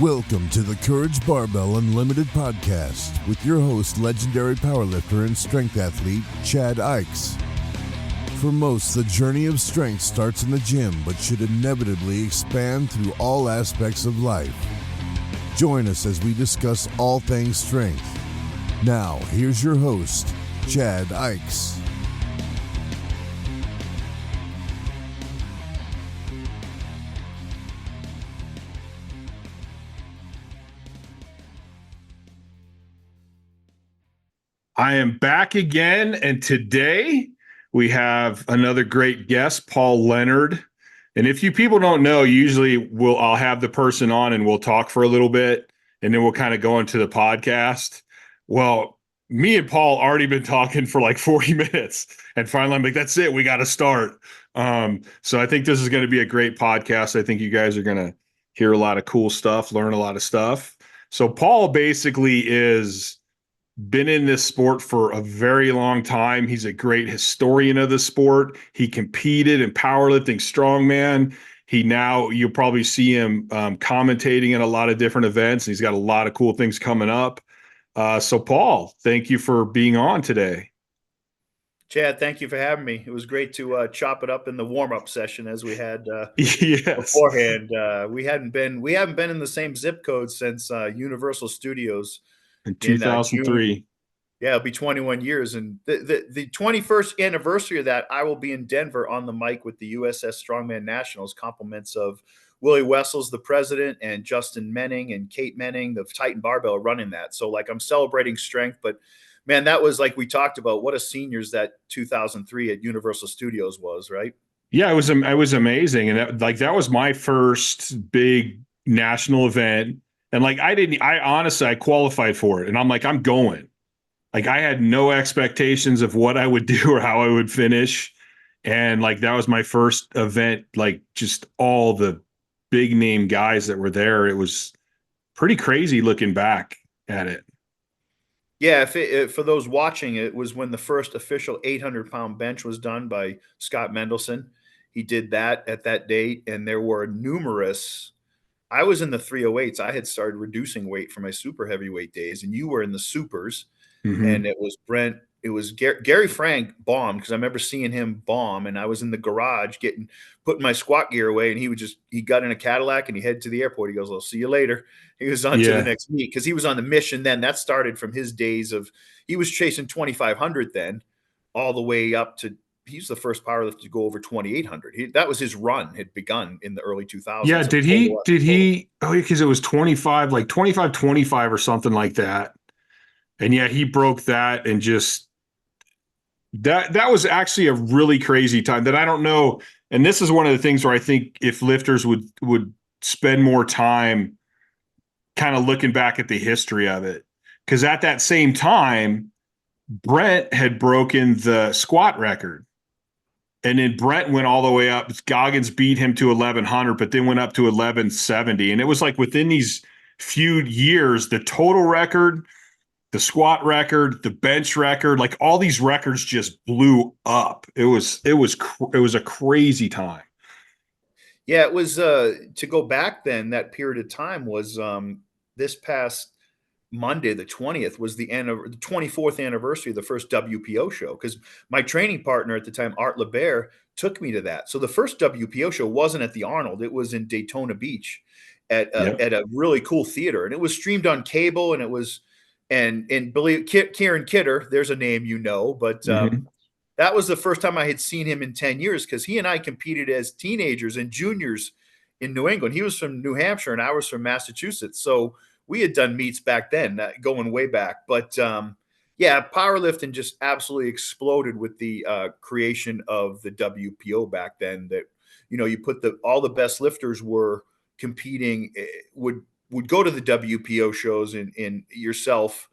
Welcome to the Courage Barbell Unlimited podcast with your host, legendary powerlifter and strength athlete, Chad Ikes. For most, the journey of strength starts in the gym, but should inevitably expand through all aspects of life. Join us as we discuss all things strength. Now, here's your host, Chad Ikes. I am back again, and today we have another great guest, Paul Leonard. And if you people don't know, usually I'll have the person on and we'll talk for a little bit, and then we'll kind of go into the podcast. Well, me and Paul already been talking for like 40 minutes, and finally I'm like, that's it, we got to start. So I think this is going to be a great podcast. I think you guys are going to hear a lot of cool stuff, learn a lot of stuff. So Paul basically is been in this sport for a very long time. He's a great historian of the sport. He competed in powerlifting, strongman. You'll probably see him commentating at a lot of different events. He's got a lot of cool things coming up. So Paul, thank you for being on today. Chad, thank you for having me. It was great to chop it up in the warm-up session as we had Yes. beforehand. We haven't been in the same zip code since Universal Studios. In 2003. Yeah, it'll be 21 years. And the 21st anniversary of that, I will be in Denver on the mic with the USS Strongman Nationals, compliments of Willie Wessels, the president, and Justin Menning and Kate Menning, the Titan Barbell, running that. So, I'm celebrating strength. But, man, that was, like we talked about, what a seniors that 2003 at Universal Studios was, right? Yeah, it was amazing. And that was my first big national event. And I qualified for it, and I'm like, I'm going. Like, I had no expectations of what I would do or how I would finish. And that was my first event, just all the big name guys that were there. It was pretty crazy looking back at it. Yeah. For those watching, it was when the first official 800-pound bench was done by Scott Mendelson. He did that at that date. And there were numerous. I was in the 308s. I had started reducing weight for my super heavyweight days, and you were in the supers. Mm-hmm. And it was Brent. It was Gary Frank bombed, because I remember seeing him bomb, and I was in the garage putting my squat gear away, and he got in a Cadillac and he headed to the airport. He goes, "I'll see you later." He was on to the next meet, because he was on the mission then. That started from his days he was chasing 2,500 then, all the way up to. He's the first powerlifter to go over 2,800. That was his run, had begun in the early 2000s. Yeah, did he? Oh, because it was 25 or something like that. And yeah, he broke that, and just that was actually a really crazy time that I don't know. And this is one of the things where I think if lifters would spend more time kind of looking back at the history of it, because at that same time, Brent had broken the squat record. And then Brent went all the way up. Goggins beat him to 1,100, but then went up to 1,170. And it was within these few years, the total record, the squat record, the bench record, all these records just blew up. It was a crazy time. Yeah, it was to go back then. That period of time was this past Monday, the 20th, was the 24th anniversary of the first WPO show, because my training partner at the time, Art LeBert, took me to that. So the first WPO show wasn't at the Arnold. It was in Daytona Beach at a really cool theater. And it was streamed on cable, and it was, and believe Kieran Kidder, there's a name but that was the first time I had seen him in 10 years, because he and I competed as teenagers and juniors in New England. He was from New Hampshire and I was from Massachusetts. So we had done meets back then, going way back. But powerlifting just absolutely exploded with the creation of the WPO back then. That, you put all the best lifters were competing, would go to the WPO shows, in yourself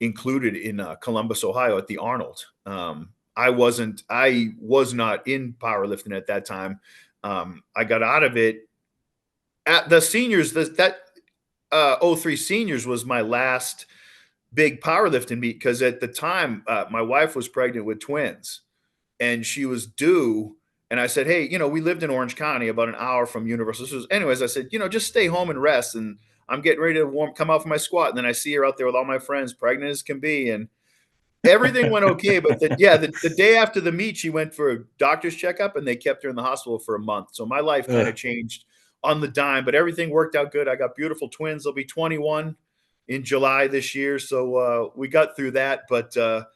included, in Columbus, Ohio at the Arnold. I was not in powerlifting at that time. I got out of it at the seniors. That 03 seniors was my last big powerlifting meet, because at the time my wife was pregnant with twins, and she was due. And I said, hey, we lived in Orange County, about an hour from Universal Studios. Anyways, I said, just stay home and rest, and I'm getting ready to come out for my squat. And then I see her out there with all my friends, pregnant as can be. And everything went okay. But the day after the meet, she went for a doctor's checkup and they kept her in the hospital for a month. So my life kind of changed on the dime, but everything worked out good. I got beautiful twins. They'll be 21 in July this year. So we got through that. But there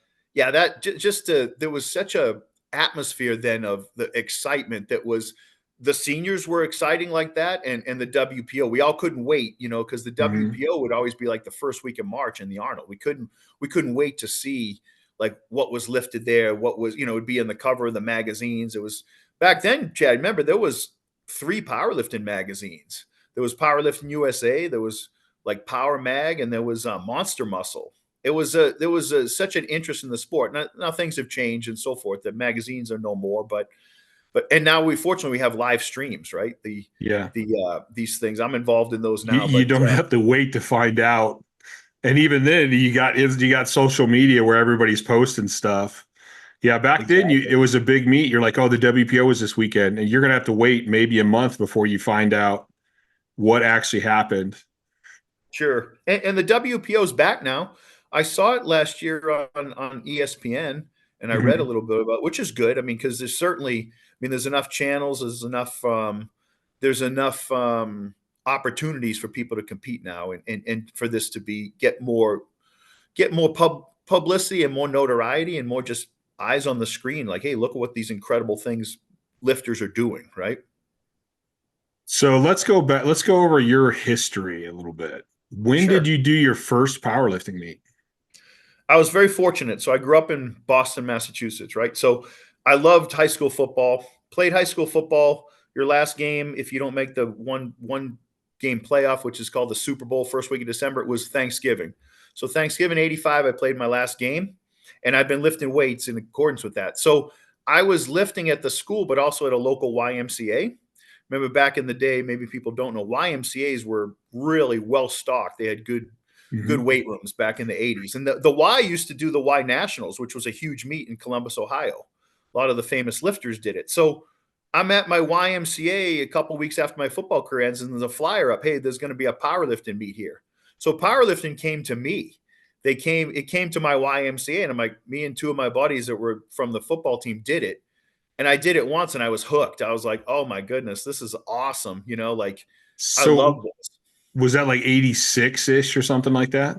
was such a atmosphere then of the excitement that was the seniors were exciting like that. And the WPO, we all couldn't wait, because the WPO would always be like the first week of March in the Arnold. We couldn't wait to see like what was lifted there, what was, it would be in the cover of the magazines. It was back then, Chad, remember there was 3 powerlifting magazines. There was Powerlifting USA, there was like Power Mag, and there was Monster Muscle. There was such an interest in the sport. Now things have changed and so forth. The magazines are no more, but now we fortunately have live streams, right? These things. I'm involved in those now. You don't have to wait to find out. And even then, you got social media where everybody's posting stuff. Yeah, back then it was a big meet. You're like, oh, the WPO was this weekend, and you're gonna have to wait maybe a month before you find out what actually happened. Sure, and the WPO's back now. I saw it last year on ESPN, and I read a little bit about, which is good. I mean, because there's enough channels, there's enough opportunities for people to compete now, and for this to get more publicity and more notoriety and more just eyes on the screen. Like, hey, look at what these incredible things lifters are doing, right? So let's go back. Let's go over your history a little bit. When did you do your first powerlifting meet? I was very fortunate. So I grew up in Boston, Massachusetts, right? So I loved high school football, played high school football. Your last game, if you don't make the one game playoff, which is called the Super Bowl, first week of December, it was Thanksgiving. So Thanksgiving 85, I played my last game, and I've been lifting weights in accordance with that. So I was lifting at the school, but also at a local YMCA. Remember back in the day, maybe people don't know, YMCAs were really well stocked. They had good weight rooms back in the 80s. And the Y used to do the Y Nationals, which was a huge meet in Columbus, Ohio. A lot of the famous lifters did it. So I'm at my YMCA a couple weeks after my football career ends, and there's a flyer up, hey, there's going to be a powerlifting meet here. So powerlifting came to me. It came to my YMCA, and I'm like, me and 2 of my buddies that were from the football team did it. And I did it once and I was hooked. I was like, oh my goodness, this is awesome. I love this. Was that like 86-ish or something like that?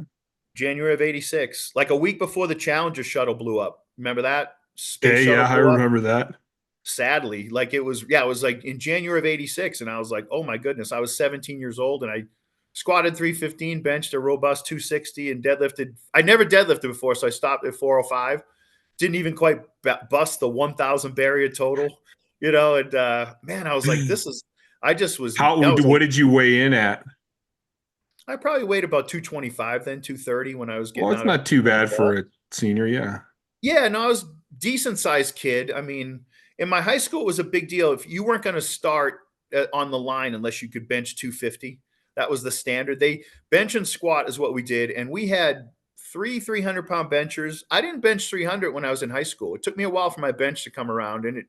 January of 86, like a week before the Challenger shuttle blew up. Remember that? I remember that. Sadly, like it was like in January of 86. And I was like, oh my goodness, I was 17 years old and I squatted 315, benched a robust 260 and deadlifted. I never deadlifted before. So I stopped at 405. Didn't even quite bust the 1,000 barrier total, and man, I was like, what did you weigh in at? I probably weighed about 225, then 230 when I was getting it's not too bad for a senior. Yeah. Yeah. No, I was decent sized kid. I mean, in my high school, it was a big deal. If you weren't going to start on the line unless you could bench 250, that was the standard. They bench and squat is what we did. And we had 3 300-pound benchers. I didn't bench 300 when I was in high school. It took me a while for my bench to come around, and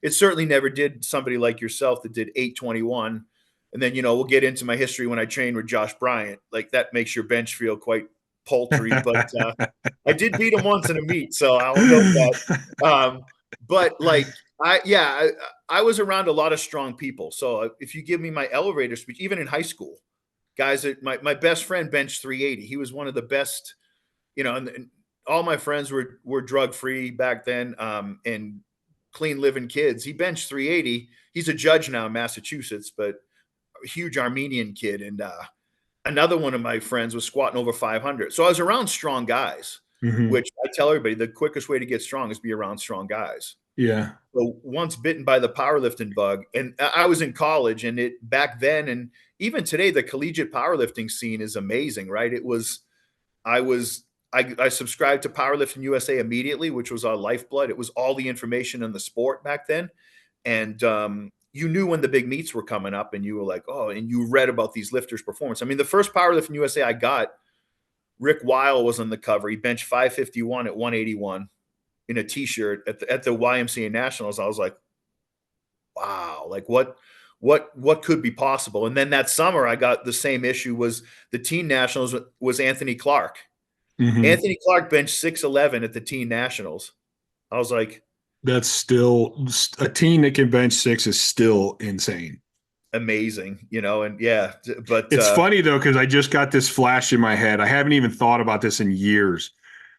it certainly never did somebody like yourself that did 821. And then, we'll get into my history when I trained with Josh Bryant. Like that makes your bench feel quite paltry, but I did beat him once in a meet, so I'll note that. But like, I was around a lot of strong people. So if you give me my elevator speech, even in high school, guys that my best friend benched 380. He was one of the best. And all my friends were drug-free back then, and clean living kids. He benched 380. He's a judge now in Massachusetts, but a huge Armenian kid. And another one of my friends was squatting over 500. So I was around strong guys, which I tell everybody, the quickest way to get strong is be around strong guys. Yeah. So once bitten by the powerlifting bug, and I was in college, and back then, and even today, the collegiate powerlifting scene is amazing, right? I subscribed to Powerlifting USA immediately, which was our lifeblood. It was all the information in the sport back then. And you knew when the big meets were coming up, and you were like, oh, and you read about these lifters' performance. I mean, the first Powerlifting USA I got, Rick Weil was on the cover. He benched 551 at 181 in a t-shirt at the YMCA Nationals. I was like, wow, like what what could be possible. And then that summer, I got the same issue. Was the teen nationals was Anthony Clark. Mm-hmm. Anthony Clark benched 6'11" at the teen nationals. I was like, that's still a teen that can bench 6 is still insane. Amazing, and yeah, but it's funny though, because I just got this flash in my head. I haven't even thought about this in years,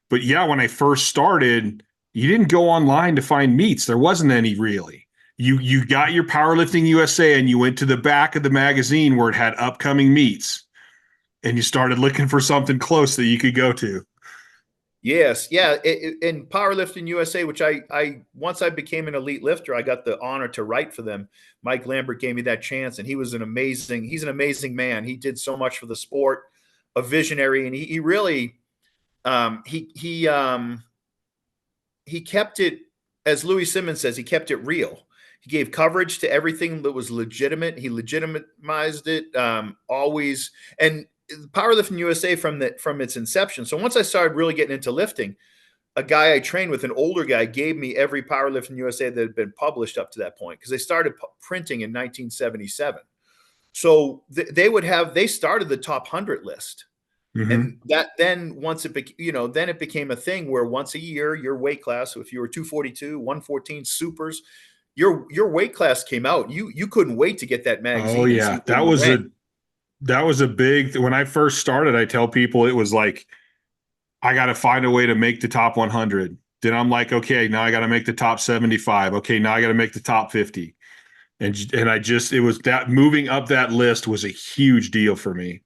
but yeah, when I first started, you didn't go online to find meets. There wasn't any really. You got your Powerlifting USA and you went to the back of the magazine where it had upcoming meets, and you started looking for something close that you could go to. Yes, yeah, in Powerlifting USA, which I once I became an elite lifter, I got the honor to write for them. Mike Lambert gave me that chance, and he's an amazing man. He did so much for the sport, a visionary, and he really he kept it, as Louis Simmons says, he kept it real. He gave coverage to everything that was legitimate. He legitimized it always, and Powerlifting USA from its inception. So once I started really getting into lifting, a guy I trained with, an older guy, gave me every Powerlifting USA that had been published up to that point, because they started printing in 1977. So they started the top 100 list. Mm-hmm. And that then once it then it became a thing where once a year, your weight class, if you were 242, 114 supers, your weight class came out. You couldn't wait to get that magazine. Oh yeah, that was a big, when I first started, I tell people it was like, I got to find a way to make the top 100. Then I'm like, okay, now I got to make the top 75. Okay, now I got to make the top 50. And it was that moving up that list was a huge deal for me.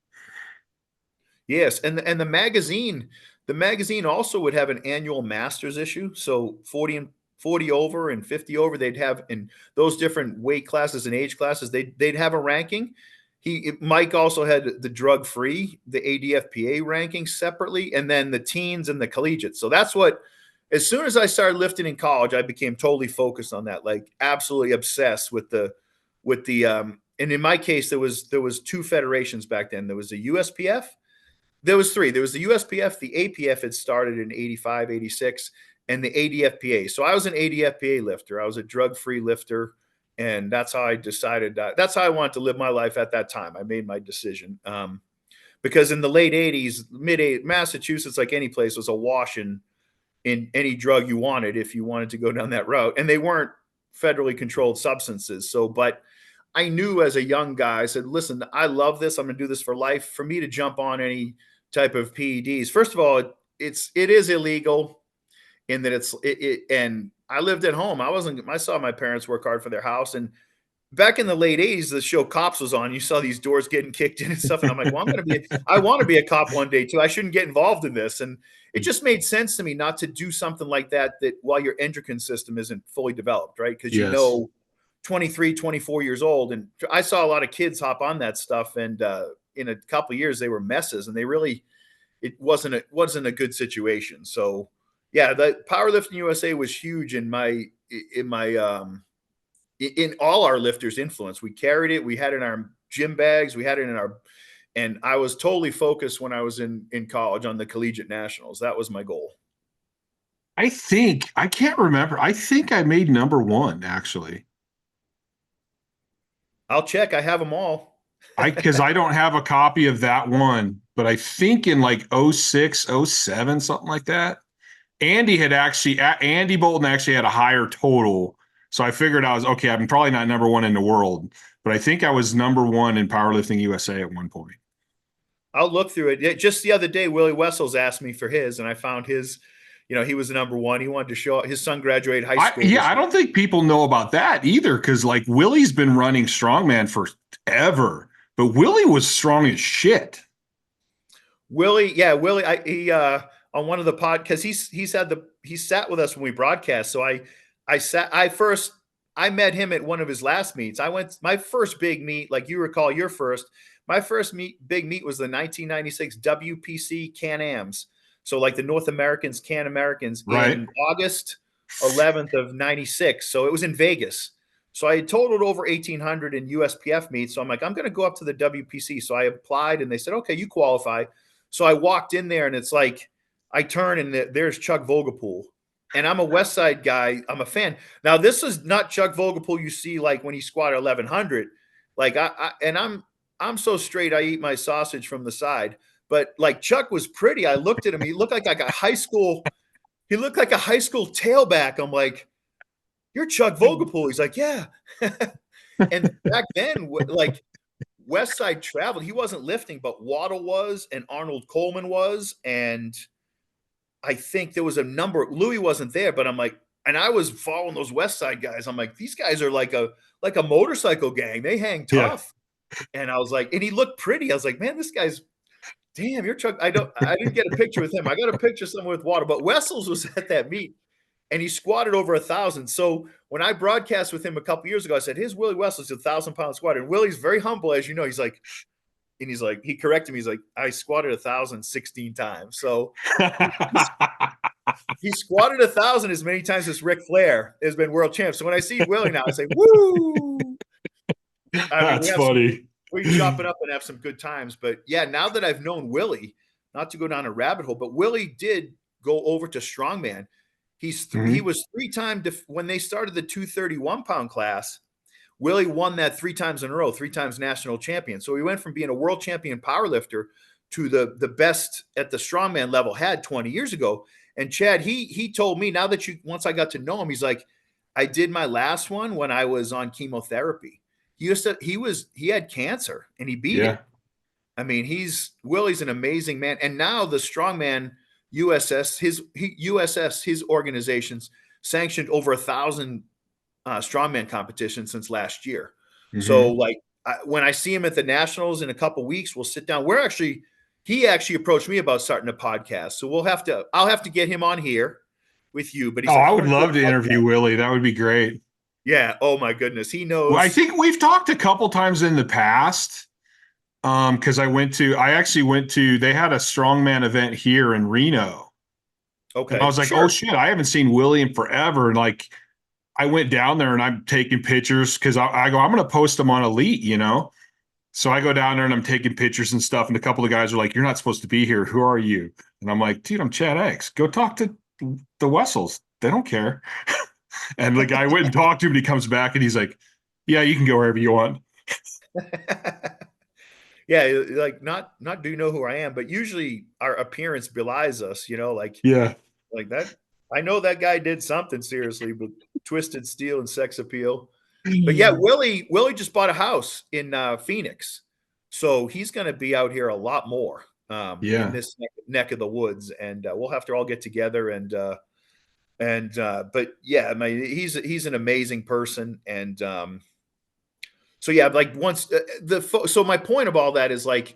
Yes, and the magazine also would have an annual masters issue. So 40 over and 50 over, they'd have in those different weight classes and age classes, they'd have a ranking. Mike also had the drug-free, the ADFPA ranking separately, and then the teens and the collegiate. So that's what, as soon as I started lifting in college, I became totally focused on that, like absolutely obsessed with the and in my case, there was 2 federations back then. There was the USPF. There was 3. There was the USPF, the APF had started in 85, 86, and the ADFPA. So I was an ADFPA lifter. I was a drug-free lifter. And that's how I decided that's how I wanted to live my life at that time. I made my decision because in the late 80s, mid-80s, Massachusetts, like any place, was awash in any drug you wanted if you wanted to go down that route. And they weren't federally controlled substances. So, but I knew as a young guy, I said, listen, I love this. I'm going to do this for life. For me to jump on any type of PEDs, first of all, it is illegal in that and I lived at home. I saw my parents work hard for their house. And back in the late 80s, the show Cops was on. You saw these doors getting kicked in and stuff. And I'm like, well, I want to be a cop one day too. I shouldn't get involved in this. And it just made sense to me not to do something like that while your endocrine system isn't fully developed, right? Because yes. 23, 24 years old. And I saw a lot of kids hop on that stuff. And in a couple of years, they were messes. And it wasn't a good situation. So yeah, the Powerlifting USA was huge in all our lifters' influence. We carried it. We had it in our gym bags. We had it and I was totally focused when I was in college on the collegiate nationals. That was my goal. I can't remember. I think I made number 1 actually. I'll check. I have them all. Because I don't have a copy of that one, but I think in like 06, 07, something like that. Andy Bolton actually had a higher total. So I figured I'm probably not number 1 in the world, but I think I was number 1 in Powerlifting USA at one point. I'll look through it. Just the other day, Willie Wessels asked me for his, and I found his, he was the number 1. He wanted to show his son graduated high school. I don't think people know about that either. Cause like Willie's been running strongman forever, but Willie was strong as shit. Willie, on one of the podcasts, he sat with us when we broadcast. So I met him at one of his last meets. My first big meet, like you recall your first, my first big meet was the 1996 WPC Can-Ams. So like the North Americans, Can Americans, right, in August 11th of 96. So it was in Vegas. So I had totaled over 1,800 in USPF meets. So I'm like, I'm going to go up to the WPC. So I applied and they said, okay, you qualify. So I walked in there and it's like, I turn and there's Chuck Vogelpool. And I'm a West Side guy. I'm a fan. Now, this is not Chuck Vogelpool you see like when he squatted 1,100. Like I'm so straight, I eat my sausage from the side. But like Chuck was pretty. I looked at him. He looked like a high school. He looked like a high school tailback. I'm like, you're Chuck Vogelpool. He's like, yeah. And back then, like West Side traveled. He wasn't lifting, but Waddle was, and Arnold Coleman was, and I think there was a number. Louis wasn't there, but I'm like, and I was following those West Side guys. I'm like, these guys are like a motorcycle gang. They hang Yeah. tough. And I was like, and he looked pretty. I was like, man, this guy's damn. You're Chuck. I didn't get a picture with him. I got a picture somewhere with Waddle, but Wessels was at that meet. And he squatted over 1,000. So when I broadcast with him a couple years ago, I said, "Here's Willie Wessels, a 1,000-pound squatter." And Willie's very humble, as you know. He's like, he corrected me. He's like, "I squatted 1,000 16 times." So he squatted 1,000 as many times as Ric Flair has been world champ. So when I see Willie now, I say, "Woo!" That's funny. We chop it up and have some good times. But yeah, now that I've known Willie, not to go down a rabbit hole, but Willie did go over to strongman. He was 3-time when they started the 231-pound class. Willie won that 3 times in a row, 3 times national champion. So he went from being a world champion powerlifter to the best at the strongman level had 20 years ago. And Chad, he told me, now that once I got to know him, he's like, I did my last one when I was on chemotherapy. He had cancer and he beat it. I mean, Willie's an amazing man. And now the strongman USS, his organization's sanctioned over 1,000 strongman competitions since last year. So like when I see him at the nationals in a couple weeks, we'll sit down. He actually approached me about starting a podcast. So I'll have to get him on here with you. But I would love to interview Willie. That would be great. Yeah. Oh my goodness. He knows. Well, I think we've talked a couple times in the past. Because I actually went to, they had a strongman event here in Reno. Okay. And I was like, oh shit, I haven't seen Willie in forever. And like, I went down there and I'm taking pictures because I go, I'm going to post them on Elite, you know? So I go down there and I'm taking pictures and stuff. And a couple of guys are like, you're not supposed to be here. Who are you? And I'm like, dude, I'm Chad X. Go talk to the Wessels. They don't care. And the guy went and talked to him and he comes back and he's like, yeah, you can go wherever you want. Yeah, like not do you know who I am, but usually our appearance belies us, you know, like that. I know that guy did something seriously, but Twisted Steel and sex appeal. But yeah, Willie just bought a house in Phoenix, so he's going to be out here a lot more in this neck of the woods, and we'll have to all get together but yeah, I mean, he's an amazing person, and so yeah, like once so my point of all that is like,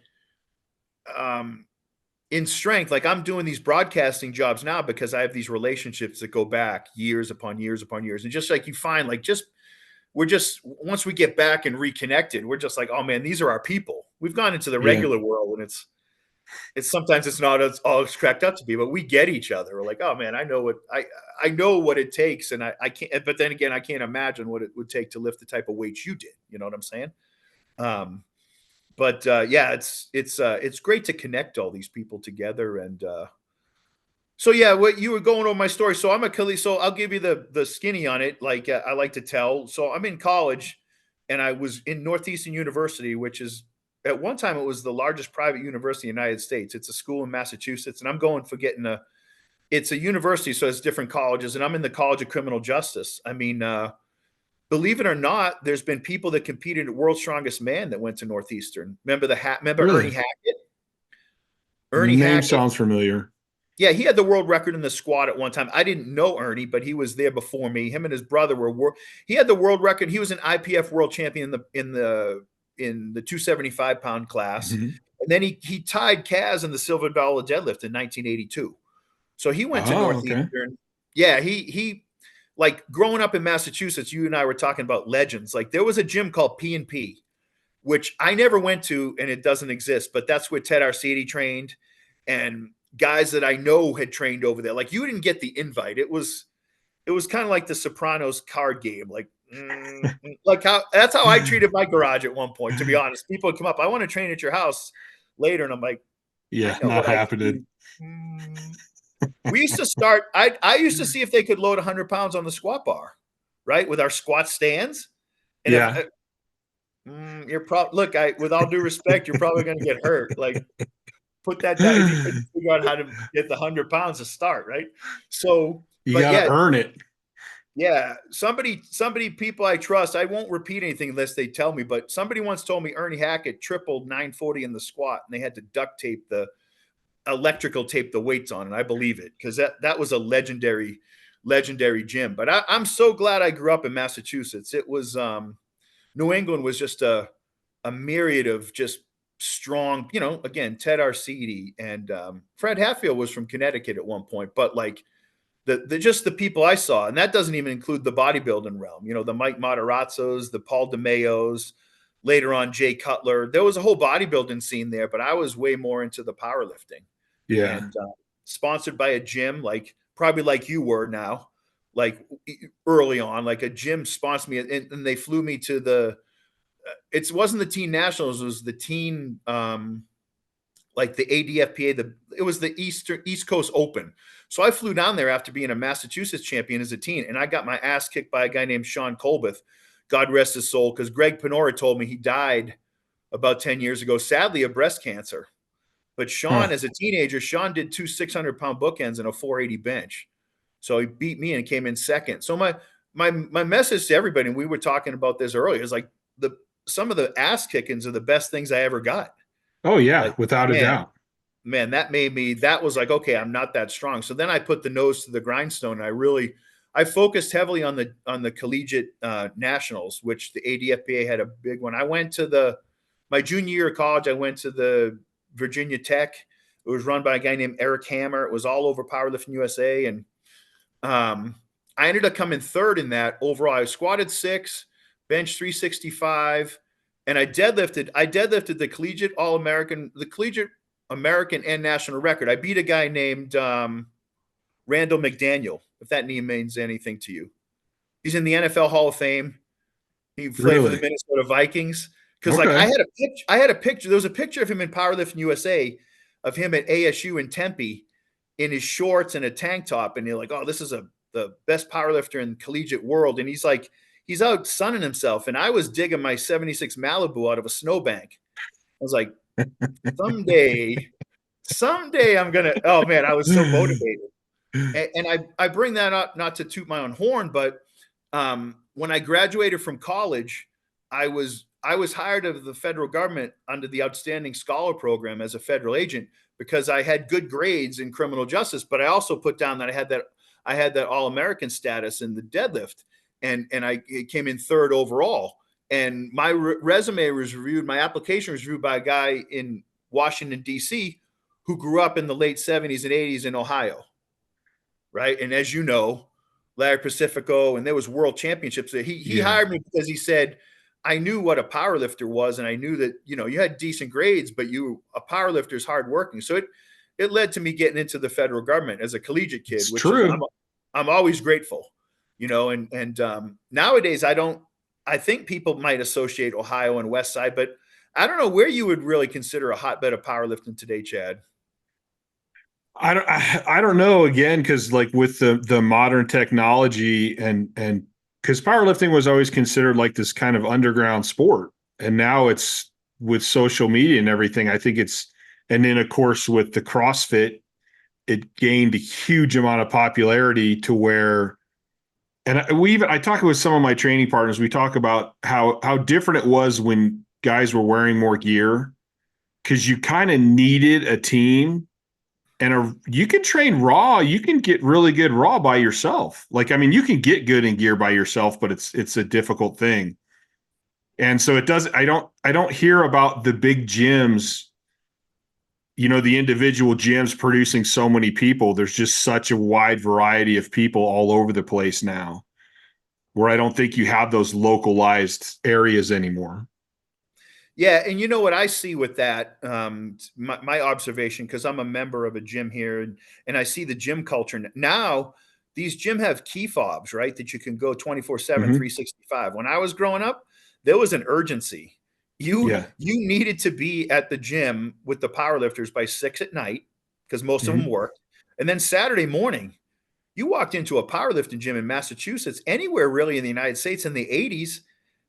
in strength, like I'm doing these broadcasting jobs now because I have these relationships that go back years upon years upon years. And just like you find, like once we get back and reconnected, we're just like, oh man, these are our people. We've gone into the regular world and it's sometimes it's not all it's cracked up to be, but we get each other. We're like, oh man, I know what it takes. And I can't, but then again, I can't imagine what it would take to lift the type of weights you did. You know what I'm saying? But yeah, it's great to connect all these people together. And so yeah, what you were going over my story. So I'm a Khalees. So I'll give you the skinny on it. Like I like to tell. So I'm in college, and I was in Northeastern University, which is at one time it was the largest private university in the United States. It's a school in Massachusetts, and I'm going for it's a university, so it's different colleges, and I'm in the College of Criminal Justice. I mean, believe it or not, there's been people that competed at World's Strongest Man that went to Northeastern. Remember Ernie Hackett? Ernie name sounds familiar. Yeah, he had the world record in the squat at one time. I didn't know Ernie, but he was there before me. Him and his brother he had the world record. He was an IPF world champion in the 275-pound class. And then he tied Kaz in the silver dollar deadlift in 1982. So he went to Northeastern. Okay. Yeah, he like growing up in Massachusetts, you and I were talking about legends. Like there was a gym called P&P, which I never went to, and it doesn't exist, but that's where Ted Arcidi trained and guys that I know had trained over there. Like you didn't get the invite. It was kind of like the Sopranos card game. Like, that's how I treated my garage at one point, to be honest. People would come up, I want to train at your house later. And I'm like, yeah, not happening. We used to start, I used to see if they could load 100 pounds on the squat bar, right? With our squat stands. And Look, with all due respect, you're probably going to get hurt. Like, put that down if you couldn't figure out how to get the 100 pounds to start, right? So, You but got to yeah, earn it. yeah. Somebody, people I trust. I won't repeat anything unless they tell me. But somebody once told me Ernie Hackett tripled 940 in the squat, and they had to duct tape electrical tape the weights on, and I believe it because that was a legendary gym. But I'm so glad I grew up in Massachusetts. It was New England was just a myriad of just strong, again, Ted Arcidi and Fred Hatfield was from Connecticut at one point, but like the just the people I saw, and that doesn't even include the bodybuilding realm, the Mike Matarazzos, the Paul DeMeos, later on Jay Cutler. There was a whole bodybuilding scene there, but I was way more into the powerlifting. Yeah. And sponsored by a gym, like probably like you were now, like early on, like a gym sponsored me, and they flew me to it wasn't the teen nationals, it was the teen, like the ADFPA, it was the East Coast Open. So I flew down there after being a Massachusetts champion as a teen, and I got my ass kicked by a guy named Sean Colbeth, God rest his soul, because Greg Panora told me he died about 10 years ago, sadly, of breast cancer. But Sean, as a teenager, Sean did 2 600-pound bookends and a 480 bench. So he beat me and came in second. So my message to everybody, and we were talking about this earlier, is like some of the ass kickings are the best things I ever got. Oh yeah, like, without a doubt. Man, that was like, okay, I'm not that strong. So then I put the nose to the grindstone. And I focused heavily on the collegiate nationals, which the ADFPA had a big one. I went to my junior year of college. I went to the Virginia Tech. It was run by a guy named Eric Hammer. It was all over Powerlifting USA. And I ended up coming third in that overall. I squatted 6, bench 365, and I deadlifted the collegiate All-American, the collegiate American and national record. I beat a guy named Randall McDaniel, if that name means anything to you. He's in the NFL Hall of Fame. He played for the Minnesota Vikings. Because like I had a picture. There was a picture of him in Powerlifting USA, of him at ASU in Tempe, in his shorts and a tank top, and you're like, oh, this is the best powerlifter in the collegiate world. And he's out sunning himself, and I was digging my 76 Malibu out of a snowbank. I was like, someday I'm gonna. Oh man, I was so motivated. And I bring that up not to toot my own horn, but when I graduated from college, I was hired of the federal government under the Outstanding Scholar Program as a federal agent because I had good grades in criminal justice, but I also put down that I had that All-American status in the deadlift, and I came in third overall. And my resume was reviewed, my application was reviewed by a guy in Washington, D.C., who grew up in the late 70s and 80s in Ohio, right? And as you know, Larry Pacifico, and there was world championships. He hired me because he said, I knew what a powerlifter was, and I knew that, you had decent grades, but a powerlifter is hardworking. So it led to me getting into the federal government as a collegiate kid, which I'm always grateful, and nowadays I think people might associate Ohio and West Side, but I don't know where you would really consider a hotbed of powerlifting today, Chad. I don't know, again, because like with the modern technology and because powerlifting was always considered like this kind of underground sport, and now it's with social media and everything. I think and then of course with the CrossFit, it gained a huge amount of popularity to where, and I talk with some of my training partners. We talk about how different it was when guys were wearing more gear, because you kind of needed a team. And you can train raw. You can get really good raw by yourself. Like, I mean, you can get good in gear by yourself, but it's a difficult thing. And so I don't hear about the big gyms, the individual gyms producing so many people. There's just such a wide variety of people all over the place now, where I don't think you have those localized areas anymore. Yeah, and you know what I see with that, my observation, because I'm a member of a gym here, and I see the gym culture. Now, these gym have key fobs, right, that you can go 24/7, 365. When I was growing up, there was an urgency. You needed to be at the gym with the powerlifters by 6 at night, because most of them worked. And then Saturday morning, you walked into a powerlifting gym in Massachusetts, anywhere really in the United States in the 80s,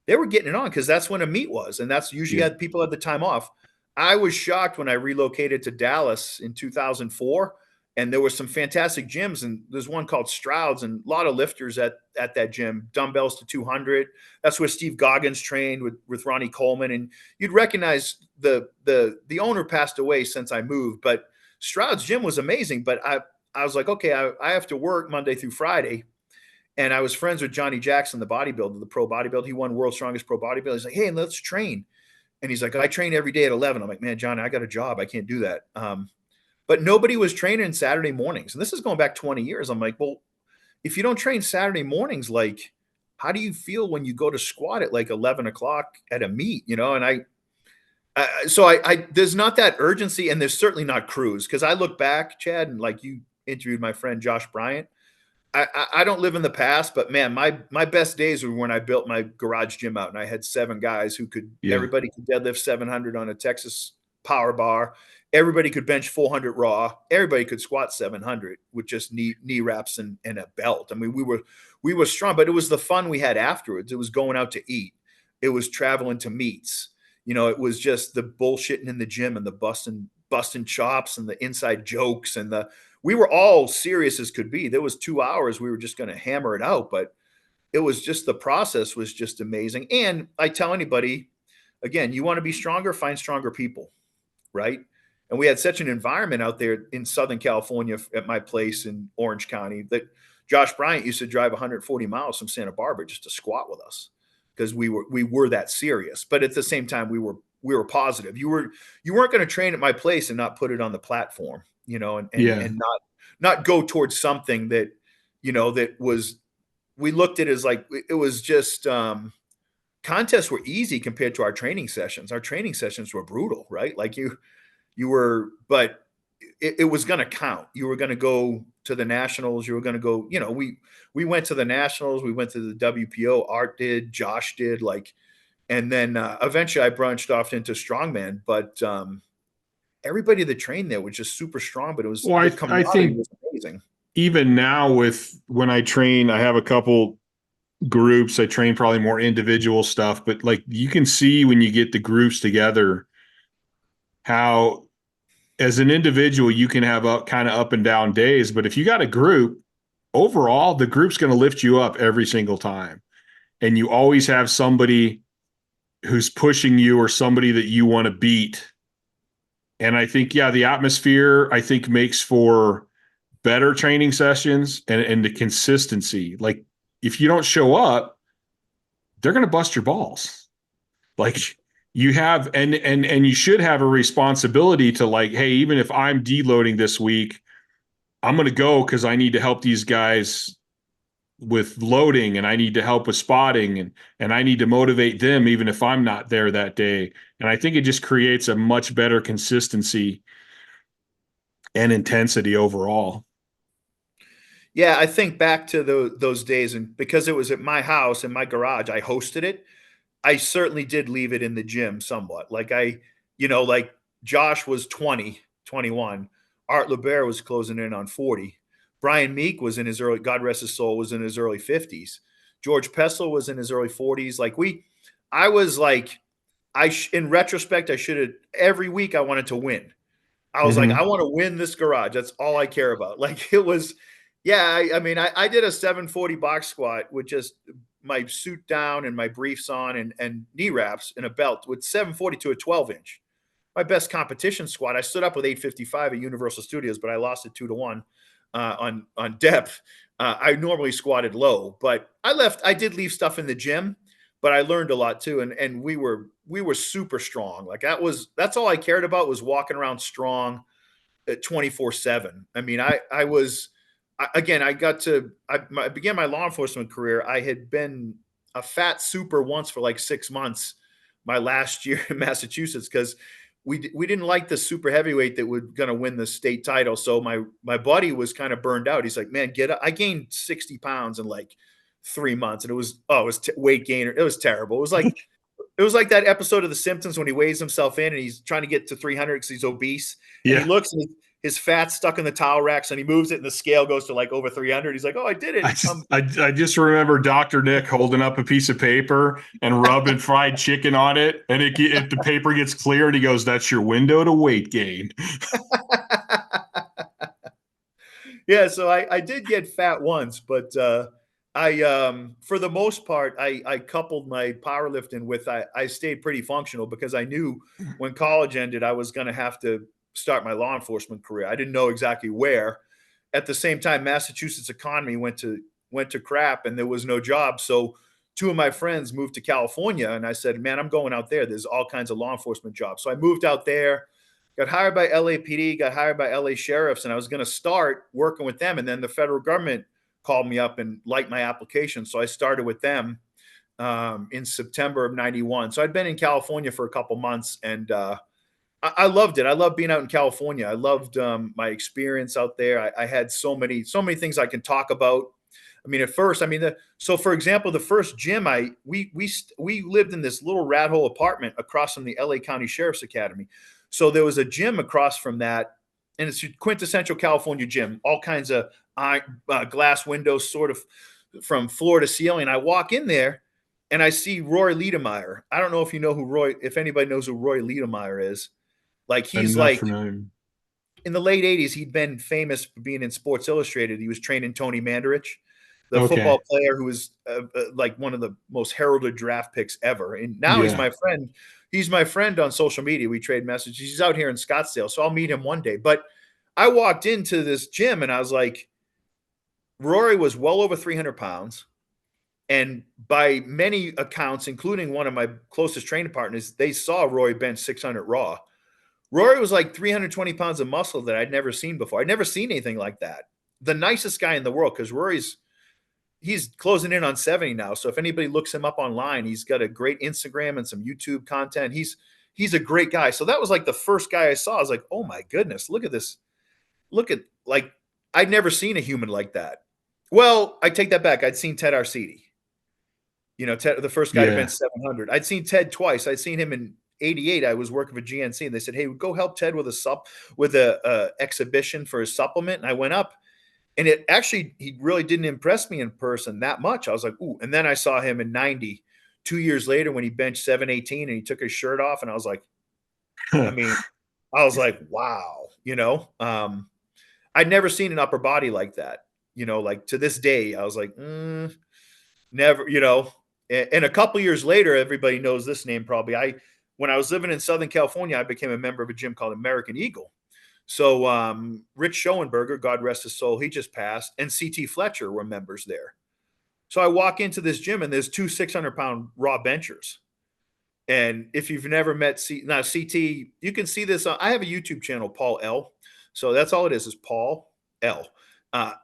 they were getting it on because that's when a meet was, and that's usually had people had the time off. I was shocked when I relocated to Dallas in 2004, and there were some fantastic gyms, and there's one called Stroud's, and a lot of lifters at that gym, dumbbells to 200. That's where Steve Goggins trained with Ronnie Coleman, and you'd recognize the owner passed away since I moved, but Stroud's gym was amazing. But I was like, okay, I have to work Monday through Friday. And I was friends with Johnny Jackson, the bodybuilder, the pro bodybuilder. He won World's Strongest Pro Bodybuilder. He's like, hey, let's train. And he's like, I train every day at 11. I'm like, man, Johnny, I got a job. I can't do that. But nobody was training Saturday mornings. And this is going back 20 years. I'm like, well, if you don't train Saturday mornings, like, how do you feel when you go to squat at like 11 o'clock at a meet, you know? And so there's not that urgency, and there's certainly not crews. Cause I look back, Chad, and like you interviewed my friend, Josh Bryant. I don't live in the past, but man, my best days were when I built my garage gym out and I had 7 guys who could, everybody could deadlift 700 on a Texas power bar. Everybody could bench 400 raw. Everybody could squat 700 with just knee wraps and a belt. I mean, we were strong, but it was the fun we had afterwards. It was going out to eat. It was traveling to meets. You know, it was just the bullshitting in the gym and the busting chops and the inside jokes, and we were all serious as could be. There was 2 hours. We were just going to hammer it out, but it was just, the process was just amazing. And I tell anybody, again, you want to be stronger, find stronger people. Right. And we had such an environment out there in Southern California at my place in Orange County that Josh Bryant used to drive 140 miles from Santa Barbara just to squat with us because we were that serious. But at the same time, we were positive. You weren't going to train at my place and not put it on the platform, you know, and not go towards something that, you know, that was, we looked at it as like, it was just, contests were easy compared to our training sessions. Our training sessions were brutal, right? Like you were, but it was going to count. You were going to go to the nationals. You were going to go, you know, we went to the nationals. We went to the WPO. Art did, Josh did, like, and then eventually I branched off into strongman, but everybody that trained there was just super strong, but it was, well, I think was amazing. Even now when I train, I have a couple groups. I train probably more individual stuff, but like you can see when you get the groups together, how as an individual, you can have kind of up and down days, but if you got a group, overall, the group's going to lift you up every single time. And you always have somebody who's pushing you or somebody that you want to beat. And I think, the atmosphere, I think, makes for better training sessions and the consistency. Like if you don't show up, they're going to bust your balls. Like you have, and you should have a responsibility to like, hey, even if I'm deloading this week, I'm going to go because I need to help these guys with loading and I need to help with spotting and I need to motivate them even if I'm not there that day. And I think it just creates a much better consistency and intensity overall. Yeah, I think back to those days, and because it was at my house in my garage, I hosted it. I certainly did leave it in the gym somewhat. Like like Josh was 20, 21. Art LeBaire was closing in on 40. Brian Meek was in his early, God rest his soul, was in his early 50s. George Pessel was in his early 40s. Like I was like, in retrospect, I should have, every week I wanted to win. I was like, I want to win this garage. That's all I care about. Like it was, I mean, I did a 740 box squat with just my suit down and my briefs on and knee wraps and a belt with 740 to a 12-inch. My best competition squat. I stood up with 855 at Universal Studios, but I lost it 2-1 on depth. I normally squatted low, but I did leave stuff in the gym, but I learned a lot too. And we were super strong. Like that's all I cared about was walking around strong at 24/7. I mean, I began my law enforcement career. I had been a fat super once for like 6 months, my last year in Massachusetts, because we didn't like the super heavyweight that was going to win the state title. So my buddy was kind of burned out. He's like, man, get up. I gained 60 pounds in like 3 months. And it was weight gainer. It was terrible. It was like that episode of The Simpsons when he weighs himself in and he's trying to get to 300 because he's obese. And he looks and his fat's stuck in the towel racks, and he moves it and the scale goes to like over 300. He's like, oh, I did it. I just remember Dr. Nick holding up a piece of paper and rubbing fried chicken on it. And if the paper gets clear and he goes, that's your window to weight gain. Yeah. So I did get fat once, but for the most part, I coupled my powerlifting with, I stayed pretty functional because I knew when college ended, I was going to have to start my law enforcement career. I didn't know exactly where. At the same time, Massachusetts economy went to crap and there was no job. So two of my friends moved to California and I said, man, I'm going out there. There's all kinds of law enforcement jobs. So I moved out there, got hired by LAPD, got hired by LA sheriffs, and I was going to start working with them. And then the federal government called me up and liked my application. So I started with them in September of 91. So I'd been in California for a couple months and I loved it. I loved being out in California. I loved my experience out there. I had so many things I can talk about. I mean, at first, so for example, the first gym we lived in this little rat hole apartment across from the LA County Sheriff's Academy. So there was a gym across from that, and it's a quintessential California gym, all kinds of glass windows, sort of from floor to ceiling. I walk in there, and I see Roy Liedermeyer. I don't know if you know if anybody knows who Roy Liedermeyer is. Like he's like in the late 80s, he'd been famous for being in Sports Illustrated. He was training Tony Mandarich, the football player who was like one of the most heralded draft picks ever. And now he's my friend. He's my friend on social media. We trade messages. He's out here in Scottsdale, so I'll meet him one day. But I walked into this gym and I was like, Rory was well over 300 pounds. And by many accounts, including one of my closest training partners, they saw Rory bench 600 raw. Rory was like 320 pounds of muscle that I'd never seen before. I'd never seen anything like that. The nicest guy in the world, because he's closing in on 70 now. So if anybody looks him up online, he's got a great Instagram and some YouTube content. He's a great guy. So that was like the first guy I saw. I was like, oh my goodness, look at this. Like, I'd never seen a human like that. Well, I take that back. I'd seen Ted Arcidi. Ted, the first guy to bench 700. I'd seen Ted twice. I'd seen him in 88. I was working for GNC and they said, hey, go help Ted with a exhibition for his supplement. And I went up and he really didn't impress me in person that much. I was like, ooh. And then I saw him in 90, 2 years later when he benched 718 and he took his shirt off. And I was like, wow, I'd never seen an upper body like that. Like to this day, I was like, never, and a couple years later, everybody knows this name probably. When I was living in Southern California, I became a member of a gym called American Eagle. So Rich Schoenberger, God rest his soul, he just passed, and CT Fletcher were members there. So I walk into this gym and there's two 600-pound raw benchers. And if you've never met CT, you can see this. I have a YouTube channel, Paul L. So that's all it is Paul L.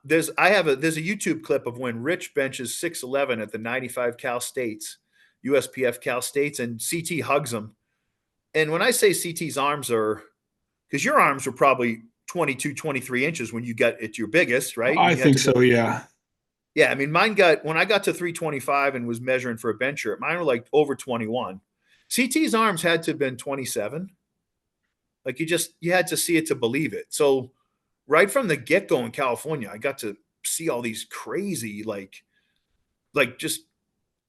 There's a YouTube clip of when Rich benches 611 at the 95 Cal States, USPF Cal States, and CT hugs him. And when I say CT's arms are, because your arms were probably 22, 23 inches when you got at your biggest, right? I think so, yeah. Yeah, I mean, when I got to 325 and was measuring for a bencher, mine were like over 21. CT's arms had to have been 27. Like you had to see it to believe it. So right from the get-go in California, I got to see all these crazy, like just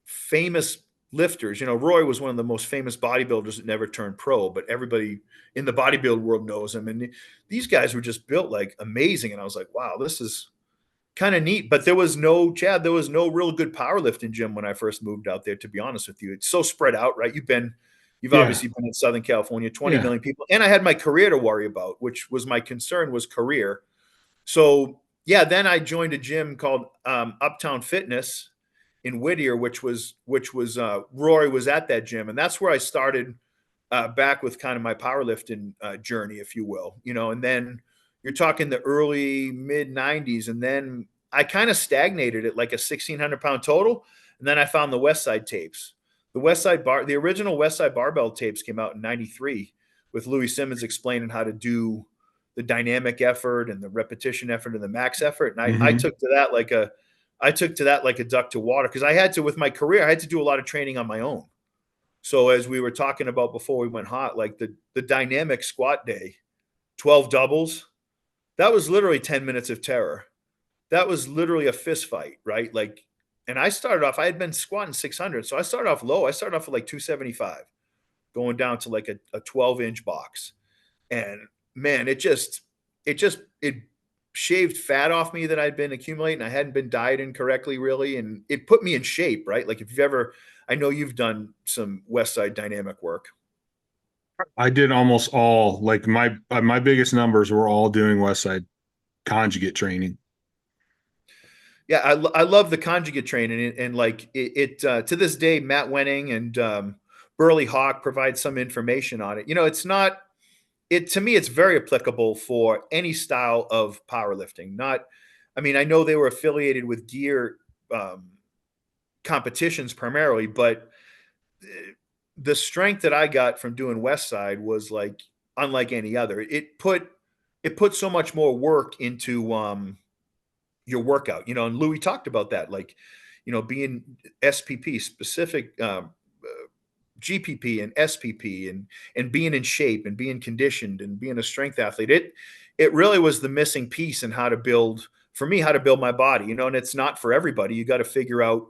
famous lifters. Roy was one of the most famous bodybuilders that never turned pro, but everybody in the bodybuilding world knows him. And these guys were just built like amazing. And I was like, wow, this is kind of neat. But there was no real good powerlifting gym when I first moved out there, to be honest with you. It's so spread out, right? You've obviously been in Southern California, 20 million people. And I had my career to worry about, which was my concern was career. So then I joined a gym called Uptown Fitness in Whittier, which was Rory was at that gym. And that's where I started back with kind of my powerlifting journey, if you will, and then you're talking the early mid 90s. And then I kind of stagnated at like a 1,600-pound total. And then I found the West Side tapes. The original West Side Barbell tapes came out in 93 with Louis Simmons explaining how to do the dynamic effort and the repetition effort and the max effort. And I took to that like a duck to water, because I had to, with my career, I had to do a lot of training on my own. So as we were talking about before we went hot, like the dynamic squat day, 12 doubles, that was literally 10 minutes of terror. That was literally a fist fight, right? Like, and I started off, I had been squatting 600. So I started off low. I started off with like 275, going down to like a 12-inch box. And man, it shaved fat off me that I'd been accumulating. I hadn't been dieting correctly, really. And it put me in shape, right? Like, if you've ever, I know you've done some West Side dynamic work. I did almost all, like my biggest numbers were all doing West Side conjugate training. Yeah, I love the conjugate training, and like to this day, Matt Wenning and Burley Hawk provide some information on it. It's not it to me. It's very applicable for any style of powerlifting. Not, I mean, I know they were affiliated with gear competitions primarily, but the strength that I got from doing West Side was like unlike any other. It put so much more work into your workout, and Louis talked about that, like, being SPP specific, GPP and SPP, and being in shape and being conditioned and being a strength athlete. It really was the missing piece in how to build my body, and it's not for everybody. You got to figure out.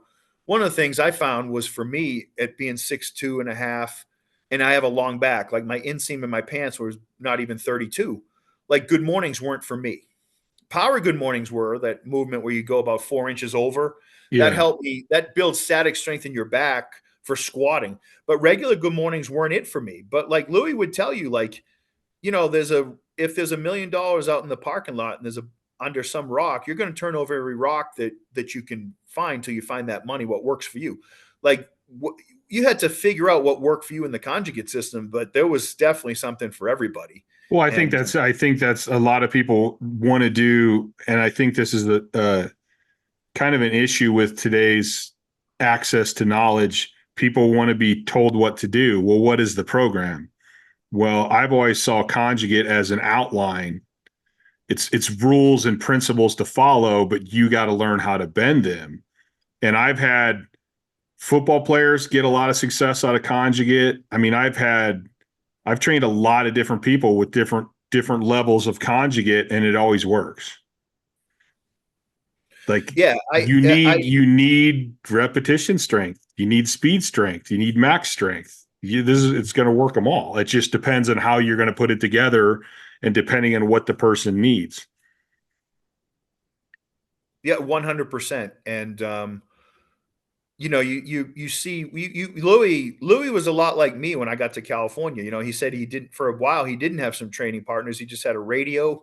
One of the things I found was, for me, at being 6'2" and a half, and I have a long back, like my inseam in my pants was not even 32. Like, good mornings weren't for me. Power good mornings were that movement where you go about 4 inches over. That Yeah. helped me. That builds static strength in your back for squatting. But regular good mornings weren't it for me. But like Louis would tell you, like, if there's $1 million out in the parking lot and there's under some rock, you're going to turn over every rock that you can find till you find that money, what works for you. Like, you had to figure out what worked for you in the conjugate system, but there was definitely something for everybody. Well, I think that's a lot of people want to do, and I think this is the kind of an issue with today's access to knowledge. People want to be told what to do. Well, what is the program? Well, I've always saw conjugate as an outline. It's rules and principles to follow, but you got to learn how to bend them. And I've had football players get a lot of success out of conjugate. I mean, I've trained a lot of different people with different levels of conjugate, and it always works. Like, yeah, you need repetition strength, you need speed strength, you need max strength. It's going to work them all. It just depends on how you're going to put it together, and depending on what the person needs. Yeah, 100%. And you see, Louis was a lot like me when I got to California. He said he didn't, for a while, he didn't have some training partners. He just had a radio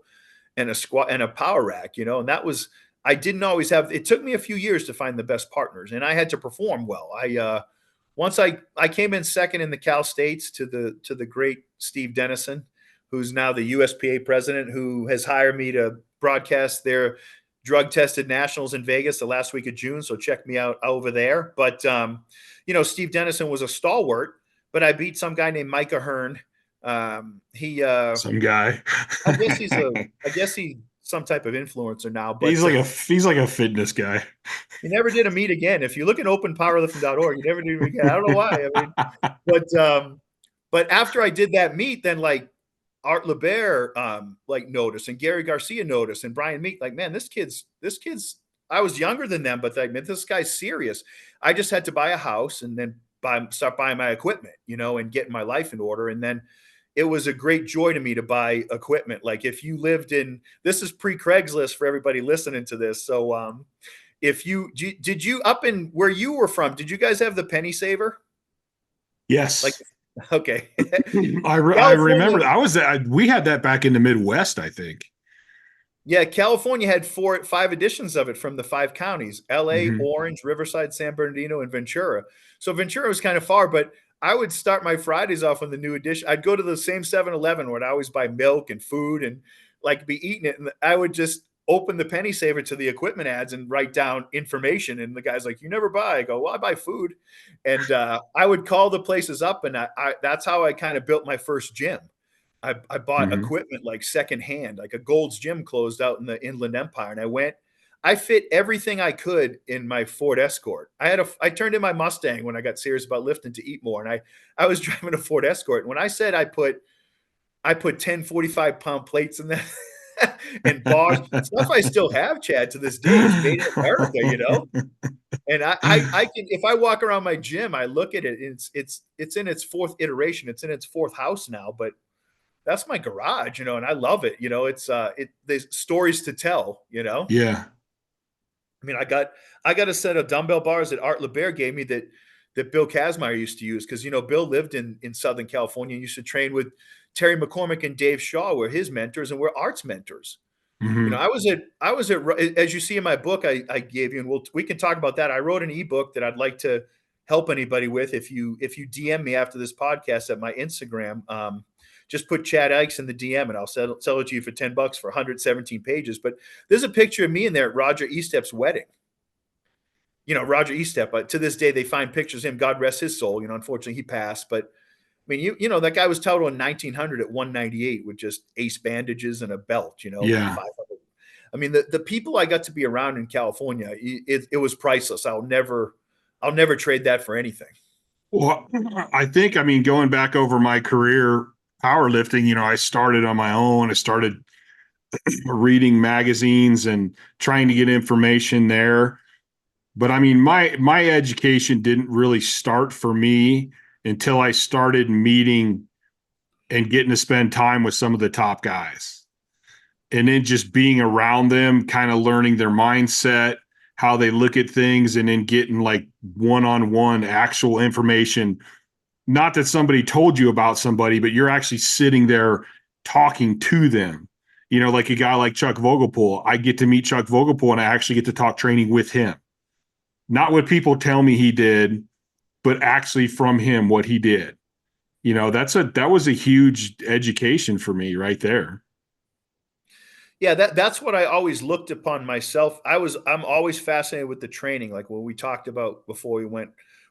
and a squat and a power rack, and that was, I didn't always have. It took me a few years to find the best partners, and I had to perform well. Once I came in second in the Cal States to the great Steve Dennison, who's now the USPA president, who has hired me to broadcast their drug-tested nationals in Vegas the last week of June. So check me out over there. But Steve Dennison was a stalwart, but I beat some guy named Micah Hearn. Some guy. I guess he's some type of influencer now. But he's like a fitness guy. He never did a meet again. If you look at openpowerlifting.org, he never did it again. I don't know why. I mean, but after I did that meet, then like Art LeBear like noticed, and Gary Garcia noticed, and Brian Meek, like, man, this kid's, I was younger than them, but like, man, this guy's serious. I just had to buy a house and then start buying my equipment, and getting my life in order. And then it was a great joy to me to buy equipment. Like, if you lived in, this is pre-Craigslist for everybody listening to this. So did you up in where you were from, did you guys have the penny saver? Yes. Like, okay. I remember we had that back in the Midwest, I think. Yeah, California had 5 editions of it from the 5 counties: LA, Orange, Riverside, San Bernardino, and Ventura. So Ventura was kind of far, but I would start my Fridays off on the new edition. I'd go to the same 7-Eleven where I always buy milk and food and like be eating it. And I would just open the penny saver to the equipment ads and write down information. And the guy's like, "You never buy?" I go, "Well, I buy food." And I would call the places up, and that's how I kind of built my first gym. I bought equipment like secondhand, like a Gold's Gym closed out in the Inland Empire. And I fit everything I could in my Ford Escort. I turned in my Mustang when I got serious about lifting to eat more. And I was driving a Ford Escort. When I said I put 10 45-pound plates in that, and bars, stuff I still have, Chad, to this day. It's made in America, you know? And I can, if I walk around my gym, I look at it, and it's in its fourth iteration. It's in its fourth house now, but that's my garage, you know, and I love it. You know, there's stories to tell, you know? Yeah. I mean, I got a set of dumbbell bars that Art LeBear gave me that Bill Kazmaier used to use, because, you know, Bill lived in Southern California and used to train with Terry McCormick and Dave Shaw, were his mentors and we're Art's mentors. You know, Mm-hmm. I was at, as you see in my book I gave you, and we can talk about that. I wrote an ebook that I'd like to help anybody with. If you DM me after this podcast at my Instagram, just put Chad Ikes in the DM and I'll sell it to you for $10 for 117 pages. But there's a picture of me in there at Roger Estep's wedding. You know, Roger Estep, to this day, they find pictures of him. God rest his soul. You know, unfortunately he passed, but I mean, you know, that guy was total in 1900 at 198 with just ace bandages and a belt, you know, Yeah. 500. I mean, the people I got to be around in California, it was priceless. I'll never trade that for anything. Well, I think, I mean, going back over my career powerlifting, you know, I started on my own. I started reading magazines and trying to get information there. But I mean, my education didn't really start for me until I started meeting and getting to spend time with some of the top guys. And then just being around them, kind of learning their mindset, how they look at things, and then getting like one-on-one actual information. Not that somebody told you about somebody, but you're actually sitting there talking to them. You know, like a guy like Chuck Vogelpohl. I get to meet Chuck Vogelpohl and I actually get to talk training with him. Not what people tell me he did, but actually from him, what he did. You know, that was a huge education for me right there. Yeah, that's what I always looked upon myself. I'm always fascinated with the training, like what we talked about before we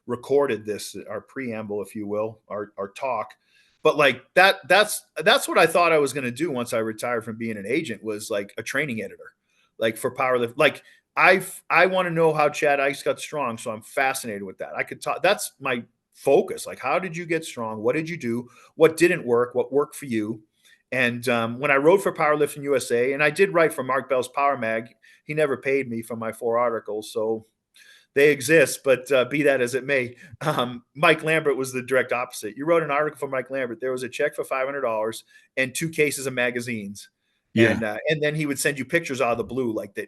recorded this, our preamble, if you will, our talk. But like that's what I thought I was going to do once I retired from being an agent, was like a training editor, like for powerlift. Like I want to know how Chad Ikes got strong, so I'm fascinated with that. I could talk. That's my focus. Like, how did you get strong? What did you do? What didn't work? What worked for you? And when I wrote for Powerlifting USA, and I did write for Mark Bell's Power Mag, he never paid me for my 4 articles, so they exist. But be that as it may, Mike Lambert was the direct opposite. You wrote an article for Mike Lambert. There was a check for $500 and 2 cases of magazines. Yeah. And then he would send you pictures out of the blue like that.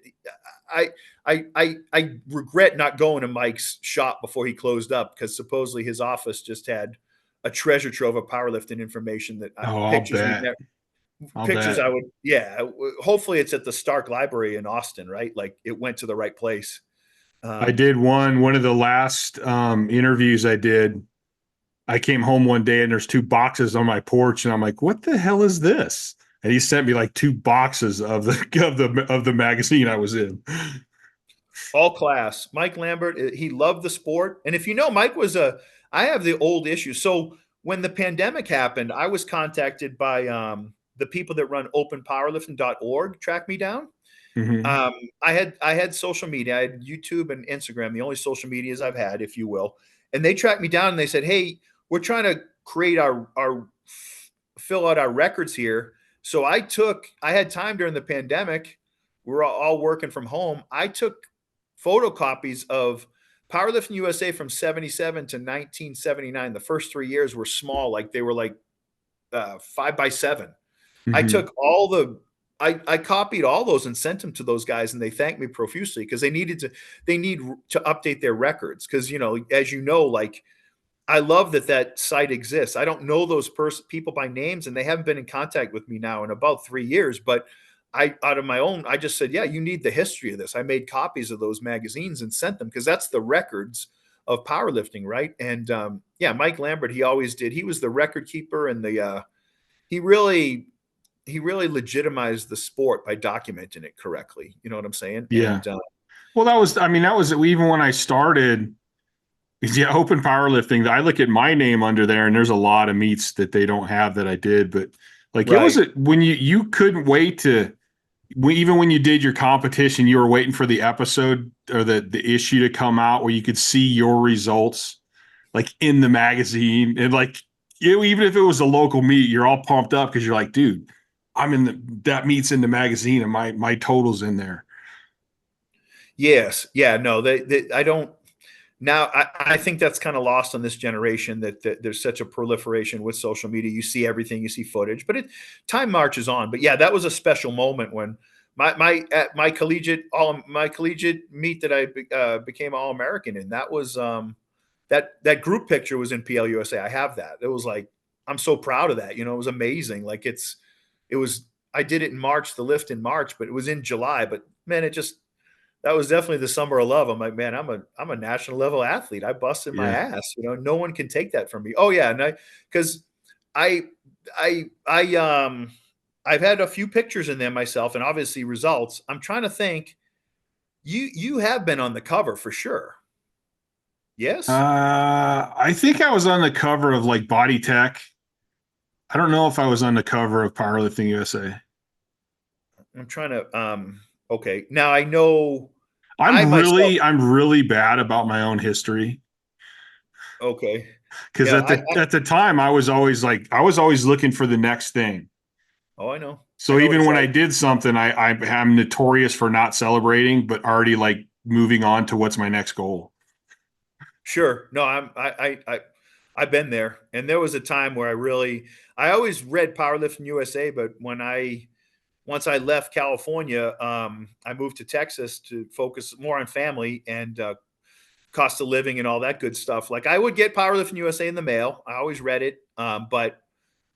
I regret not going to Mike's shop before he closed up, because supposedly his office just had a treasure trove of powerlifting information that I'll bet. I would, yeah. Hopefully it's at the Stark Library in Austin, right? Like it went to the right place. I did one of the last interviews I did. I came home one day and there's 2 boxes on my porch, and I'm like, what the hell is this? And he sent me like 2 boxes of the magazine I was in. All class. Mike Lambert, he loved the sport. And if you know, Mike was I have the old issue. So when the pandemic happened, I was contacted by the people that run openpowerlifting.org, track me down. Mm-hmm. I had social media. I had YouTube and Instagram, the only social medias I've had, if you will. And they tracked me down and they said, hey, we're trying to create our fill out our records here. So I had time during the pandemic. We were all working from home. I took photocopies of Powerlifting USA from 77 to 1979. The first 3 years were small, like they were like 5x7. Mm-hmm. I took I copied all those and sent them to those guys, and they thanked me profusely, because they need to update their records. Because, you know, as you know, like, I love that site exists. I don't know those people by names, and they haven't been in contact with me now in about 3 years. But out of my own, I just said, yeah, you need the history of this. I made copies of those magazines and sent them, because that's the records of powerlifting, right? And yeah, Mike Lambert, he always did. He was the record keeper, and he really legitimized the sport by documenting it correctly. You know what I'm saying? Yeah. And, well, that was even when I started. Yeah, open powerlifting. I look at my name under there, and there's a lot of meets that they don't have that I did. But like, right. It was when you couldn't wait to, even when you did your competition, you were waiting for the episode or the issue to come out where you could see your results, like in the magazine. And like, even if it was a local meet, you're all pumped up because you're like, dude, I'm in that meets in the magazine and my total's in there. Yes. Yeah. No, I don't. Now, I think that's kind of lost on this generation that there's such a proliferation with social media. You see everything, you see footage, but time marches on. But yeah, that was a special moment when at my collegiate meet that I became All-American in. That was that group picture was in PL USA. I have that. It was like, I'm so proud of that. It was amazing. Like it was. I did it in March, the lift in March, but it was in July. But man, that was definitely the summer of love. I'm like, man, I'm a national level athlete. I busted my Yeah. ass. No one can take that from me. Oh yeah, and because I I've had a few pictures in there myself, and obviously results. I'm trying to think. You have been on the cover for sure. Yes. I think I was on the cover of like Body Tech. I don't know if I was on the cover of Powerlifting USA. I'm trying to. Okay. Now I know. I'm really bad about my own history. Okay. Because Yeah. at the time I was always looking for the next thing. Oh, I know. So even when I did something, I'm notorious for not celebrating, but already like moving on to what's my next goal. Sure. No, I've been there, and there was a time where I always read Powerlifting USA, but once I left California, I moved to Texas to focus more on family and cost of living and all that good stuff. Like I would get Powerlifting USA in the mail. I always read it, but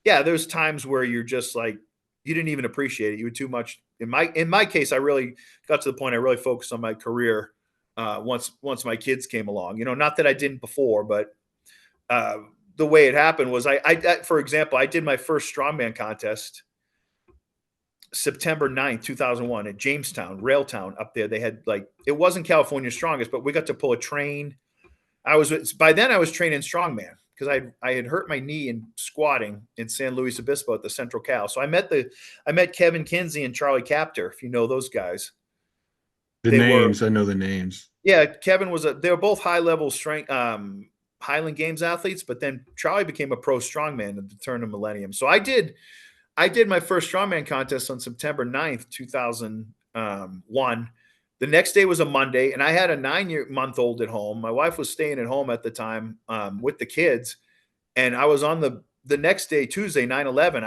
yeah, there's times where you're just like you didn't even appreciate it. You were too much. In my case, I really got to the point I really focused on my career once my kids came along. Not that I didn't before, but the way it happened was for example, I did my first strongman contest September 9th, 2001 at Jamestown, Railtown up there. They had it wasn't California's strongest, but we got to pull a train. By then I was training strongman because I had hurt my knee in squatting in San Luis Obispo at the Central Cal. So I met Kevin Kinsey and Charlie Captor, if you know those guys. I know the names. Yeah, Kevin they were both high level strength Highland Games athletes, but then Charlie became a pro strongman at the turn of millennium. So I did my first strongman contest on September 9th, 2001. The next day was a Monday, and I had a 9-month-old at home. My wife was staying at home at the time with the kids, and I was on the next day, Tuesday, 9/11.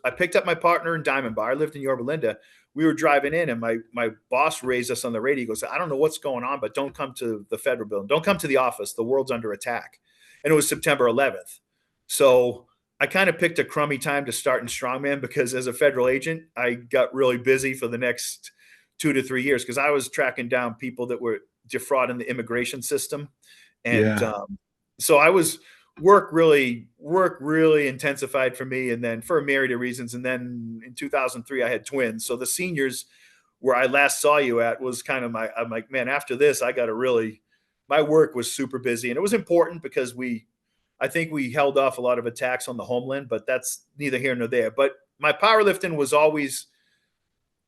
I picked up my partner in Diamond Bar. I lived in Yorba Linda. We were driving in, and my boss raised us on the radio. He goes, I don't know what's going on, but don't come to the federal building. Don't come to the office. The world's under attack. And it was September 11th. So I kind of picked a crummy time to start in strongman because as a federal agent, I got really busy for the next 2 to 3 years because I was tracking down people that were defrauding the immigration system. And so I was work really intensified for me, and then for a myriad of reasons. And then in 2003, I had twins. So the seniors where I last saw you at was kind of I'm like, man, after this, I got to my work was super busy, and it was important because I think we held off a lot of attacks on the homeland, but that's neither here nor there. But my powerlifting was always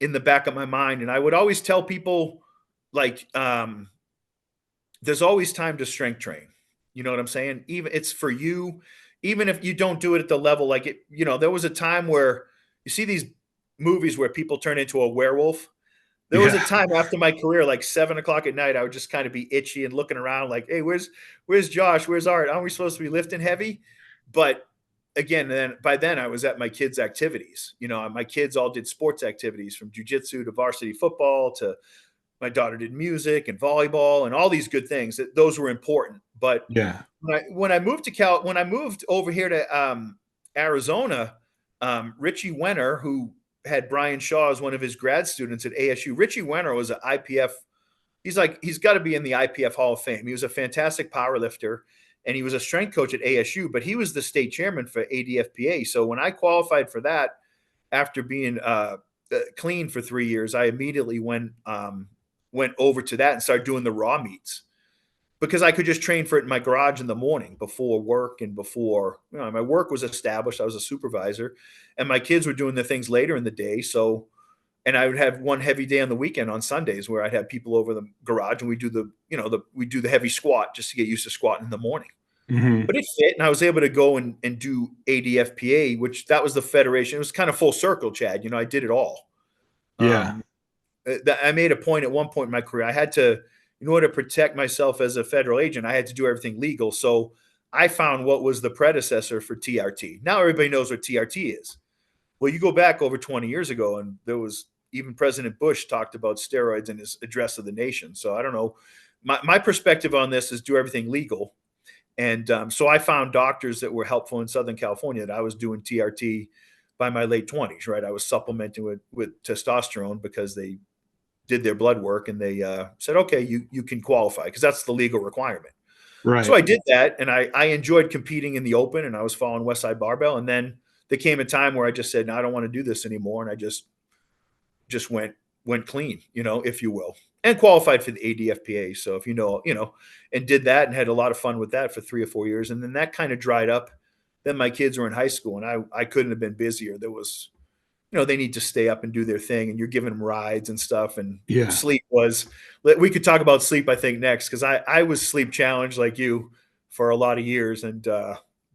in the back of my mind. And I would always tell people there's always time to strength train. You know what I'm saying? Even it's for you, even if you don't do it at the level there was a time where you see these movies where people turn into a werewolf. There was a time after my career, like 7:00 at night, I would just kind of be itchy and looking around like, hey, where's Josh? Where's Art? Aren't we supposed to be lifting heavy? But again, by then I was at my kids' activities. My kids all did sports activities from jujitsu to varsity football to my daughter did music and volleyball and all these good things. Those were important. But when I moved over here to Arizona, Richie Wenner, who had Brian Shaw as one of his grad students at ASU. Richie Wenner was an IPF. He's got to be in the IPF Hall of Fame. He was a fantastic power lifter, and he was a strength coach at ASU, but he was the state chairman for ADFPA. So when I qualified for that after being clean for 3 years, I immediately went over to that and started doing the raw meets because I could just train for it in my garage in the morning before work and before my work was established. I was a supervisor, and my kids were doing the things later in the day. So, and I would have one heavy day on the weekend on Sundays where I'd have people over the garage and we do the heavy squat just to get used to squatting in the morning. Mhm. but it fit, and I was able to go and do ADFPA, which that was the federation. It was kind of full circle, Chad. I did it all. Yeah. I made a point at one point in my career. I had to, in order to protect myself as a federal agent, I had to do everything legal. So I found what was the predecessor for TRT. Now everybody knows what TRT is. Well, you go back over 20 years ago, and there was even President Bush talked about steroids in his address of the nation. So I don't know. My perspective on this is do everything legal. And so I found doctors that were helpful in Southern California that I was doing TRT by my late 20s, right? I was supplementing with testosterone because they did their blood work, and they said, okay, you can qualify because that's the legal requirement. So Right. I did that, and I enjoyed competing in the open, and I was following Westside Barbell. And then there came a time where I just said, no, I don't want to do this anymore. And I just went clean, if you will, and qualified for the ADFPA. So if and did that and had a lot of fun with that for 3 or 4 years. And then that kind of dried up. Then my kids were in high school, and I couldn't have been busier. There was, they need to stay up and do their thing, and you're giving them rides and stuff. And Yeah. sleep was, we could talk about sleep, I think, next, because I was sleep challenged like you for a lot of years. And,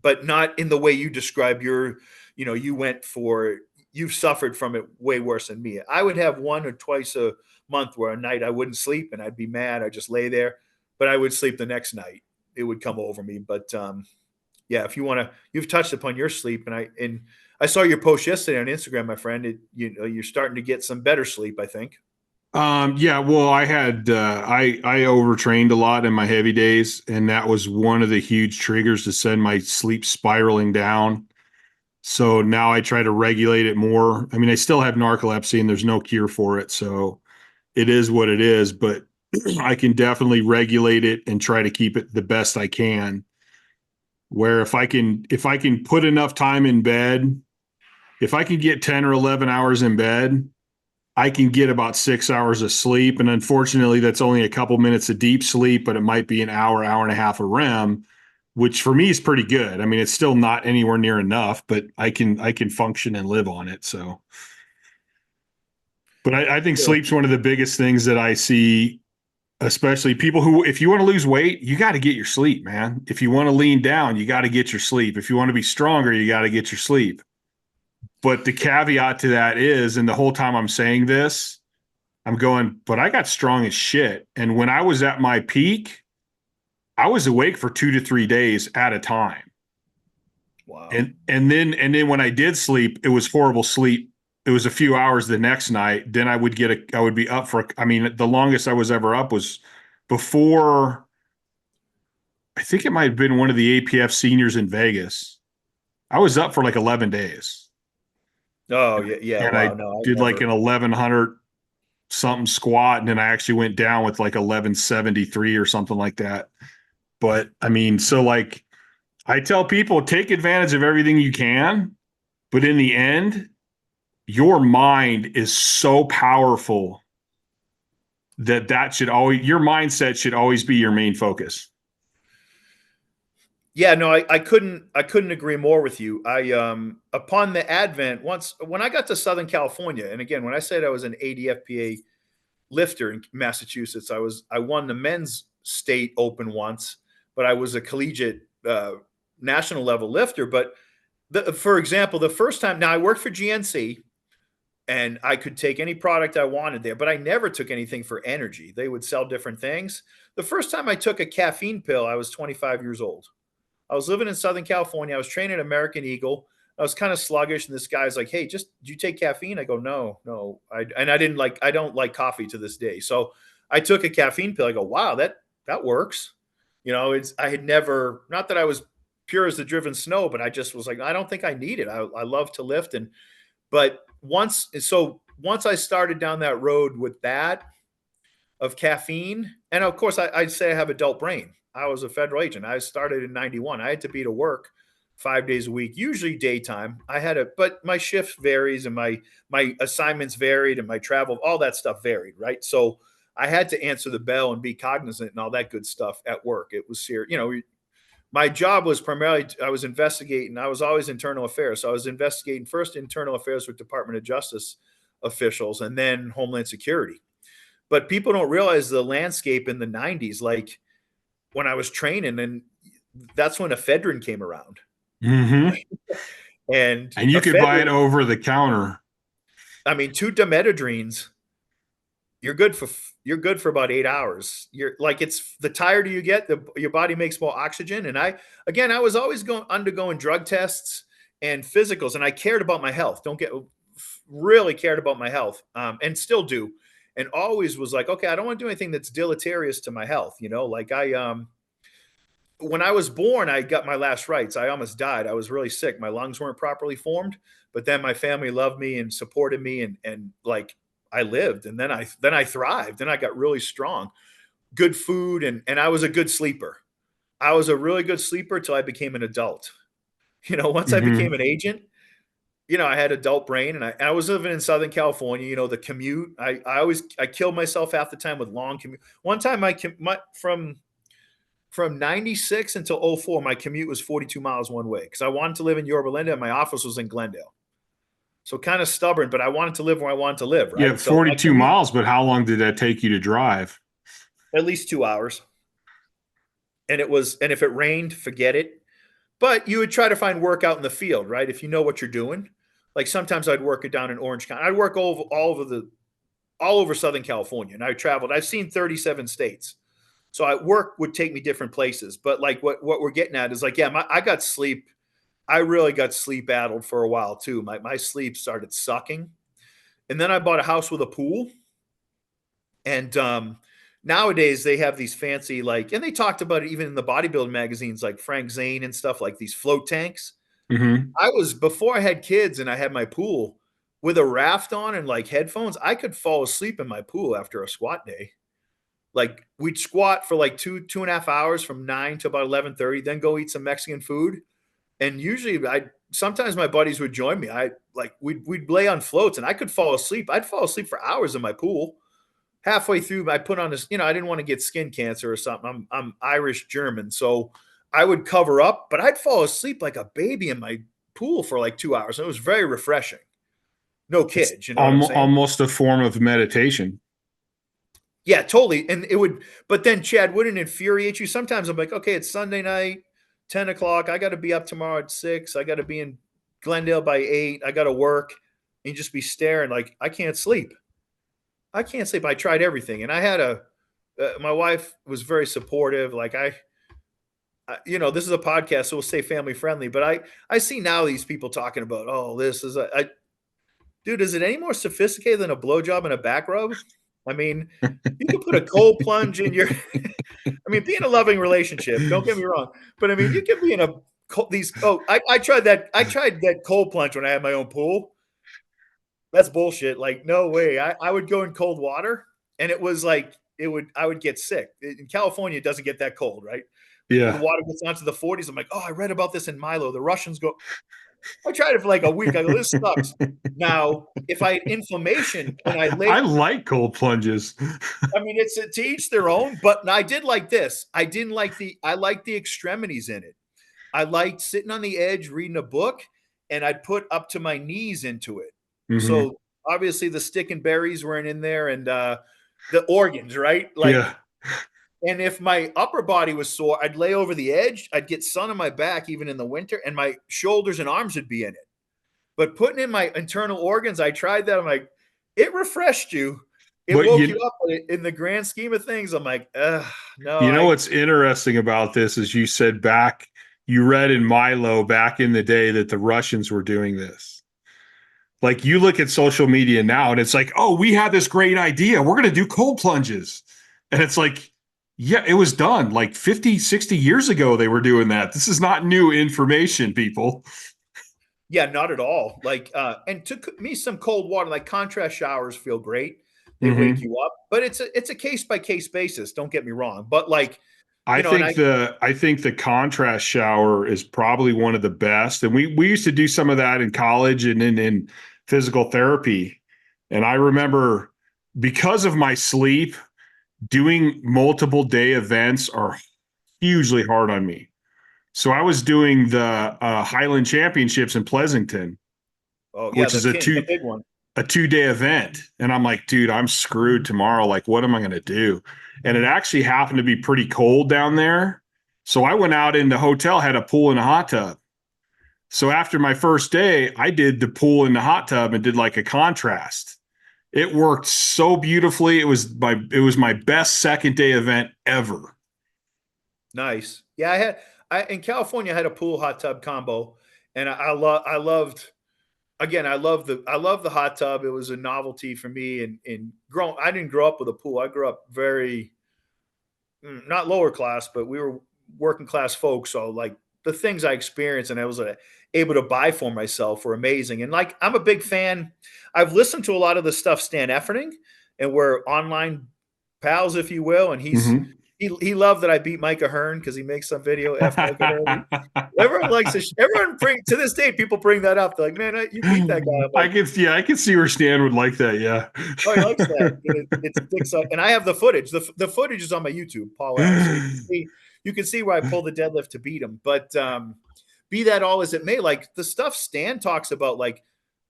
but not in the way you describe you've suffered from it way worse than me. I would have 1 or twice a month where a night I wouldn't sleep and I'd be mad. I'd just lay there, but I would sleep the next night. It would come over me. But, yeah, if you've touched upon your sleep, and I saw your post yesterday on Instagram, my friend. You're starting to get some better sleep, I think. Yeah, well, I had I overtrained a lot in my heavy days, and that was one of the huge triggers to send my sleep spiraling down. So now I try to regulate it more. I mean, I still have narcolepsy and there's no cure for it, so it is what it is, but I can definitely regulate it and try to keep it the best I can. Where if I can put enough time in bed, if I can get 10 or 11 hours in bed, I can get about 6 hours of sleep. And unfortunately, that's only a couple minutes of deep sleep, but it might be an hour, hour and a half of REM, which for me is pretty good. I mean, it's still not anywhere near enough, but I can function and live on it. So, but I think Yeah. sleep's one of the biggest things that I see, especially people who, if you want to lose weight, you got to get your sleep, man. If you want to lean down, you got to get your sleep. If you want to be stronger, you got to get your sleep. But the caveat to that is, and the whole time I'm saying this, I'm going, but I got strong as shit. And when I was at my peak, I was awake for 2 to 3 days at a time. Wow. And then when I did sleep, it was horrible sleep. It was a few hours the next night. Then I would be up for, I mean, the longest I was ever up was before, I think it might have been one of the APF seniors in Vegas. I was up for like 11 days. Oh yeah, yeah. And Wow. I No, did like an 1100 something squat, and then I actually went down with like 1173 or something like that. But I mean, so like I tell people, take advantage of everything you can, but in the end, your mind is so powerful that should always, your mindset should always be your main focus. Yeah, no, I couldn't agree more with you. I upon the advent, once when I got to Southern California, and again, when I said I was an ADFPA lifter in Massachusetts, I won the men's state open once, but I was a collegiate national level lifter. But for example, the first time, now I worked for GNC, and I could take any product I wanted there, but I never took anything for energy. They would sell different things. The first time I took a caffeine pill, I was 25 years old. I was living in Southern California. I was training at American Eagle. I was kind of sluggish, and this guy's like, "Hey, just do you take caffeine?" I go, "No." I don't like coffee to this day. So I took a caffeine pill. I go, "Wow, that works." I had never, not that I was pure as the driven snow, but I just was like, I don't think I need it. I love to lift, but once I started down that road with that of caffeine, and of course I'd say I have adult brain. I was a federal agent. I started in 91. I had to be to work 5 days a week, usually daytime. But my shift varies, and my assignments varied, and my travel, all that stuff varied, right? So I had to answer the bell and be cognizant and all that good stuff at work. It was serious. My job was primarily, I was investigating. I was always internal affairs. So I was investigating first internal affairs with Department of Justice officials, and then Homeland Security. But people don't realize the landscape in the 90s. Like when I was training, and that's when ephedrine came around. Mm-hmm. And you could buy it over the counter. I mean, 2 dimethadrines, you're good for about 8 hours. You're like, it's the tighter you get, your body makes more oxygen. And I was always undergoing drug tests and physicals, and I cared about my health. Really cared about my health, and still do. And always was like, okay, I don't want to do anything that's deleterious to my health. Like when I was born, I got my last rites. I almost died. I was really sick. My lungs weren't properly formed, but then my family loved me and supported me, and like I lived, and then I thrived, and I got really strong. Good food, and I was a good sleeper. I was a really good sleeper till I became an adult. Once I became an agent, I had adult brain, and I was living in Southern California. The commute, I killed myself half the time with long commute. One time from 96 until 04, my commute was 42 miles one way because I wanted to live in Yorba Linda and my office was in Glendale. So kind of stubborn, but I wanted to live where I wanted to live. Right? Yeah, 42 miles, but how long did that take you to drive? At least 2 hours. And if it rained, forget it. But you would try to find work out in the field, right? If you know what you're doing. Like sometimes I'd work it down in Orange County. I'd work all over Southern California. And I traveled. I've seen 37 states. So work would take me different places. But like what we're getting at is like, yeah, I got sleep. I really got sleep addled for a while too. My sleep started sucking. And then I bought a house with a pool. And nowadays they have these fancy, and they talked about it even in the bodybuilding magazines like Frank Zane and stuff, like these float tanks. Mm-hmm. Before I had kids and I had my pool with a raft on and like headphones, I could fall asleep in my pool after a squat day. Like we'd squat for like 2.5 hours from 9 to about 11:30, then go eat some Mexican food. And usually sometimes my buddies would join me. We'd lay on floats and I could fall asleep. I'd fall asleep for hours in my pool. Halfway through, I put on this, I didn't want to get skin cancer or something. I'm Irish German. So I would cover up, but I'd fall asleep like a baby in my pool for like 2 hours. And it was very refreshing. No kids, you know what I'm saying? Almost a form of meditation. Yeah, totally. And but then Chad, wouldn't it infuriate you? Sometimes I'm like, okay, it's Sunday night, 10 o'clock. I got to be up tomorrow at 6. I got to be in Glendale by 8. I got to work. And you just be staring like, I can't sleep. I tried everything. And I had my wife was very supportive. Like this is a podcast, so we'll stay family friendly. But I see now these people talking about, oh, this is dude, is it any more sophisticated than a blowjob and a back rub? I mean, you can put a cold plunge in your, be in a loving relationship. Don't get me wrong. But I mean, you can be in I tried that cold plunge when I had my own pool. That's bullshit. Like, no way. I would go in cold water and it was like, I would get sick. In California, it doesn't get that cold, right? Yeah. The water gets down to the 40s. I'm like, oh, I read about this in Milo. The Russians go, I tried it for like a week. I go, this sucks. Now, if I had inflammation and I like cold plunges. It's to each their own, but I did like this. I liked the extremities in it. I liked sitting on the edge, reading a book, and I'd put up to my knees into it. Mm-hmm. So obviously the stick and berries weren't in there, and the organs, right? Yeah. And if my upper body was sore, I'd lay over the edge. I'd get sun on my back, even in the winter, and my shoulders and arms would be in it. But putting in my internal organs, I tried that. I'm like, it refreshed you. It woke you up. In the grand scheme of things, I'm like, no. What's interesting about this is you said you read in Milo back in the day that the Russians were doing this. Like you look at social media now and it's like, oh, we had this great idea. We're going to do cold plunges. And it's like, yeah, it was done like 50, 60 years ago. They were doing that. This is not new information, people. Yeah, not at all. Like, and took me some cold water, like contrast showers feel great. They wake you up, but it's a case by case basis. Don't get me wrong. But like, I think the contrast shower is probably one of the best. And we used to do some of that in college and in physical therapy. And I remember because of my sleep, doing multiple day events are hugely hard on me. So I was doing the Highland Championships in Pleasanton, which is a 2-day event. And I'm like, dude, I'm screwed tomorrow. Like, what am I going to do? And it actually happened to be pretty cold down there. So I went out in the hotel, had a pool and a hot tub. So after my first day, I did the pool and the hot tub and did like a contrast. It worked so beautifully. It was my best second day event ever. Nice. Yeah, in California I had a pool hot tub combo, and I loved, again, I love the hot tub. It was a novelty for me, and I didn't grow up with a pool. I grew up very, not lower class, but we were working class folks. So like the things I experienced and I was able to buy for myself were amazing. And like, I'm a big fan. I've listened to a lot of the stuff Stan Efferding, and we're online pals, if you will. And Mhm. he loved that I beat Micah Hearn because he makes some video F Micah Hearn. Everyone likes it. Everyone to this day, people bring that up. They're like, man, you beat that guy. I'm like, I can see where Stan would like that. Yeah. oh, he likes that. It's a dick suck. And I have the footage. The footage is on my YouTube, Paul Leonard. So you can see where I pull the deadlift to beat him. But be that all as it may, like the stuff Stan talks about, like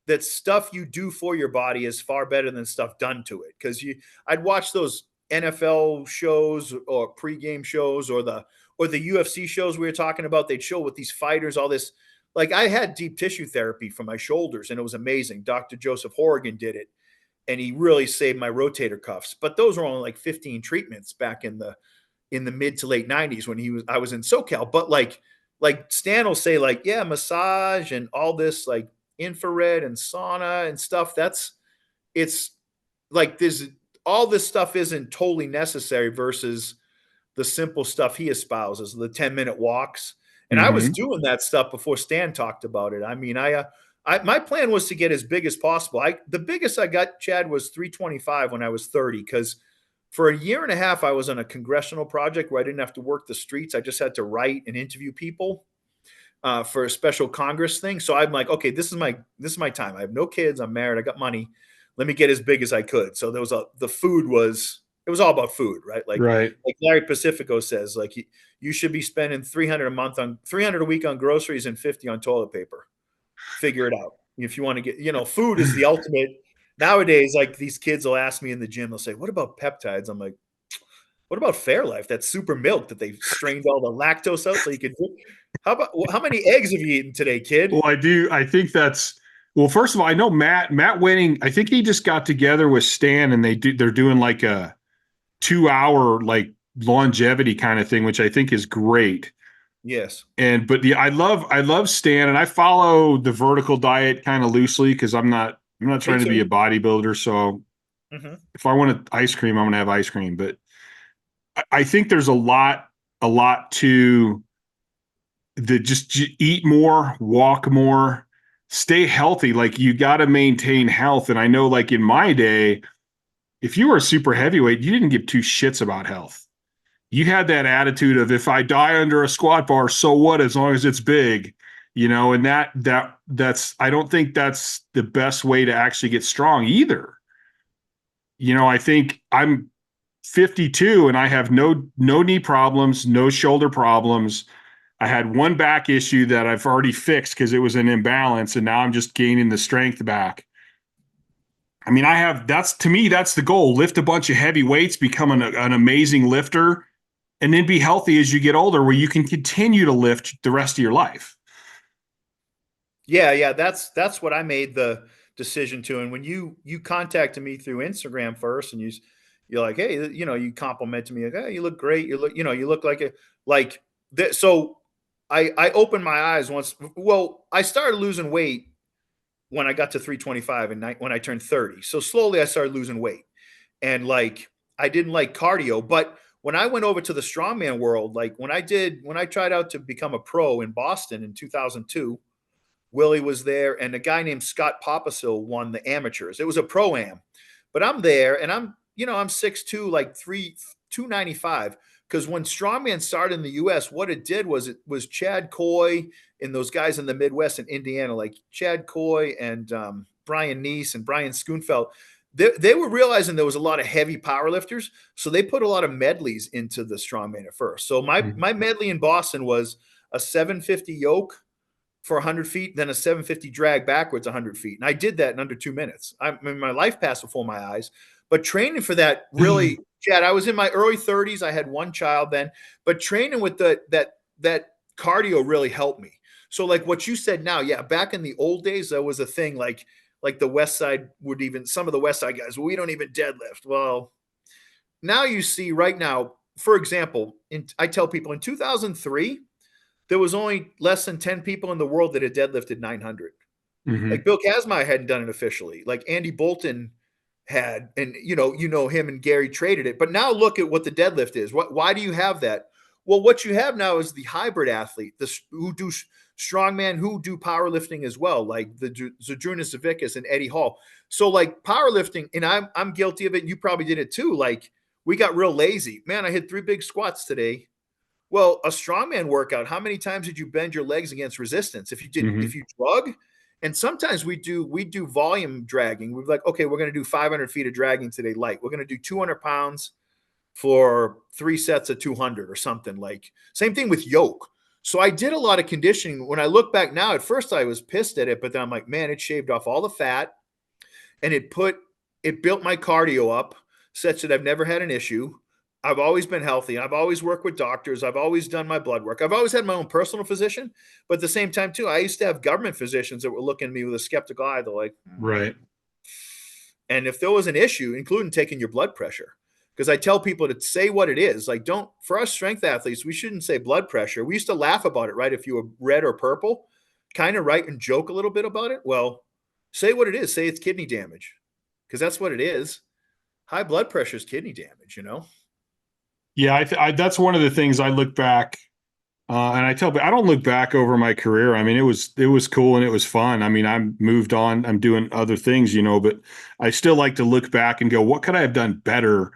that stuff you do for your body is far better than stuff done to it. Because I'd watch those NFL shows or pregame shows or the UFC shows we were talking about. They'd show with these fighters all this. Like I had deep tissue therapy for my shoulders, and it was amazing. Dr. Joseph Horrigan did it, and he really saved my rotator cuffs. But those were only like 15 treatments back in the mid to late 90s when I was in SoCal. But like Stan will say, like, yeah, massage and all this like infrared and sauna and stuff. It's like all this stuff isn't totally necessary versus the simple stuff he espouses, the 10-minute walks. And I was Mhm. doing that stuff before Stan talked about it. I mean, my plan was to get as big as possible. The biggest I got, Chad, was 325 when I was 30, because for a year and a half, I was on a congressional project where I didn't have to work the streets. I just had to write and interview people for a special Congress thing. So I'm like, okay, this is my time. I have no kids. I'm married. I got money. Let me get as big as I could. So it was all about food, right? Right. Like Larry Pacifico says, like you should be spending 300 a week on groceries and 50 on toilet paper. Figure it out. If you want to get, food is the ultimate. Nowadays, like these kids will ask me in the gym, they'll say, what about peptides? I'm like, what about Fairlife? That super milk that they've strained all the lactose out so you could drink. How many eggs have you eaten today, kid? Well, I do. I think first of all, I know Matt Winning. I think he just got together with Stan and they're doing like a 2-hour like longevity kind of thing, which I think is great. Yes. I love Stan, and I follow the vertical diet kind of loosely because I'm not trying to be a bodybuilder. So if I want ice cream, I'm gonna have ice cream. But I think there's a lot to just eat more, walk more, stay healthy. Like you got to maintain health. And I know, like in my day, if you were a super heavyweight, you didn't give two shits about health. You had that attitude of if I die under a squat bar, so what, as long as it's big, and that's I don't think that's the best way to actually get strong either. I think I'm 52 and I have no knee problems, no shoulder problems. I had one back issue that I've already fixed because it was an imbalance, and now I'm just gaining the strength back. I mean, to me, that's the goal. Lift a bunch of heavy weights, become an amazing lifter, and then be healthy as you get older where you can continue to lift the rest of your life. Yeah. That's what I made the decision to. And when you contacted me through Instagram first and you're like, hey, you complimented me like, hey, you look great. You look like so I opened my eyes once. Well, I started losing weight when I got to 325 and when I turned 30. So slowly I started losing weight, and like, I didn't like cardio, but when I went over to the strongman world, like when I tried out to become a pro in Boston in 2002, Willie was there and a guy named Scott Popisil won the amateurs. It was a pro-am, but I'm there and I'm 6'2", like 295. Because when strongman started in the U.S., what it did was Chad Coy and those guys in the Midwest and Indiana, like Chad Coy and Brian Neese and Brian Schoenfeld, they were realizing there was a lot of heavy powerlifters, so they put a lot of medleys into the strongman at first. So my medley in Boston was a 750 yoke for 100 feet, then a 750 drag backwards 100 feet, and I did that in under 2 minutes. My life passed before my eyes, But training for that really, Chad, I was in my early 30s. I had one child then, but training with that cardio really helped me. So like what you said now, yeah, back in the old days, there was a thing like the West Side would even, some of the West Side guys, well, we don't even deadlift. Well, now you see right now, for example, I tell people in 2003, there was only less than 10 people in the world that had deadlifted 900. Mm-hmm. Like Bill Kazmaier hadn't done it officially. Like Andy Bolton had, and you know him and Gary traded it. But now look at what the deadlift is. Why do you have that? Well, what you have now is the hybrid athlete, who do strongman, who do powerlifting as well, like the Zydrunas Savickas and Eddie Hall. So like powerlifting, and I'm guilty of it. And you probably did it too. Like we got real lazy. Man, I hit 3 big squats today. Well, a strongman workout, how many times did you bend your legs against resistance? If you did, if you drug, and sometimes we do volume dragging. We're like, okay, we're going to do 500 feet of dragging today, light. We're going to do 200 pounds for 3 sets of 200 or something. Like same thing with yoke. So I did a lot of conditioning. When I look back now, at first I was pissed at it, but then I'm like, man, it shaved off all the fat, and it built my cardio up such that I've never had an issue. I've always been healthy. I've always worked with doctors. I've always done my blood work. I've always had my own personal physician, but at the same time too, I used to have government physicians that were looking at me with a skeptical eye. They're like, right. And if there was an issue, including taking your blood pressure, because I tell people to say what it is. Like, for us strength athletes, we shouldn't say blood pressure. We used to laugh about it, right? If you were red or purple, kind of right, and joke a little bit about it. Well, say what it is. Say it's kidney damage, because that's what it is. High blood pressure is kidney damage, you know? Yeah, that's one of the things I look back, and I tell, but I don't look back over my career. I mean, it was cool and it was fun. I mean, I'm moved on. I'm doing other things, but I still like to look back and go, what could I have done better?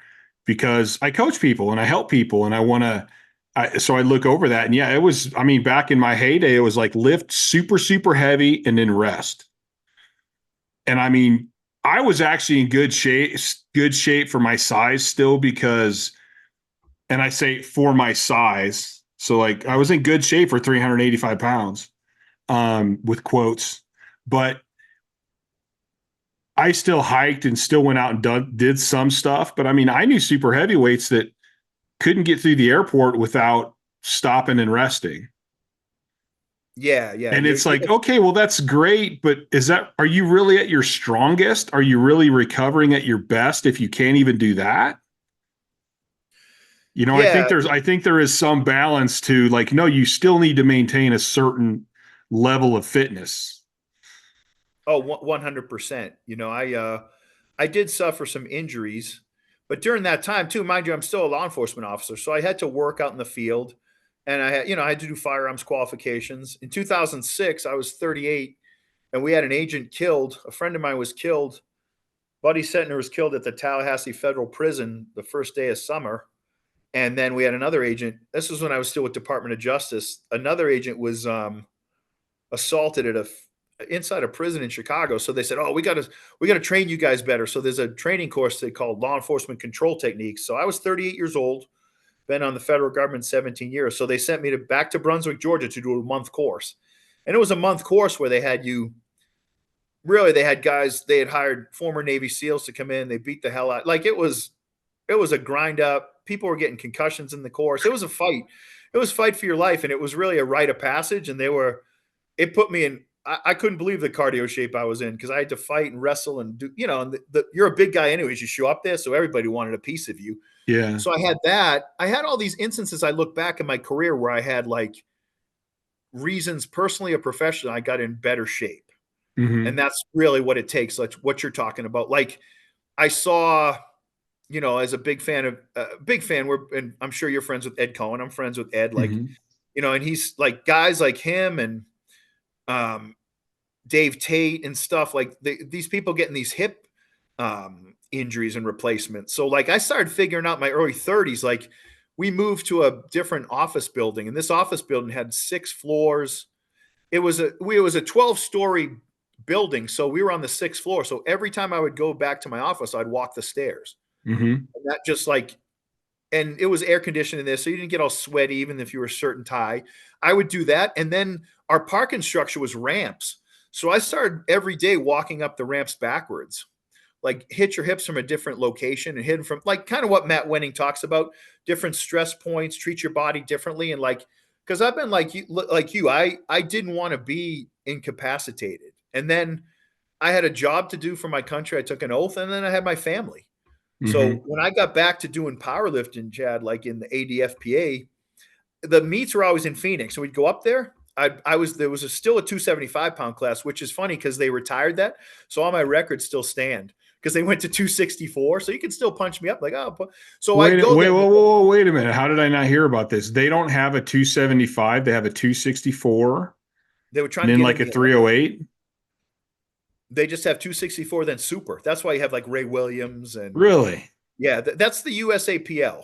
Because I coach people and I help people, and I want to. So I look over that, and yeah, it was. I mean, back in my heyday, it was like lift super, super heavy and then rest. And I mean, I was actually in good shape for my size still, because. And I say for my size. So like I was in good shape for 385 pounds, with quotes, but I still hiked and still went out and did some stuff. But I mean, I knew super heavyweights that couldn't get through the airport without stopping and resting. Yeah. And it's like, okay, well, that's great. But are you really at your strongest? Are you really recovering at your best if you can't even do that? Yeah. I think there is some balance to, like, no, you still need to maintain a certain level of fitness. Oh, 100%. I did suffer some injuries, but during that time too, mind you, I'm still a law enforcement officer. So I had to work out in the field, and I had to do firearms qualifications. In 2006, I was 38, and we had an agent killed. A friend of mine was killed. Buddy Setner was killed at the Tallahassee Federal Prison the first day of summer. And then we had another agent. This was when I was still with Department of Justice. Another agent was assaulted inside a prison in Chicago. So they said, "Oh, we got to train you guys better." So there's a training course they call law enforcement control techniques. So I was 38 years old, been on the federal government 17 years. So they sent me back to Brunswick, Georgia, to do a month course, and it was a month course where they had guys. They had hired former Navy SEALs to come in. They beat the hell out. Like it was a grind up. People were getting concussions in the course. It was a fight. It was fight for your life. And it was really a rite of passage. And it put me in, I couldn't believe the cardio shape I was in, because I had to fight and wrestle and do, and you're a big guy anyways. You show up there. So everybody wanted a piece of you. Yeah. So I had that. I had all these instances. I look back in my career where I had like reasons personally or professionally, I got in better shape. Mm-hmm. And that's really what it takes. Like what you're talking about. Like I saw, as a big fan, and I'm sure you're friends with Ed Cohen. I'm friends with Ed, like, and he's like guys like him and Dave Tate and stuff, like these people getting these hip injuries and replacements. So like I started figuring out in my early 30s, like we moved to a different office building, and this office building had 6 floors. It was a 12-story building. So we were on the 6th floor. So every time I would go back to my office, I'd walk the stairs. Mm-hmm. And that just like, and it was air conditioned in there, so you didn't get all sweaty, even if you were shirt and tie. I would do that. And then our parking structure was ramps. So I started every day walking up the ramps backwards. like hit your hips from a different location and hit them from like kind of what Matt Wenning talks about, different stress points, treat your body differently. And like, because I've been like you, I didn't want to be incapacitated. And then I had a job to do for my country. I took an oath, and then I had my family. So when I got back to doing powerlifting, Chad, like in the ADFPA, the meets were always in Phoenix. So we'd go up there. There was still a 275 pound class, which is funny because they retired that. So all my records still stand because they went to 264. So you can still punch me up like, oh, so wait a minute. How did I not hear about this? They don't have a 275. They have a 264. They were trying and to then get like a 308. They just have 264, then super. That's why you have like Ray Williams and Really? Yeah, that's the USAPL.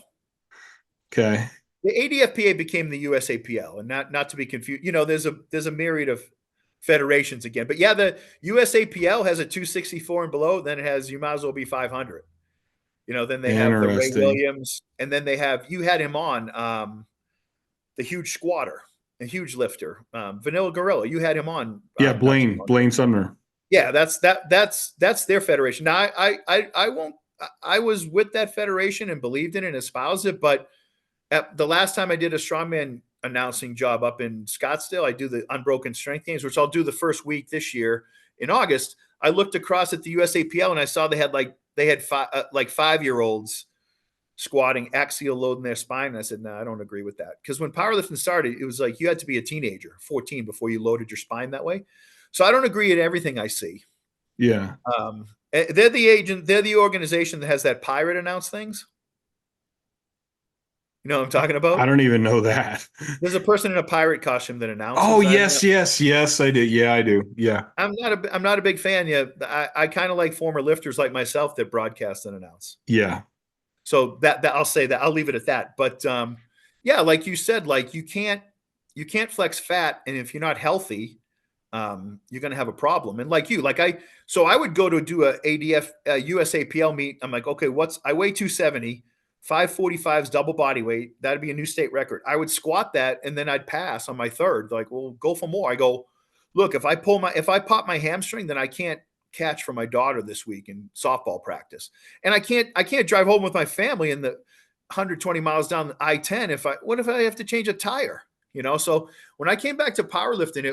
Okay. The ADFPA became the USAPL, and not to be confused. You know, there's a myriad of federations again, but yeah, the USAPL has a 264 and below. Then it has you might as well be 500. You know, then they have the Ray Williams, and then they have you had him on the huge squatter, a huge lifter, Vanilla Gorilla. You had him on. Yeah, Blaine Sumner. Yeah, that's their federation. Now I won't. I was with that federation and believed in it and espoused it, but at the last time I did a strongman announcing job up in Scottsdale, I do the Unbroken Strength Games, which I'll do the first week this year in August. I looked across at the USAPL and I saw they had 5-year-olds squatting axial load in their spine. And I said, no, I don't agree with that. Because when powerlifting started, it was like you had to be a teenager, 14, before you loaded your spine that way. So I don't agree in everything I see. Yeah. They're the organization that has that pirate announce things. You know what I'm talking about? I don't even know that. There's a person in a pirate costume that announces. Oh, yes, I do. Yeah, I do. Yeah. I'm not a big fan. Yeah. I kind of like former lifters like myself that broadcast and announce. Yeah. So that I'll say that. I'll leave it at that. But yeah, like you said, like you can't flex fat, and if you're not healthy, you're going to have a problem. And like you, so I would go to do a USAPL meet. I'm like, okay, I weigh 270, 545s double body weight. That'd be a new state record. I would squat that, and then I'd pass on my third. Like, well, go for more. I go, look, if I pop my hamstring, then I can't catch for my daughter this week in softball practice. And I can't drive home with my family in the 120 miles down the I-10. What if I have to change a tire? You know? So when I came back to powerlifting,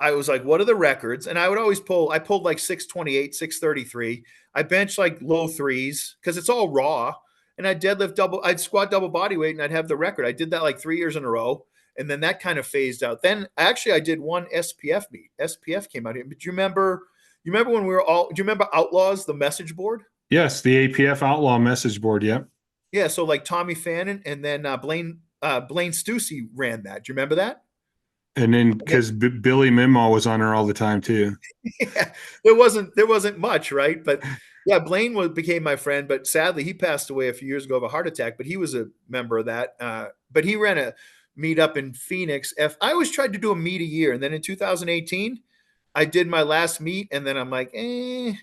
I was like, what are the records? And I would always I pulled like 628, 633. I benched like low threes because it's all raw. And I'd squat double body weight and I'd have the record. I did that like 3 years in a row. And then that kind of phased out. Then actually I did one SPF meet. SPF came out here. But do you remember when do you remember Outlaws, the message board? Yes, the APF Outlaw message board. Yep. Yeah. So like Tommy Fannin and then Blaine Stussy ran that. Do you remember that? And then because Billy Mimo was on her all the time too. Yeah, there wasn't much, right? But yeah, Blaine became my friend, but sadly he passed away a few years ago of a heart attack. But he was a member of that. But he ran a meet up in Phoenix. I always tried to do a meet a year, and then in 2018, I did my last meet, and then I'm like, you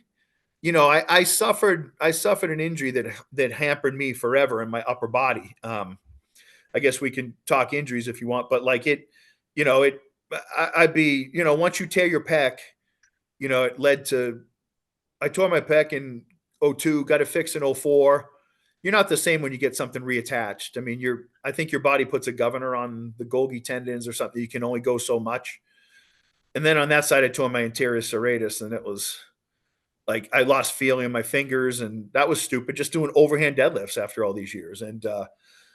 know, I suffered an injury that hampered me forever in my upper body. I guess we can talk injuries if you want, but like it. You know, I'd be, you know, once you tear your pec, you know, it led to, I tore my pec in 02, got it fixed in 04. You're not the same when you get something reattached. I mean, I think your body puts a governor on the Golgi tendons or something. You can only go so much. And then on that side, I tore my anterior serratus, and it was like, I lost feeling in my fingers, and that was stupid, just doing overhand deadlifts after all these years. And,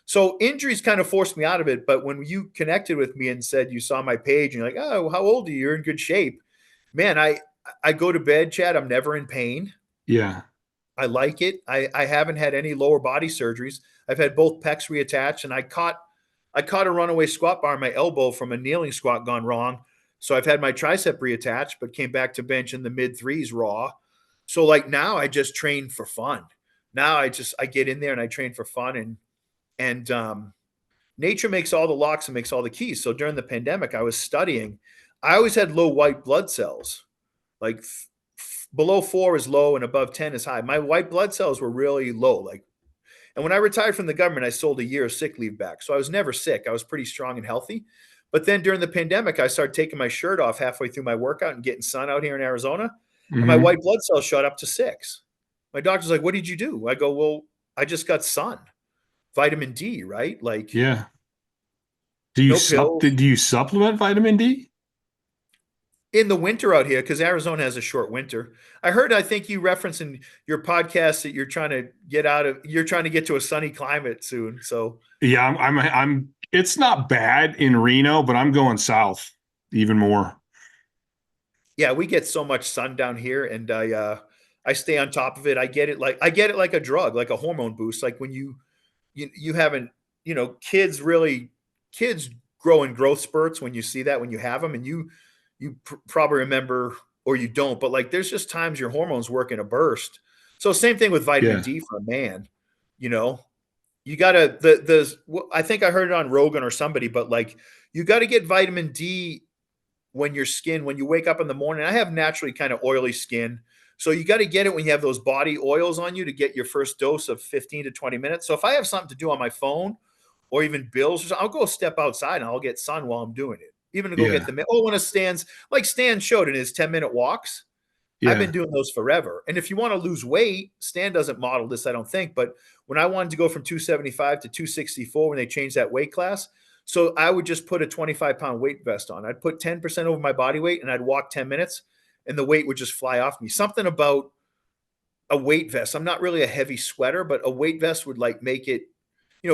so injuries kind of forced me out of it. But when you connected with me and said you saw my page and you're like, oh, how old are you? You're in good shape. Man, I go to bed, Chad. I'm never in pain. Yeah. I like it. I haven't had any lower body surgeries. I've had both pecs reattached, and I caught a runaway squat bar in my elbow from a kneeling squat gone wrong. So I've had my tricep reattached, but came back to bench in the mid threes raw. So like now I just train for fun. Now I get in there and I train for fun, and nature makes all the locks and makes all the keys. So during the pandemic, I was studying. I always had low white blood cells, like below 4 is low and above 10 is high. My white blood cells were really low. And when I retired from the government, I sold a year of sick leave back. So I was never sick. I was pretty strong and healthy. But then during the pandemic, I started taking my shirt off halfway through my workout and getting sun out here in Arizona. and my Mm-hmm. white blood cells shot up to 6. My doctor's like, "What did you do?" I go, "Well, I just got sun, vitamin D, right? Like, Yeah. no pills." Do you supplement vitamin D? In the winter out here, because Arizona has a short winter. I think you reference in your podcast that you're trying to get to a sunny climate soon. So Yeah, it's not bad in Reno, but I'm going south even more. yeah, we get so much sun down here, and I stay on top of it. I get it like a drug, like a hormone boost. Like when you haven't, kids grow in growth spurts when you see that, when you have them, and probably remember, or you don't, but like there's just times your hormones work in a burst. So same thing with vitamin Yeah. D for a man. You know, you gotta I think I heard it on Rogan or somebody, but like you got to get vitamin D when you wake up in the morning. I have naturally kind of oily skin. So you got to get it when you have those body oils on you to get your first dose of 15 to 20 minutes. So if I have something to do on my phone or even bills, I'll go step outside and I'll get sun while I'm doing it. Even to go get Yeah. the when it stands, like Stan showed in his 10-minute walks. I've Yeah. been doing those forever. And if you want to lose weight, Stan doesn't model this, I don't think. But when I wanted to go from 275 to 264, when they changed that weight class, so I would just put a 25-pound weight vest on. I'd put 10% over my body weight and I'd walk 10 minutes and the weight would just fly off me. Something about a weight vest. I'm not really a heavy sweater, but a weight vest would like make it,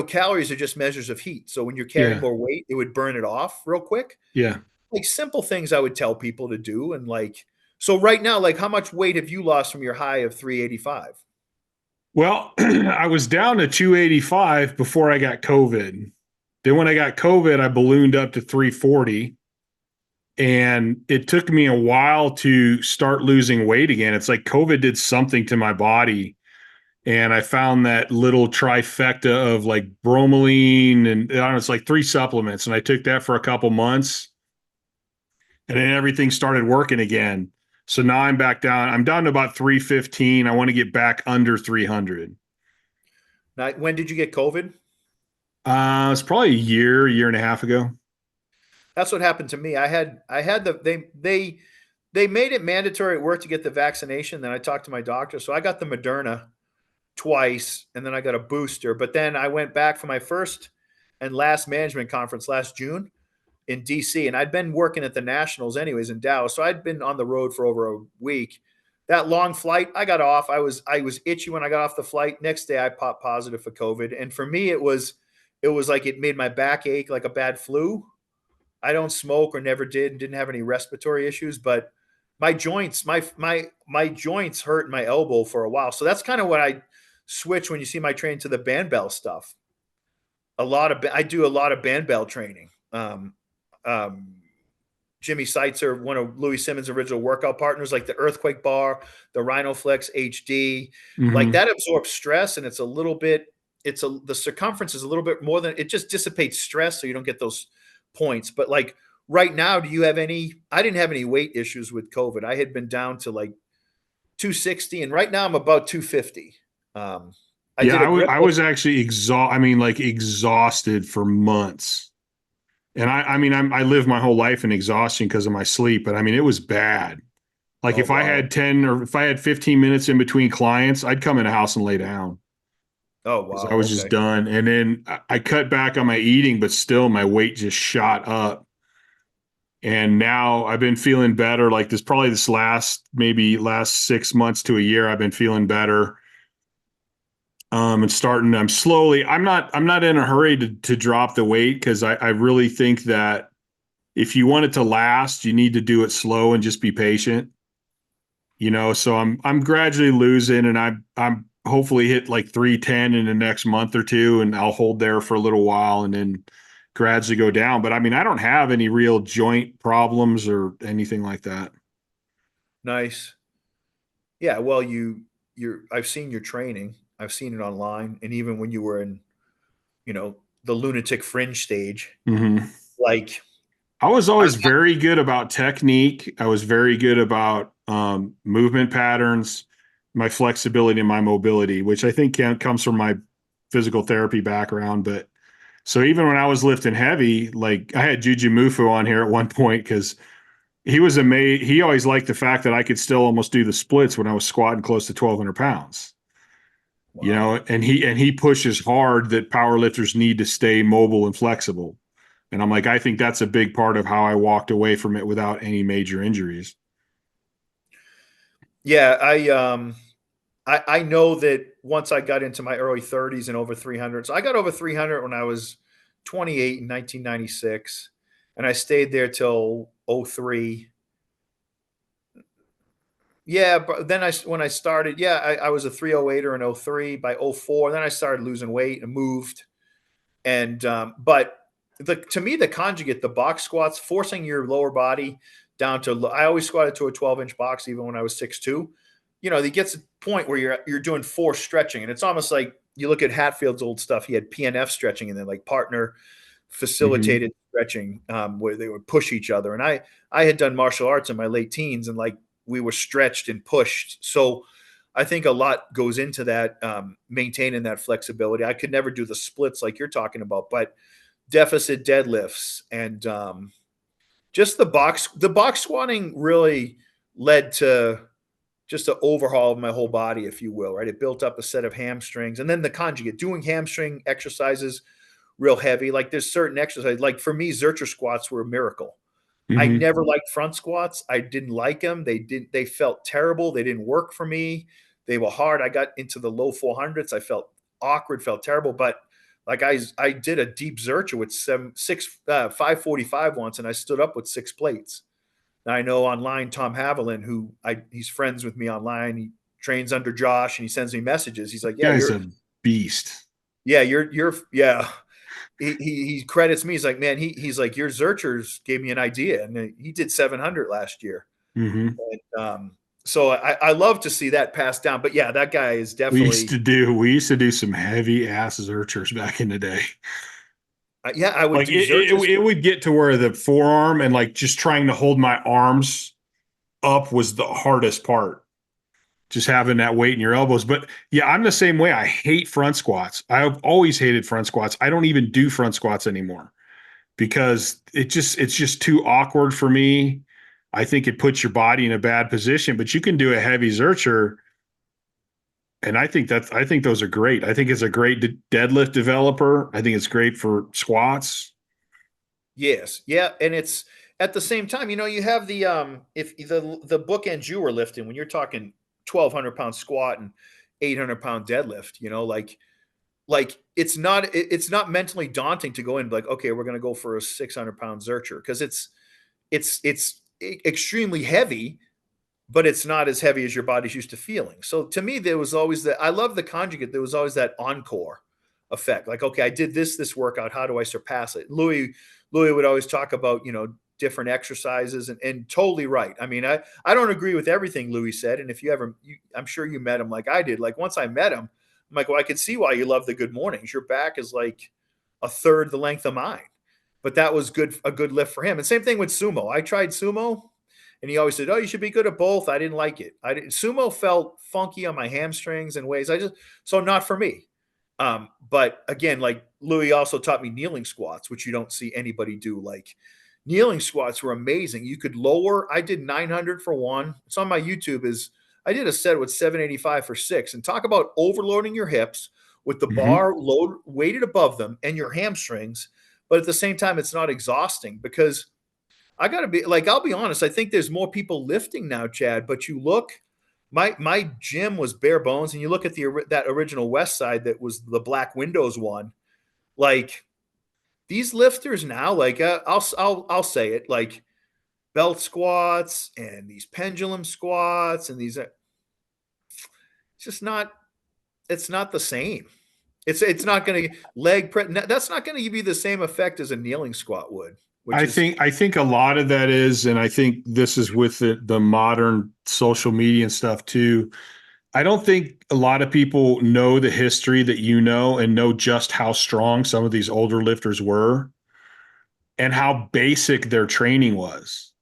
calories are just measures of heat. So when you're carrying Yeah. more weight, it would burn it off real quick. Yeah. Like simple things I would tell people to do. And like, so right now, like how much weight have you lost from your high of 385? Well, I was down to 285 before I got COVID. Then when I got COVID, I ballooned up to 340. And it took me a while to start losing weight again. It's like COVID did something to my body. And I found that little trifecta of like bromelain and I don't know, it's like 3 supplements. And I took that for a couple months. And then everything started working again. So now I'm back down. I'm down to about 315. I want to get back under 300. Now, when did you get COVID? It's probably a year and a half ago. That's what happened to me. I had they made it mandatory at work to get the vaccination. Then I talked to my doctor. So I got the Moderna twice and then I got a booster. But then I went back for my first and last management conference last June in DC. And I'd been working at the Nationals anyways in Dallas. So I'd been on the road for over a week. That long flight, I got off. I was itchy when I got off the flight. Next day I popped positive for COVID. And for me, it was like it made my back ache like a bad flu. I don't smoke or never did, and didn't have any respiratory issues, but my joints, my joints hurt in my elbow for a while. So that's kind of what I switch when you see my training to the Barbell stuff. I do a lot of Barbell training. Jimmy Seitzer, one of Louis Simmons' original workout partners, like the Earthquake Bar, the Rhinoflex HD, like that absorbs stress, and the circumference is a little bit more than it just dissipates stress, so you don't get those points. But like right now, do you have any? I didn't have any weight issues with COVID. I had been down to like 260, and right now I'm about 250. I was actually exhausted for months. And I lived my whole life in exhaustion because of my sleep, but I mean, it was bad. Like if I had 10 or if I had 15 minutes in between clients, I'd come in the house and lay down. Oh, wow. I was just done. And then I cut back on my eating, but still my weight just shot up. And now I've been feeling better. Like this last 6 months to a year, I've been feeling better. I'm not in a hurry to drop the weight because I really think that if you want it to last, you need to do it slow and just be patient. So I'm gradually losing, and I'm hopefully hit like 310 in the next month or two, and I'll hold there for a little while and then gradually go down. But I mean, I don't have any real joint problems or anything like that. Nice. Yeah, well, I've seen your training. I've seen it online, and even when you were in, the lunatic fringe stage, like I was always very good about technique. I was very good about movement patterns, my flexibility and my mobility, which I think comes from my physical therapy background. But so even when I was lifting heavy, like I had Juju Mufu on here at one point because He was amazed. He always liked the fact that I could still almost do the splits when I was squatting close to 1,200 pounds. Wow. You know, and he pushes hard that powerlifters need to stay mobile and flexible. And I'm like, I think that's a big part of how I walked away from it without any major injuries. Yeah, I know that once I got into my early 30s and over 300. So I got over 300 when I was 28 in 1996, and I stayed there till 03. Yeah, but then when I started, yeah, I was a 308er in 03. By 04, then I started losing weight and moved. And but to me, the conjugate, the box squats, forcing your lower body down to, I always squatted to a 12-inch box even when I was 6'2". You know, it gets a point where you're doing forced stretching, and it's almost like you look at Hatfield's old stuff. He had PNF stretching and then like partner facilitated stretching, where they would push each other. And I had done martial arts in my late teens, and like we were stretched and pushed. So I think a lot goes into that, maintaining that flexibility. I could never do the splits like you're talking about, but deficit deadlifts and just the box squatting really led to just an overhaul of my whole body, if you will, right? It built up a set of hamstrings, and then the conjugate, doing hamstring exercises real heavy. Like there's certain exercises, like for me, Zercher squats were a miracle. I never liked front squats. I didn't like them. They felt terrible. They didn't work for me. They were hard. I got into the low 400s. I felt awkward, felt terrible. But like I did a deep Zercher with 545 once, and I stood up with 6 plates. Now I know online Tom Haviland, he's friends with me online. He trains under Josh, and he sends me messages. He's like, "Yeah, Guy's a beast." Yeah, yeah. He credits me. He's like, man, he's like, your Zerchers gave me an idea, and he did 700 last year. And, so I love to see that passed down. But yeah, that guy is definitely. We used to do some heavy ass Zerchers back in the day. Yeah, I would like do it would get to where the forearm and like just trying to hold my arms up was the hardest part. Just having that weight in your elbows. But yeah, I'm the same way. I hate front squats. I've always hated front squats. I don't even do front squats anymore because it's just too awkward for me. I think it puts your body in a bad position, but you can do a heavy Zercher. And I think those are great. I think it's a great deadlift developer. I think it's great for squats. Yes. Yeah. And it's at the same time, you have the, if the bookends you were lifting, when you're talking 1,200 pound squat and 800-pound deadlift, like it's not mentally daunting to go in and be like, okay, we're going to go for a 600-pound Zercher, because it's extremely heavy, but it's not as heavy as your body's used to feeling. So to me, there was always I love the conjugate. There was always that encore effect. Like, okay, I did this workout. How do I surpass it? Louis would always talk about, different exercises, and totally right. I mean, I don't agree with everything Louis said. And if I'm sure you met him like I did. Like once I met him, I'm like, well, I could see why you love the good mornings. Your back is like a third the length of mine, but that was a good lift for him. And same thing with sumo. I tried sumo, and he always said, oh, you should be good at both. I didn't like it. Sumo felt funky on my hamstrings in ways. So not for me. But again, like Louis also taught me kneeling squats, which you don't see anybody do. Like kneeling squats were amazing. You could lower. I did 900 for one. It's on my YouTube. I did a set with 785 for 6. And talk about overloading your hips with the bar weighted above them and your hamstrings. But at the same time, it's not exhausting, because I got to be like, I'll be honest. I think there's more people lifting now, Chad, but you look, my gym was bare bones. And you look at that original West Side, that was the Black Windows one. Like these lifters now, like I'll say it, like belt squats and these pendulum squats and these, it's just not, it's not the same. It's not going to leg press. That's not going to give you the same effect as a kneeling squat would. I think a lot of that is, and I think this is with the modern social media and stuff too. I don't think a lot of people know the history that and know just how strong some of these older lifters were and how basic their training was.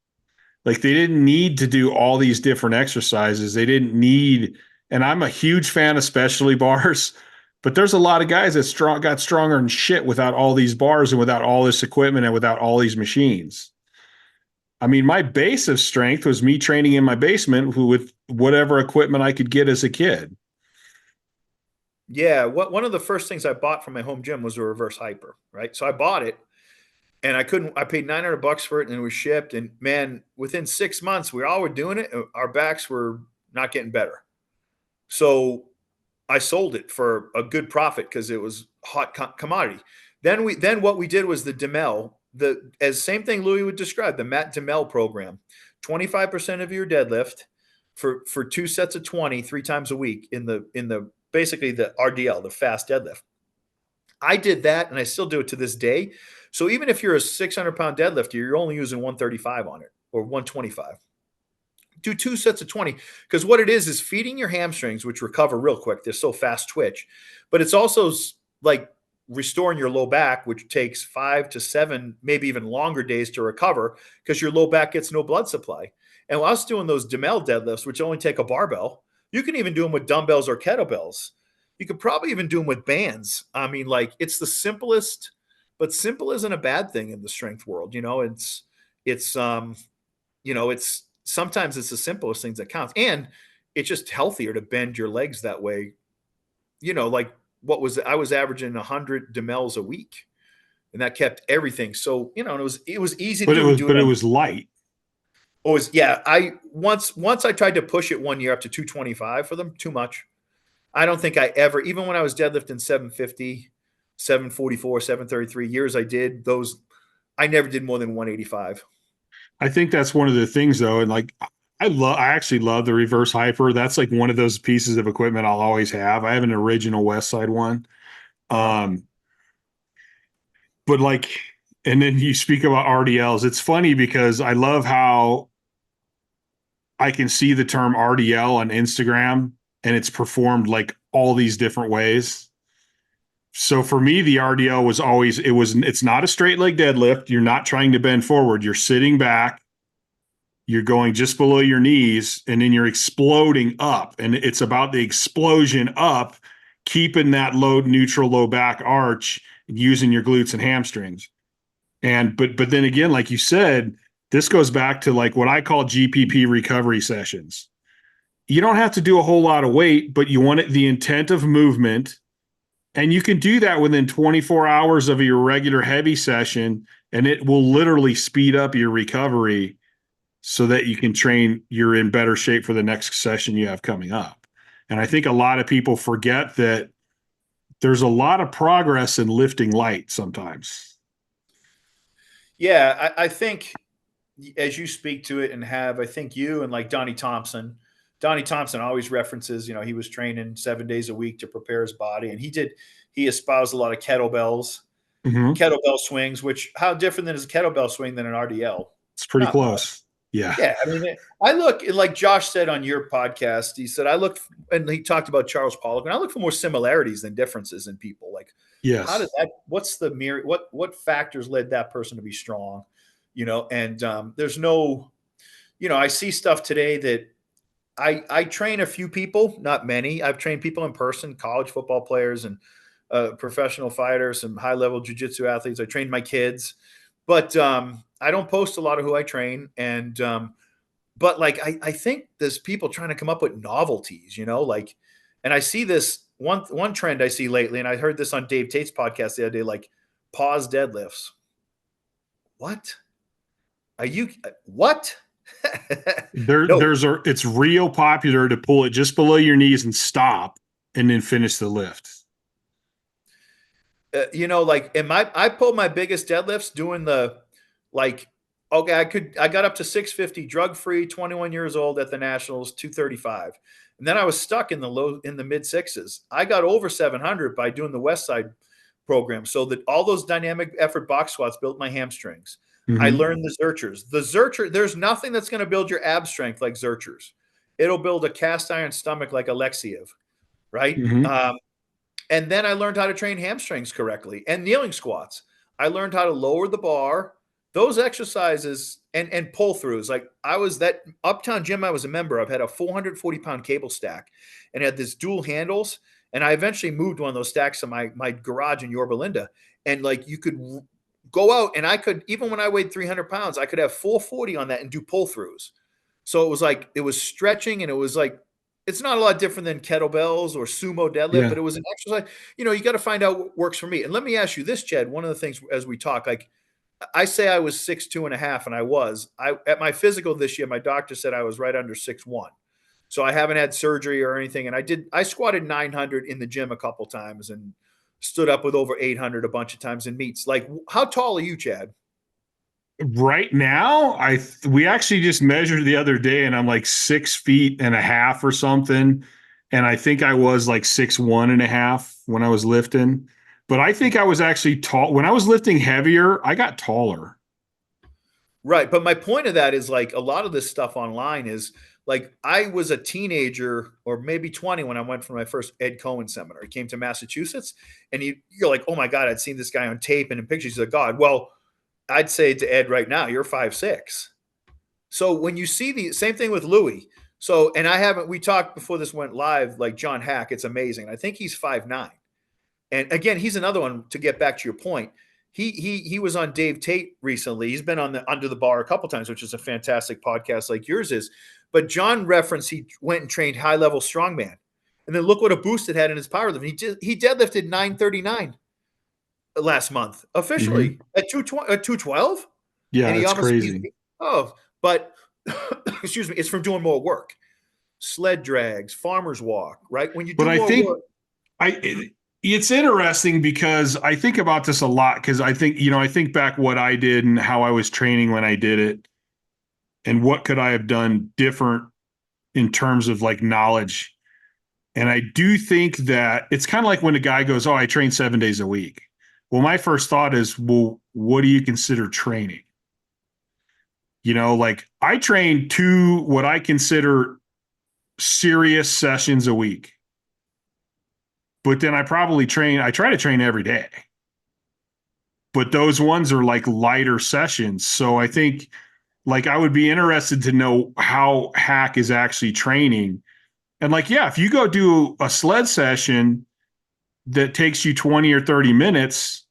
Like they didn't need to do all these different exercises. They didn't need, and I'm a huge fan of specialty bars, but there's a lot of guys that got stronger than shit without all these bars and without all this equipment and without all these machines. I mean, my base of strength was me training in my basement with whatever equipment I could get as a kid. Yeah, one of the first things I bought from my home gym was a reverse hyper, right? So I bought it and I paid $900 for it and it was shipped. And man, within 6 months, we all were doing it. Our backs were not getting better. So I sold it for a good profit because it was hot commodity. Then what we did was the Demel, as same thing Louis would describe, the Matt Demel program. 25% of your deadlift for 2 sets of 20, 3 times a week in the basically the RDL, the fast deadlift. I did that and I still do it to this day. So even if you're a 600-pound deadlifter, you're only using 135 on it or 125. Do 2 sets of 20 because what it is feeding your hamstrings, which recover real quick. They're so fast twitch, but it's also like restoring your low back, which takes 5 to 7, maybe even longer days to recover because your low back gets no blood supply. And while I was doing those Demel deadlifts, which only take a barbell, you can even do them with dumbbells or kettlebells. You could probably even do them with bands. I mean, like it's the simplest, but simple isn't a bad thing in the strength world. It's sometimes it's the simplest things that counts. And it's just healthier to bend your legs that way. Like I was averaging 100 Demels a week and that kept everything. So, and it was easy to do. But it was light. Always. Yeah. Once I tried to push it 1 year up to 225 for them, too much. I don't think I ever, even when I was deadlifting 750, 744, 733 years, I did those. I never did more than 185. I think that's one of the things though. And like, I actually love the reverse hyper. That's like one of those pieces of equipment I'll always have. I have an original West Side one. But like, and then you speak about RDLs. It's funny because I love how I can see the term RDL on Instagram and it's performed like all these different ways. So for me, the RDL was always, it's not a straight leg deadlift. You're not trying to bend forward. You're sitting back. You're going just below your knees and then you're exploding up. And it's about the explosion up, keeping that neutral low back arch, using your glutes and hamstrings. But then again, like you said, this goes back to like what I call GPP recovery sessions. You don't have to do a whole lot of weight, but you want the intent of movement. And you can do that within 24 hours of your regular heavy session, and it will literally speed up your recovery so that you can train, you're in better shape for the next session you have coming up. And I think a lot of people forget that there's a lot of progress in lifting light sometimes. Yeah, I think as you speak to it and I think you and like Donnie Thompson always references, he was training 7 days a week to prepare his body. And he espoused a lot of kettlebells, kettlebell swings, which how different than is a kettlebell swing than an RDL? It's pretty Not close. much. Yeah. Yeah. I mean, I look like Josh said on your podcast, he said, and he talked about Charles Pollock, and I look for more similarities than differences in people. Like, yes. What's the mirror? What factors led that person to be strong? And there's no, I see stuff today that I train a few people, not many. I've trained people in person, college football players and professional fighters, some high-level jiu-jitsu athletes. I trained my kids, but I don't post a lot of who I train. And but like I think there's people trying to come up with novelties, like, and I see this one trend I see lately, and I heard this on Dave Tate's podcast the other day, like pause deadlifts. What? Are you what? It's real popular to pull it just below your knees and stop and then finish the lift. Like I pulled my biggest deadlifts doing I got up to 650 drug free, 21 years old at the Nationals, 235. And then I was stuck in the mid sixes. I got over 700 by doing the West Side program. So that all those dynamic effort box squats built my hamstrings. I learned the Zercher. There's nothing that's going to build your ab strength like Zerchers. It'll build a cast iron stomach like Alexiev, right? And then I learned how to train hamstrings correctly and kneeling squats. I learned how to lower the bar, those exercises and pull throughs. Like that Uptown gym I was a member of had a 440-pound cable stack and had this dual handles. And I eventually moved one of those stacks to my garage in Yorba Linda. And like you could go out and I could, even when I weighed 300 pounds, I could have 440 on that and do pull throughs. So it was like, it was stretching, and it was like, it's not a lot different than kettlebells or sumo deadlift, but Yeah. it was an exercise. You got to find out what works for me. And let me ask you this, Chad, one of the things as we talk, like I say I was 6'2.5", and I at my physical this year, my doctor said I was right under 6'1". So I haven't had surgery or anything. And I squatted 900 in the gym a couple times and stood up with over 800 a bunch of times in meets. Like, how tall are you, Chad? Right now, we actually just measured the other day, and I'm like 6.5 feet or something. And I think I was like 6'1.5" when I was lifting. But I think I was actually tall. When I was lifting heavier, I got taller. Right. But my point of that is, like, a lot of this stuff online is like, I was a teenager or maybe 20 when I went for my first Ed Cohen seminar. He came to Massachusetts, and you're like, oh my God, I'd seen this guy on tape and in pictures. He's like, God, well, I'd say to Ed right now, you're 5'6". So when you see the same thing with Louis. So, and we talked before this went live, like John Hack, it's amazing. I think he's 5'9". And again, he's another one, to get back to your point. He was on Dave Tate recently. He's been on the Under the Bar a couple times, which is a fantastic podcast like yours is. But John referenced he went and trained high level strongman, and then look what a boost it had in his powerlifting. He deadlifted 939 last month officially at 212, Yeah, and he it's almost crazy. but excuse me, it's from doing more work, sled drags, farmer's walk, right? When you do But I more think work, it's interesting because I think about this a lot, because I think back what I did and how I was training when I did it, and what could I have done different in terms of like knowledge. And I do think that it's kind of like when a guy goes, oh, I train 7 days a week. Well, my first thought is, well, what do you consider training? Like I train 2 what I consider serious sessions a week. But then I try to train every day. But those ones are like lighter sessions. So I think, like, I would be interested to know how Hack is actually training. And like, yeah, if you go do a sled session that takes you 20 or 30 minutes,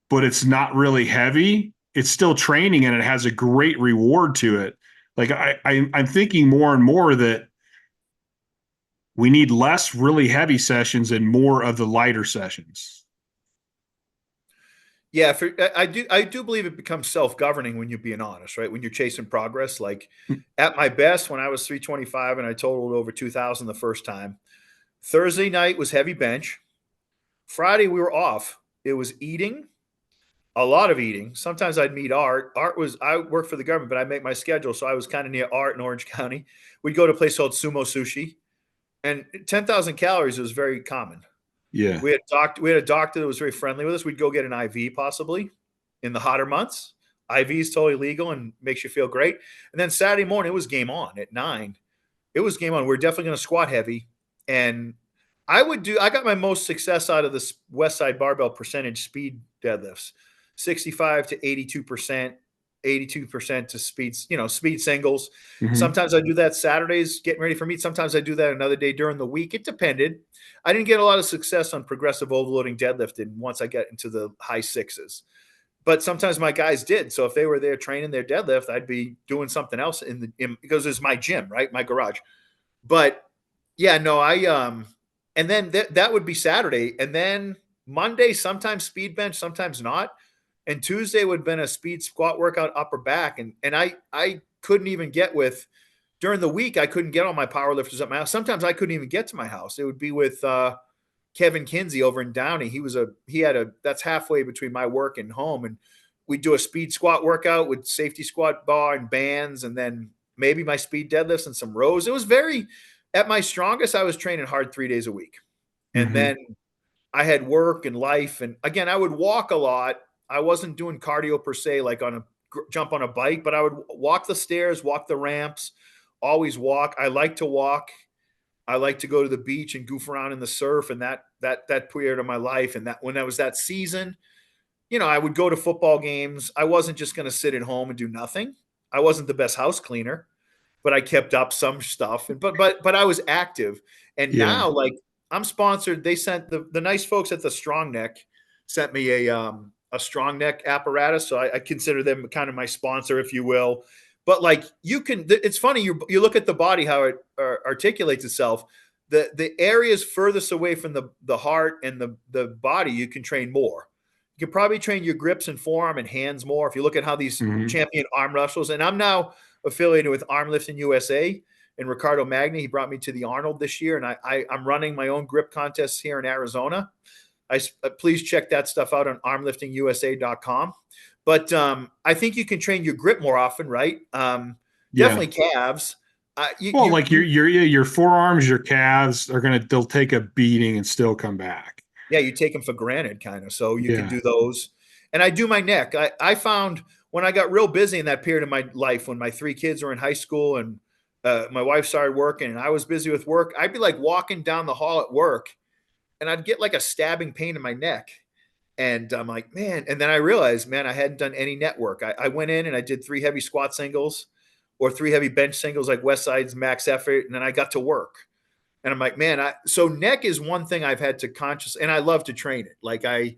but it's not really heavy, it's still training and it has a great reward to it. Like I'm thinking more and more that we need less really heavy sessions and more of the lighter sessions. yeah, I do believe it becomes self-governing when you're being honest, right? When you're chasing progress. Like at my best, when I was 325 and I totaled over 2,000 the first time, Thursday night was heavy bench. Friday we were off. It was eating, a lot of eating. Sometimes I'd meet Art. I work for the government, but I make my schedule, so I was kind of near Art in Orange County. We'd go to a place called Sumo Sushi, and 10,000 calories was very common. Yeah. We had a doctor that was very friendly with us. We'd go get an IV possibly in the hotter months. IV is totally legal and makes you feel great. And then Saturday morning, it was game on at 9. It was game on. We're definitely going to squat heavy. And I got my most success out of this West Side Barbell percentage speed deadlifts, 65 to 82%, 82% to speeds, speed singles. Mm-hmm. Sometimes I do that Saturdays getting ready for meet. Sometimes I do that another day during the week. It depended. I didn't get a lot of success on progressive overloading deadlifting once I get into the high 6s. But sometimes my guys did. So if they were there training their deadlift, I'd be doing something else because it's my gym, right? My garage. But yeah, no, and then that would be Saturday. And then Monday, sometimes speed bench, sometimes not. And Tuesday would have been a speed squat workout, upper back. And I couldn't even get during the week, I couldn't get all my power lifters at my house. Sometimes I couldn't even get to my house. It would be with Kevin Kinsey over in Downey. That's halfway between my work and home. And we'd do a speed squat workout with safety squat bar and bands, and then maybe my speed deadlifts and some rows. It was at my strongest, I was training hard 3 days a week. And then I had work and life. And again, I would walk a lot. I wasn't doing cardio per se, like jump on a bike, but I would walk the stairs, walk the ramps, always walk. I like to walk. I like to go to the beach and goof around in the surf. And that period of my life, and that when I was that season, I would go to football games. I wasn't just going to sit at home and do nothing. I wasn't the best house cleaner, but I kept up some stuff. But I was active. And now, like, I'm sponsored. They sent the nice folks at the Strong Neck sent me a strong neck apparatus. So I consider them kind of my sponsor, if you will. But like it's funny, you look at the body, how it articulates itself. The areas furthest away from the heart and the body, you can train more. You can probably train your grips and forearm and hands more. If you look at how these champion arm wrestlers, and I'm now affiliated with Arm Lifting USA and Ricardo Magni. He brought me to the Arnold this year, and I'm running my own grip contests here in Arizona. Please check that stuff out on armliftingusa.com. But I think you can train your grip more often, right? Definitely calves. Your forearms, your calves they'll take a beating and still come back. Yeah, you take them for granted, kind of. So you can do those. And I do my neck. I found when I got real busy in that period of my life, when my 3 kids were in high school and my wife started working and I was busy with work, I'd be like walking down the hall at work and I'd get like a stabbing pain in my neck. And I'm like, man. And then I realized, man, I hadn't done any net work. I went in and I did 3 heavy squat singles or 3 heavy bench singles, like Westside's max effort. And then I got to work. And I'm like, man, so neck is one thing I've had to and I love to train it. Like I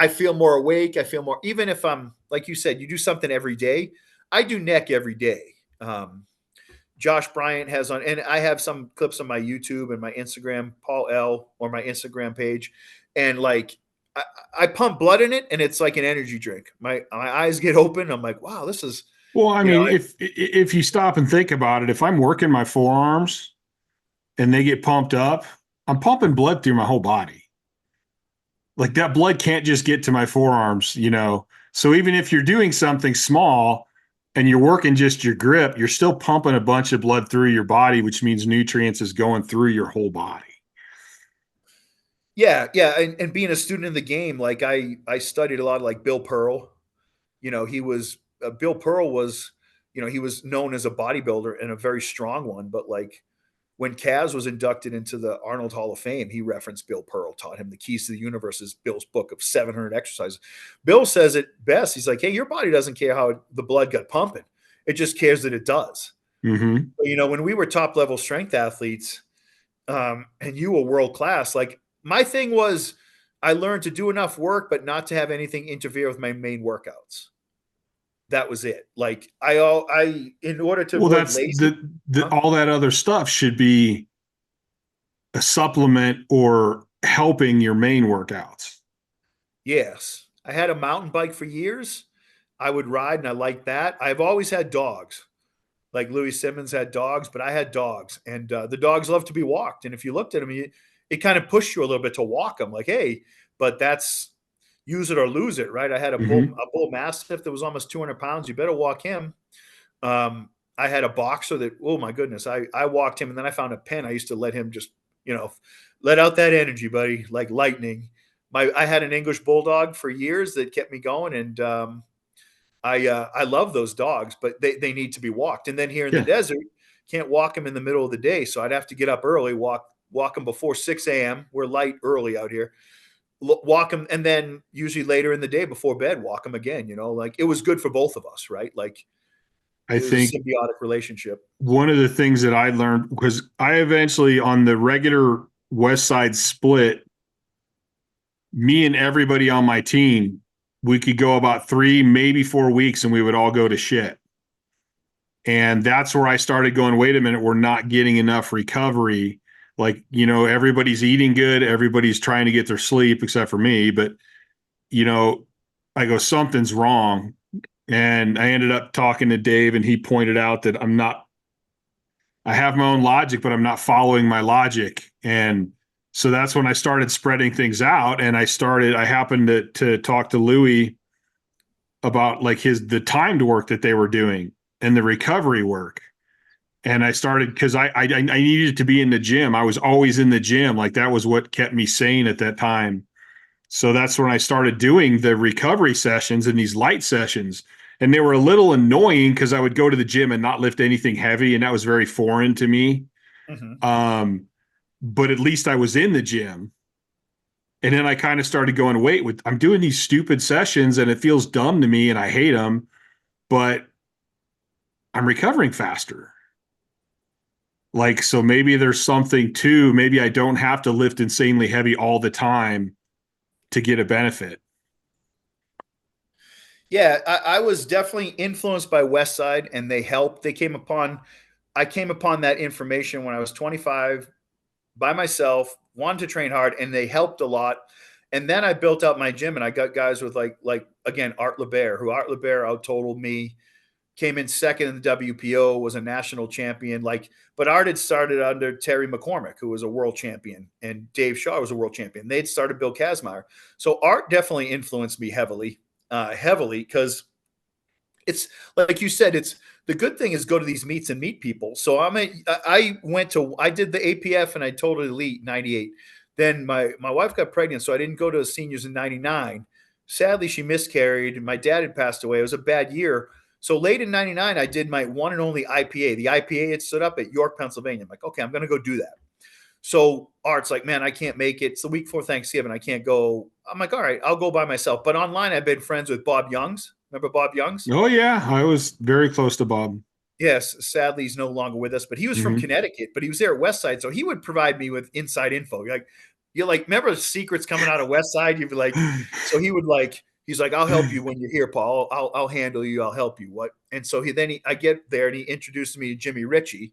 feel more awake. I feel more, even if I'm, like you said, you do something every day. I do neck every day. Josh Bryant has on, and I have some clips on my YouTube and my Instagram, Paul L, or my Instagram page. And like, I pump blood in it and it's like an energy drink. My eyes get open. I'm like, wow, this is. Well, I mean, if you stop and think about it, if I'm working my forearms and they get pumped up, I'm pumping blood through my whole body. Like that blood can't just get to my forearms, So even if you're doing something small and you're working just your grip, you're still pumping a bunch of blood through your body, which means nutrients is going through your whole body. Yeah. And being a student in the game, like I studied a lot of like Bill Pearl. Bill Pearl was, he was known as a bodybuilder and a very strong one, but like, when Kaz was inducted into the Arnold Hall of Fame, he referenced Bill Pearl, taught him the keys to the universe is Bill's book of 700 exercises. Bill says it best. He's like, hey, your body doesn't care how the blood got pumping. It just cares that it does. Mm-hmm. But, when we were top level strength athletes and you were world class, like my thing was I learned to do enough work, but not to have anything interfere with my main workouts. That was it. Like in order to that's lazy, all that other stuff should be a supplement or helping your main workouts. Yes. I had a mountain bike for years. I would ride and I liked that. I've always had dogs. Like Louis Simmons had dogs, but I had dogs and the dogs love to be walked. And if you looked at them, it kind of pushed you a little bit to walk them like, hey, but that's use it or lose it, right? I had a bull mastiff that was almost 200 pounds. You better walk him. I had a boxer that, oh my goodness, I walked him and then I found a pen. I used to let him just, let out that energy, buddy, like lightning. I had an English bulldog for years that kept me going. And I love those dogs, but they need to be walked. And then here in the desert, can't walk them in the middle of the day. So I'd have to get up early, walk them before 6 a.m. We're light early out here. Walk them, and then usually later in the day before bed, walk them again. Like it was good for both of us, right? Like I think a symbiotic relationship. One of the things that I learned, because I eventually on the regular West Side split, me and everybody on my team, we could go about 3, maybe 4 weeks, and we would all go to shit. And that's where I started going, wait a minute, we're not getting enough recovery. Like, everybody's eating good. Everybody's trying to get their sleep except for me. But, I go, something's wrong. And I ended up talking to Dave and he pointed out that I have my own logic, but I'm not following my logic. And so that's when I started spreading things out. And I happened to talk to Louis about like the timed work that they were doing and the recovery work. And I started because I needed to be in the gym. I was always in the gym. Like that was what kept me sane at that time. So that's when I started doing the recovery sessions and these light sessions. And they were a little annoying because I would go to the gym and not lift anything heavy. And that was very foreign to me. Mm-hmm. But at least I was in the gym. And then I kind of started going, wait, I'm doing these stupid sessions and it feels dumb to me and I hate them, but I'm recovering faster. Like, so maybe there's something to, maybe I don't have to lift insanely heavy all the time to get a benefit. Yeah, I was definitely influenced by West Side, and they helped. I came upon that information when I was 25 by myself, wanted to train hard, and they helped a lot. And then I built out my gym, and I got guys with like again Art LeBear, who Art LeBear out totaled me, came in second in the WPO, was a national champion. But Art had started under Terry McCormick, who was a world champion, and Dave Shaw was a world champion. They'd started Bill Kazmaier. So Art definitely influenced me heavily, because it's like you said, it's the good thing is go to these meets and meet people. So I did the APF and I told elite 98. Then my wife got pregnant, so I didn't go to seniors in 99. Sadly, she miscarried and my dad had passed away. It was a bad year. So late in 99, I did my one and only IPA. The IPA had stood up at York, Pennsylvania. I'm like, okay, I'm going to go do that. So Art's like, man, I can't make it. It's the week before Thanksgiving. I can't go. I'm like, all right, I'll go by myself. But online, I've been friends with Bob Youngs. Remember Bob Youngs? Oh yeah, I was very close to Bob. Yes, sadly, he's no longer with us, but he was from Connecticut, but he was there at West Side. So he would provide me with inside info. You're like, remember secrets coming out of West Side? You'd be like, so he's like, I'll help you when you're here, Paul. I'll handle you. I'll help you. What? And so I get there and he introduced me to Jimmy Ritchie,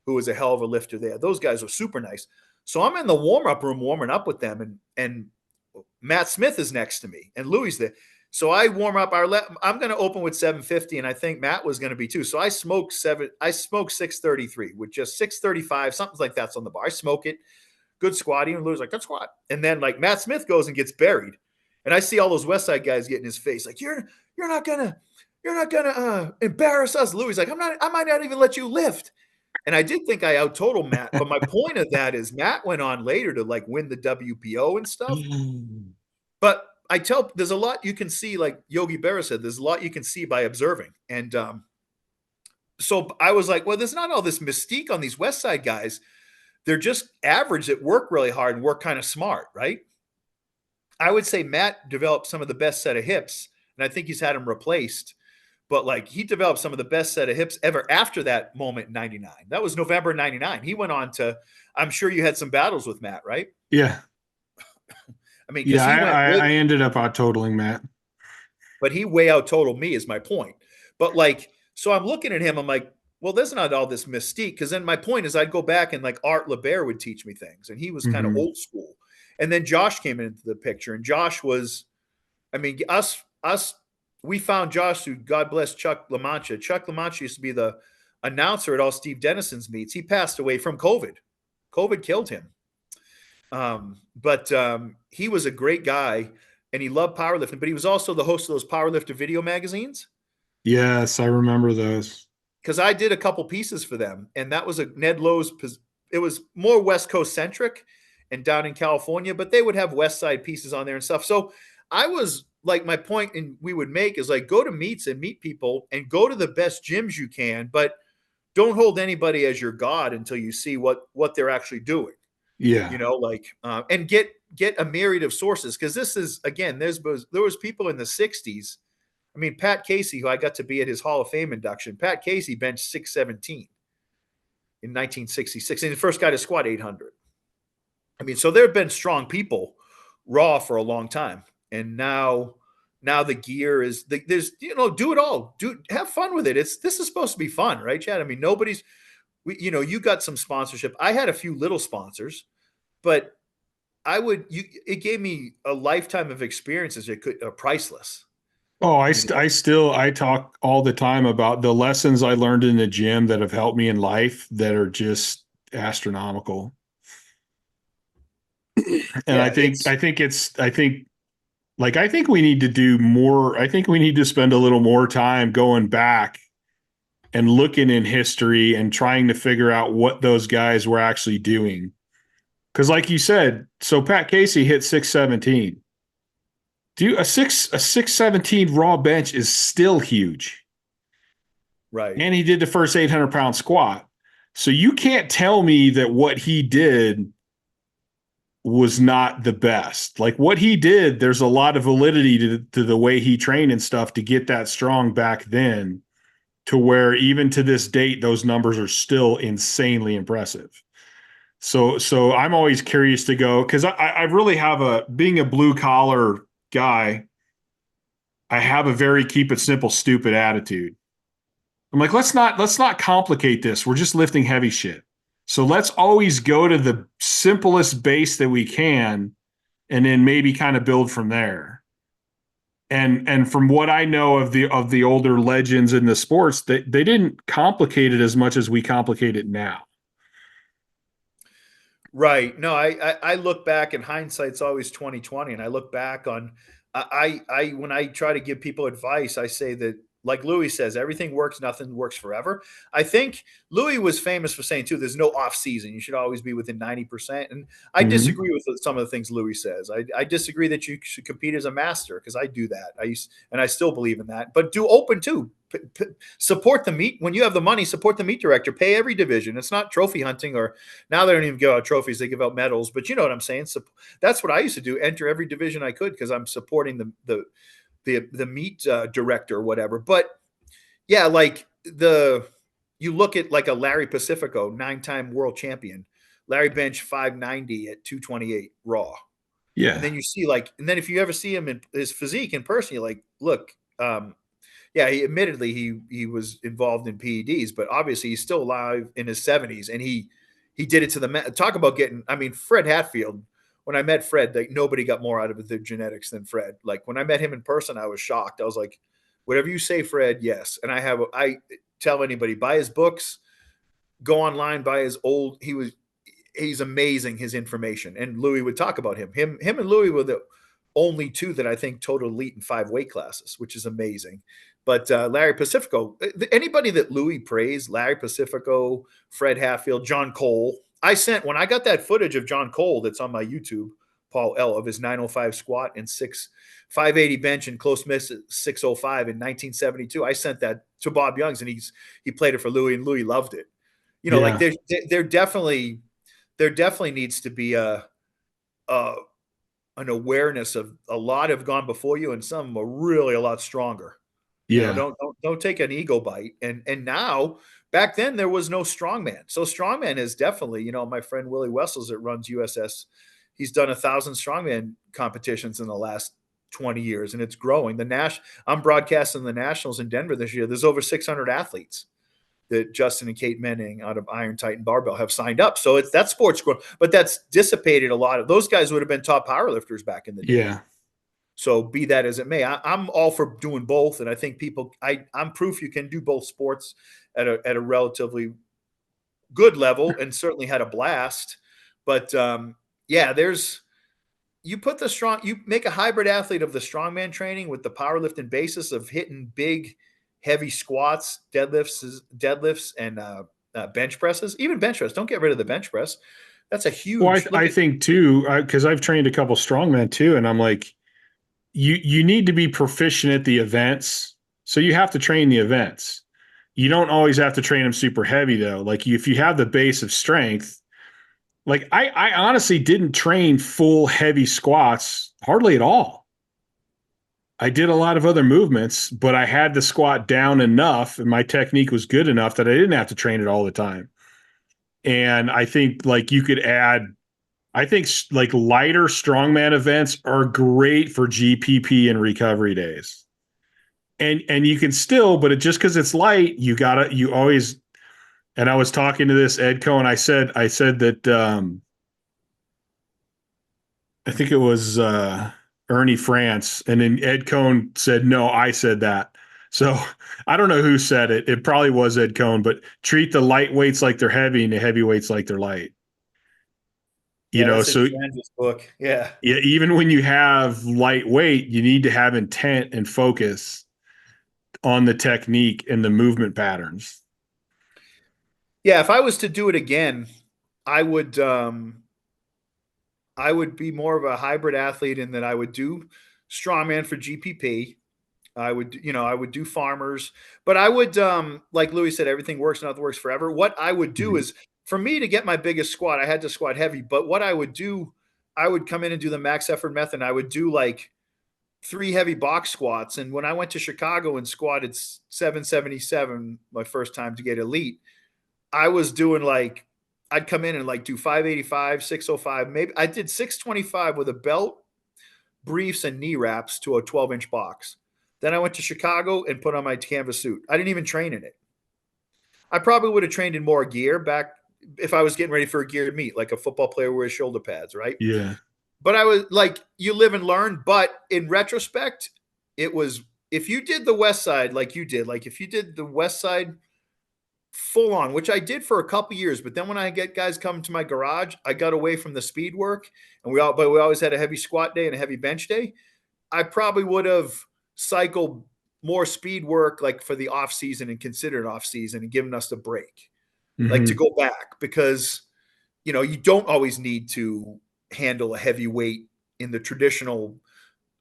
who was a hell of a lifter there. Those guys were super nice. So I'm in the warm-up room warming up with them, and Matt Smith is next to me, and Louie's there. So I warm up. I'm going to open with 750, and I think Matt was going to be too. So I smoked 633 with just 635, something like that's on the bar. I smoke it, good squat. Even Louie's like, good squat. And then like Matt Smith goes and gets buried, and I see all those West Side guys getting his face like, you're not gonna embarrass us. Louie's like, I might not even let you lift. And I did think I out totaled Matt, but my point of that is Matt went on later to like win the WPO and stuff. But there's a lot you can see, like Yogi Berra said, there's a lot you can see by observing. And so I was like, well, there's not all this mystique on these West Side guys. They're just average that work really hard and work kind of smart, right? I would say Matt developed some of the best set of hips, and I think he's had them replaced. But like he developed some of the best set of hips ever after that moment in 99. That was November 99. He went on to, I'm sure you had some battles with Matt, right? Yeah. I mean, yeah, I ended up out totaling Matt. But he way out totaled me is my point. But like, so I'm looking at him, I'm like, well, there's not all this mystique. Because then my point is I'd go back and like Art LeBear would teach me things. And he was kind of old school. And then Josh came into the picture. And Josh was, I mean, we found Josh through, God bless Chuck LaMancha. Chuck LaMancha used to be the announcer at all Steve Dennison's meets. He passed away from COVID. COVID killed him. But he was a great guy and he loved powerlifting, but he was also the host of those powerlifter video magazines. Yes, I remember those. Because I did a couple pieces for them, and that was a Ned Lowe's. It was more West Coast centric and down in California, but they would have West Side pieces on there and stuff. So I was like, my point and we would make is like, go to meets and meet people and go to the best gyms you can, but don't hold anybody as your God until you see what they're actually doing. Yeah. And get a myriad of sources. Cause this is, again, there was people in the 60s. I mean, Pat Casey, who I got to be at his Hall of Fame induction, Pat Casey benched 617 in 1966. And the first guy to squat 800. I mean, so there have been strong people raw for a long time. And now the gear is there's, do it all, have fun with it. This is supposed to be fun, right, Chad? I mean, you got some sponsorship. I had a few little sponsors, but it gave me a lifetime of experiences that are priceless. Oh, I talk all the time about the lessons I learned in the gym that have helped me in life that are just astronomical. And I think we need to do more. I think we need to spend a little more time going back and looking in history and trying to figure out what those guys were actually doing. Because like you said, so Pat Casey hit 617. A 617 raw bench is still huge. Right. And he did the first 800-pound squat. So you can't tell me that what he did was not the best. Like what he did, there's a lot of validity to the way he trained and stuff to get that strong back then, to where even to this date, those numbers are still insanely impressive. So I'm always curious to go, because I really have being a blue collar guy, I have a very keep it simple, stupid attitude. I'm like, let's not complicate this. We're just lifting heavy shit. So let's always go to the simplest base that we can and then maybe kind of build from there. And from what I know of the older legends in the sports, they didn't complicate it as much as we complicate it now. Right. No, I look back, and hindsight's always 2020. And I look back on I when I try to give people advice, I say that, like Louis says, everything works, nothing works forever. I think Louis was famous for saying too, there's no off season. You should always be within 90%. And I Mm-hmm. disagree with some of the things Louis says. I disagree that you should compete as a master, because I do that. And I still believe in that. But do open too. Support the meet when you have the money. Support the meet director. Pay every division. It's not trophy hunting, or now they don't even give out trophies. They give out medals. But you know what I'm saying. So that's what I used to do. Enter every division I could, because I'm supporting the meet director or whatever. But yeah, like you look at like a Larry Pacifico, 9-time world champion. Larry bench 590 at 228 raw. And Yeah. then you see and then if you ever see him in his physique in person, you're like, look, yeah, he admittedly he was involved in PEDs, but obviously he's still alive in his 70s, and he did it to the talk about getting. I mean, Fred Hatfield. When I met Fred, like nobody got more out of the genetics than Fred. Like when I met him in person, I was shocked. I was like, whatever you say, Fred, yes. And I tell anybody, buy his books, go online, buy his old. He's amazing, his information. And Louis would talk about him. Him and Louis were the only two that I think total elite in 5 weight classes, which is amazing. But Larry Pacifico, anybody that Louis praised, Larry Pacifico, Fred Hatfield, John Cole. When I got that footage of John Cole that's on my YouTube, Paul L, of his 905 squat and 580 bench and close miss at 605 in 1972. I sent that to Bob Youngs, and he played it for Louis, and Louis loved it. You know, like Yeah. there definitely needs to be an awareness of a lot have gone before you, and some are really a lot stronger. You know, Yeah. don't take an ego bite. And now, back then there was no strongman. So strongman is definitely, you know, my friend Willie Wessels that runs USS, he's done 1,000 strongman competitions in the last 20 years, and it's growing. I'm broadcasting the nationals in Denver this year. There's over 600 athletes that Justin and Kate Menning out of Iron Titan Barbell have signed up. So it's that sport's growing, but that's dissipated a lot of those guys would have been top powerlifters back in the day. Yeah. So be that as it may, I'm all for doing both, and I think I'm proof you can do both sports at a relatively good level, and certainly had a blast. But yeah, you make a hybrid athlete of the strongman training with the powerlifting basis of hitting big, heavy squats, deadlifts, and bench presses. Even bench press. Don't get rid of the bench press. That's a Well, huge. I think too, because I've trained a couple strongmen too, and I'm like, you need to be proficient at the events, so you have to train the events. You don't always have to train them super heavy though. Like if you have the base of strength, like I honestly didn't train full heavy squats hardly at all. I did a lot of other movements, but I had the squat down enough, and my technique was good enough that I didn't have to train it all the time. And I think like you could add, I think like lighter strongman events are great for GPP and recovery days. And you can still, but just because it's light, you always. And I was talking to this Ed Cohen. I said that I think it was Ernie France, and then Ed Cohen said, "No, I said that." So I don't know who said it. It probably was Ed Cohen, but treat the lightweights like they're heavy and the heavyweights like they're light. You Yeah, know, that's in so Fran's book. Yeah. yeah, even when you have lightweight, you need to have intent and focus on the technique and the movement patterns. Yeah, if I was to do it again, I would be more of a hybrid athlete in that I would do strongman for GPP. I would do farmers, but I would, like Louis said, everything works, nothing works forever. What I would do is, for me to get my biggest squat, I had to squat heavy. But what I would do, I would come in and do the max effort method. I would do like 3 heavy box squats. And when I went to Chicago and squatted 777 my first time to get elite, I was doing like, I'd come in and like do 585, 605. Maybe I did 625 with a belt, briefs, and knee wraps to a 12-inch box. Then I went to Chicago and put on my canvas suit. I didn't even train in it. I probably would have trained in more gear back if I was getting ready for a geared meet, like a football player wears shoulder pads, right? Yeah. But I was like, you live and learn. But in retrospect, it was, if you did the West Side like you did, like if you did the West Side full on, which I did for a couple years, but then when I get guys coming to my garage, I got away from the speed work, and but we always had a heavy squat day and a heavy bench day. I probably would have cycled more speed work like for the off season and considered off season and given us a break, like to go back, because you don't always need to handle a heavy weight in the traditional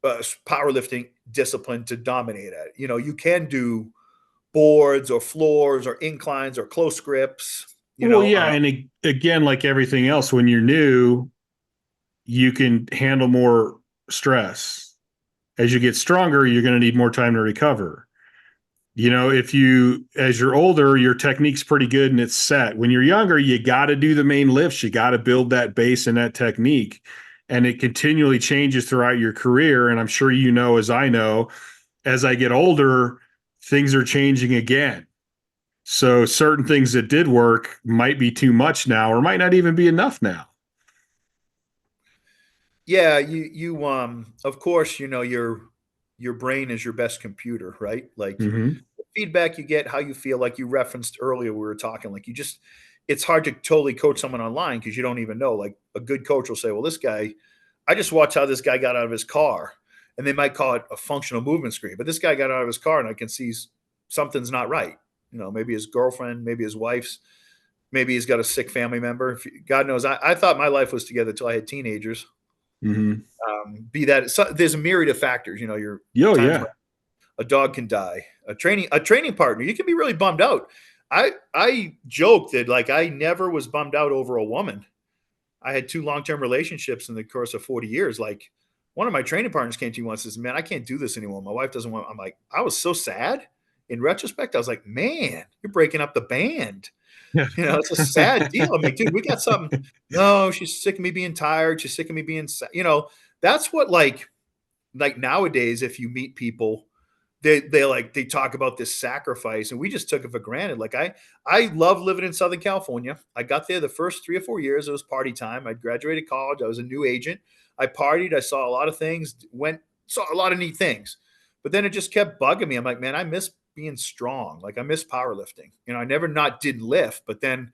powerlifting discipline to dominate at it. You can do boards or floors or inclines or close grips. And again, like everything else, when you're new, you can handle more stress. As you get stronger, you're going to need more time to recover. As you're older, your technique's pretty good and it's set. When you're younger, you got to do the main lifts. You got to build that base and that technique. And it continually changes throughout your career. And I'm sure as I know, as I get older, things are changing again. So certain things that did work might be too much now, or might not even be enough now. Yeah, you of course, your brain is your best computer, right? Like the feedback you get, how you feel, like you referenced earlier, we were talking, like it's hard to totally coach someone online because you don't even know. Like a good coach will say, well, this guy, I just watched how this guy got out of his car, and they might call it a functional movement screen, but this guy got out of his car and I can see something's not right. Maybe his girlfriend, maybe his wife's, maybe he's got a sick family member. God knows, I thought my life was together till I had teenagers. Be that there's a myriad of factors. A dog can die. A training partner, you can be really bummed out. I joke that like I never was bummed out over a woman. I had 2 long-term relationships in the course of 40 years. Like one of my training partners came to me once and says, "Man, I can't do this anymore. My wife doesn't want." I'm like, I was so sad. In retrospect, I was like, "Man, you're breaking up the band." Yeah. It's a sad deal. I'm like, dude, we got something. No, she's sick of me being tired. She's sick of me being, that's what like nowadays, if you meet people, they talk about this sacrifice, and we just took it for granted. Like I love living in Southern California. I got there the first 3 or 4 years. It was party time. I graduated college. I was a new agent. I partied. I saw a lot of things, saw a lot of neat things, but then it just kept bugging me. I'm like, man, I miss being strong. Like I miss powerlifting. I never not did lift, but then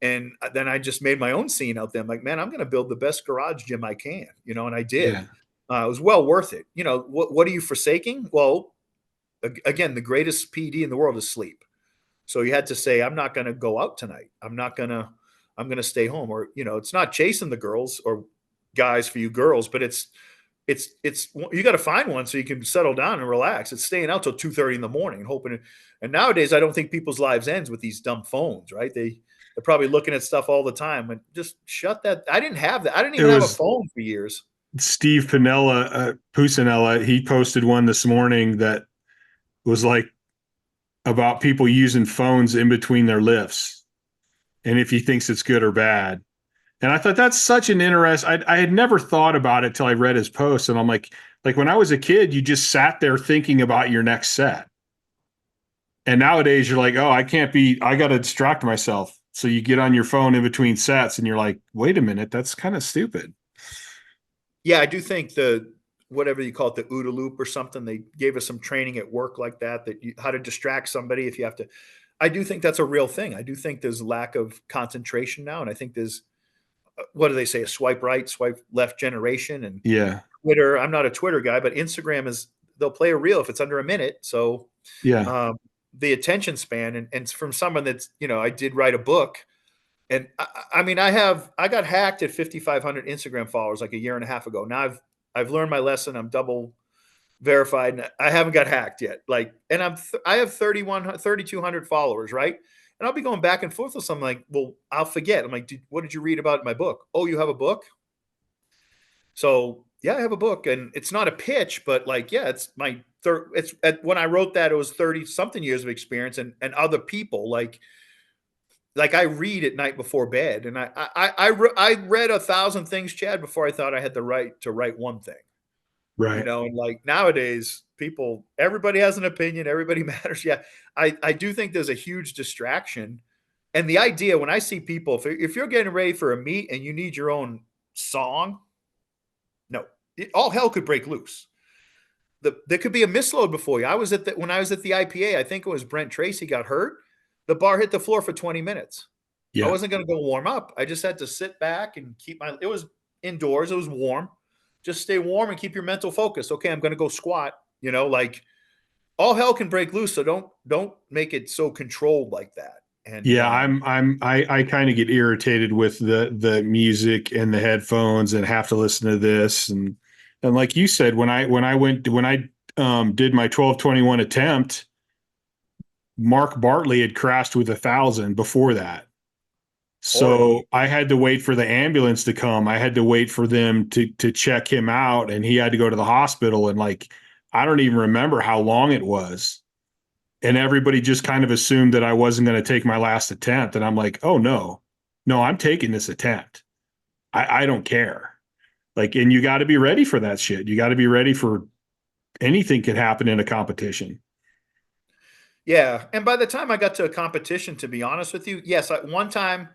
I just made my own scene out there. I'm like, man, I'm going to build the best garage gym I can, and I did. Yeah. It was well worth it. What are you forsaking? Well, again, the greatest PD in the world is sleep. So you had to say, I'm not going to go out tonight. I'm going to stay home. Or, it's not chasing the girls or guys for you girls, but it's you got to find one so you can settle down and relax. It's staying out till 2:30 in the morning and hoping. And nowadays, I don't think people's lives ends with these dumb phones, right? They're probably looking at stuff all the time, and just shut that. I didn't have that. I didn't even have a phone for years. Steve Pusinella, he posted one this morning that was like about people using phones in between their lifts, and if he thinks it's good or bad. And I thought that's such an I had never thought about it till I read his post. And I'm like when I was a kid, you just sat there thinking about your next set. And nowadays you're like, oh, I got to distract myself. So you get on your phone in between sets and you're like, wait a minute, that's kind of stupid. Yeah, I do think whatever you call it, the OODA loop or something, they gave us some training at work like that how to distract somebody if you have to. I do think that's a real thing. I do think there's lack of concentration now. And I think there's, what do they say? A swipe right, swipe left generation. And yeah, Twitter. I'm not a Twitter guy, but Instagram they'll play a reel if it's under a minute. So yeah, the attention span and from someone that's, I did write a book, and I mean, I got hacked at 5,500 Instagram followers like a year and a half ago. Now I've learned my lesson. I'm double verified, and I haven't got hacked yet. Like, and I have 3,200 followers, right? And I'll be going back and forth with something like, well, I'll forget. I'm like, what did you read about in my book? Oh, you have a book? So yeah, I have a book, and it's not a pitch, but like, yeah, it's my third. When I wrote that, it was 30 something years of experience, and other people like I read at night before bed, and I read 1,000 things, Chad, before I thought I had the right to write one thing. Right. And like nowadays, everybody has an opinion, everybody matters. Yeah, I do think there's a huge distraction. And the idea when I see people, if you're getting ready for a meet and you need your own song, no, all hell could break loose. There could be a misload before you. When I was at the IPA, I think it was Brent Tracy got hurt. The bar hit the floor for 20 minutes. I Yeah. wasn't going to go warm up. I just had to sit back and it was indoors. It was warm. Just stay warm and keep your mental focus. Okay, I'm going to go squat. Like all hell can break loose. So don't make it so controlled like that. And yeah, I kind of get irritated with the music and the headphones and have to listen to this. And like you said, when I did my 12:21 attempt, Mark Bartley had crashed with 1,000 before that. So I had to wait for the ambulance to come. I had to wait for them to check him out, and he had to go to the hospital. And like, I don't even remember how long it was. And everybody just kind of assumed that I wasn't going to take my last attempt. And I'm like, oh no, I'm taking this attempt. I don't care. Like, and you got to be ready for that shit. You got to be ready for anything could happen in a competition. Yeah. And by the time I got to a competition, to be honest with you, yes, one time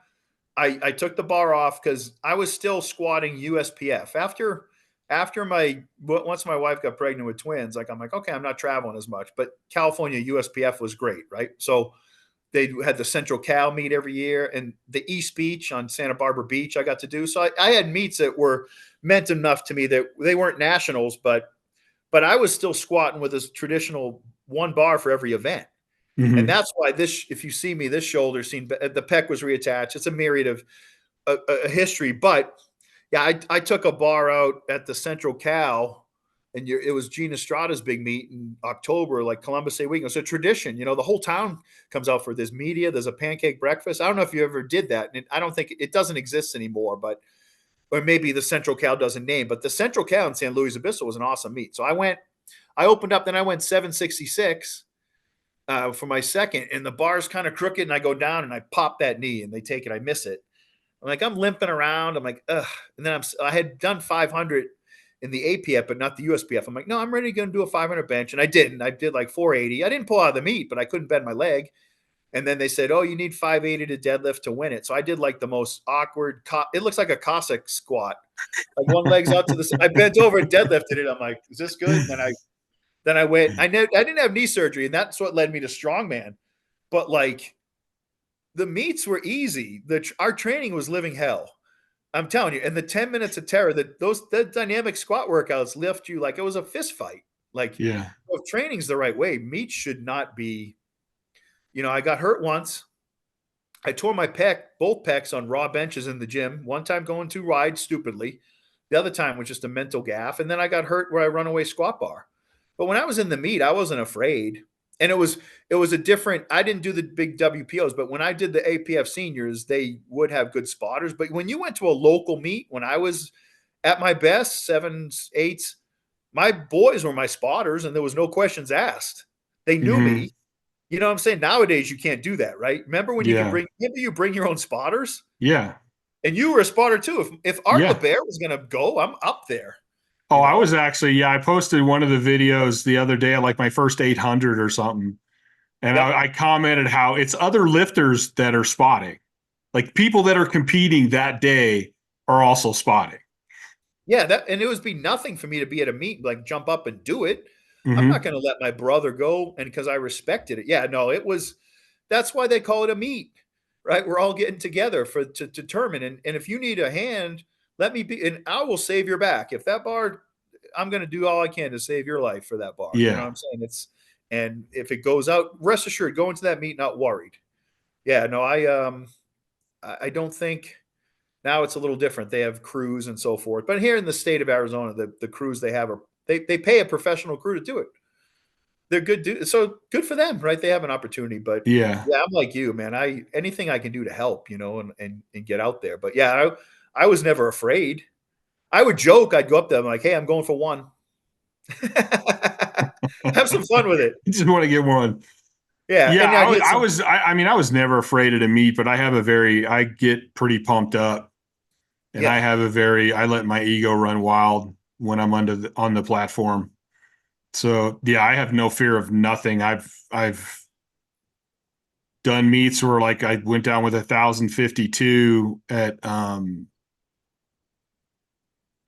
I took the bar off because I was still squatting USPF once my wife got pregnant with twins. Like, I'm like, okay, I'm not traveling as much, but California USPF was great. Right. So they had the Central Cal meet every year, and the East Beach on Santa Barbara Beach I got to do. So I had meets that were meant enough to me that they weren't nationals, but I was still squatting with this traditional one bar for every event. Mm-hmm. And that's why if you see me, this shoulder the pec was reattached. It's a myriad of a history, but yeah, I took a bar out at the Central Cal, and it was Gene Estrada's big meet in October, like Columbus Day weekend. It's a tradition, the whole town comes out for this media. There's a pancake breakfast. I don't know if you ever did that. And I don't think it doesn't exist anymore, or maybe the Central Cal doesn't name, but the Central Cal in San Luis Obispo was an awesome meet. So I opened up, then I went 766 for my second, and the bar's kind of crooked, and I go down and I pop that knee, and they take it. I miss it. I'm like, I'm limping around. I'm like, ugh. And then I had done 500 in the APF, but not the USPF. I'm like, no, I'm ready to do a 500 bench. And I didn't. I did like 480. I didn't pull out of the meet, but I couldn't bend my leg. And then they said, oh, you need 580 to deadlift to win it. So I did like the most awkward, it looks like a Cossack squat. Like one leg's out to the side. I bent over and deadlifted it. I'm like, is this good? And then I went, I didn't have knee surgery, and that's what led me to strongman. But like, the meets were easy. Our training was living hell. I'm telling you. And the 10 minutes of terror, the dynamic squat workouts lift you like it was a fist fight. Like, yeah, if training's the right way, meets should not be. I got hurt once. I tore my both pecs on raw benches in the gym. One time going too wide stupidly. The other time was just a mental gaffe. And then I got hurt where I run away squat bar. But when I was in the meet, I wasn't afraid. And it was a different, I didn't do the big WPOs, but when I did the APF seniors, they would have good spotters. But when you went to a local meet, when I was at my best, 7s, 8s, my boys were my spotters, and there was no questions asked. They knew me. You know what I'm saying? Nowadays, you can't do that, right? Remember when you bring your own spotters? Yeah. And you were a spotter too. If Art LeBear was going to go, I'm up there. Oh, I was actually, I posted one of the videos the other day at like my first 800 or something. And I commented how it's other lifters that are spotting. Like people that are competing that day are also spotting. Yeah, and it would be nothing for me to be at a meet, like jump up and do it. I'm not going to let my brother go, and because I respected it. Yeah, no, that's why they call it a meet, right? We're all getting together to determine. And if you need a hand, let me be, and I will save your back. If that bar, I'm going to do all I can to save your life for that bar. Yeah. You know what I'm saying? And if it goes out, rest assured, go into that meet not worried. Yeah, no, I don't think now it's a little different. They have crews and so forth. But here in the state of Arizona, the crews they have they pay a professional crew to do it. They're good. So good for them, right? They have an opportunity. But yeah, I'm like you, man. Anything I can do to help, and get out there. But yeah, I was never afraid. I would joke. I'd go up there. I'm like, hey, I'm going for one. Have some fun with it. You just want to get one. Yeah. Yeah. I was never afraid of a meet, but I get pretty pumped up, and I let my ego run wild. when I'm on the platform. So yeah, I have no fear of nothing. I've done meets where like I went down with 1,052 at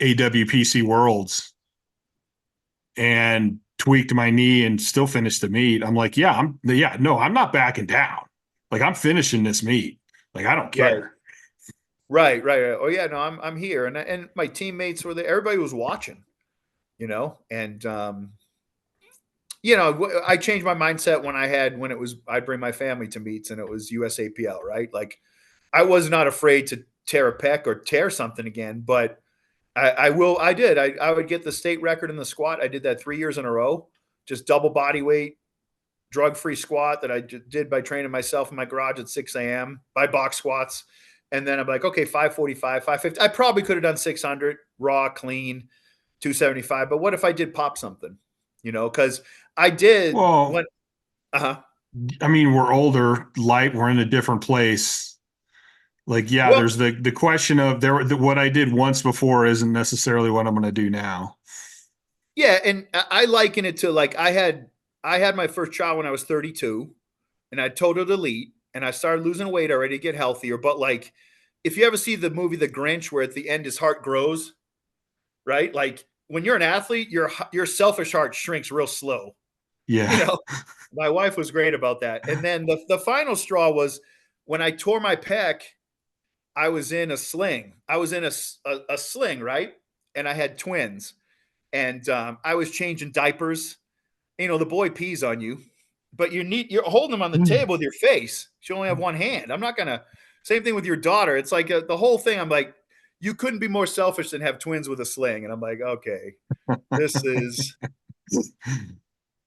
AWPC Worlds and tweaked my knee and still finished the meet. I'm like, I'm not backing down. Like I'm finishing this meet. Like I don't care. Right. Oh yeah, no, I'm here, and my teammates were there. Everybody was watching, and I changed my mindset when I'd bring my family to meets and it was USAPL, right? Like I was not afraid to tear a pec or tear something again, but I would get the state record in the squat. I did that 3 years in a row, just double body weight, drug-free squat that I did by training myself in my garage at 6 a.m. by box squats. And then I'm like, okay, 545, 550. I probably could have done 600 raw, clean, 275. But what if I did pop something? Because I did. Well, I mean, we're older, light. We're in a different place. Like, there's the question of what I did once before isn't necessarily what I'm going to do now. Yeah, and I liken it to like I had my first child when I was 32, and I totaled elite, and I started losing weight already to get healthier. But like, if you ever see the movie The Grinch, where at the end his heart grows, right? Like when you're an athlete, your selfish heart shrinks real slow. Yeah. My wife was great about that. And then the final straw was when I tore my pec. I was in a sling. I was in a sling, right? And I had twins, and I was changing diapers. The boy pees on you, but you're holding them on the table with your face. You only have one hand. I'm not gonna. Same thing with your daughter. It's like the whole thing. I'm like, you couldn't be more selfish than have twins with a sling. And I'm like, okay, this is.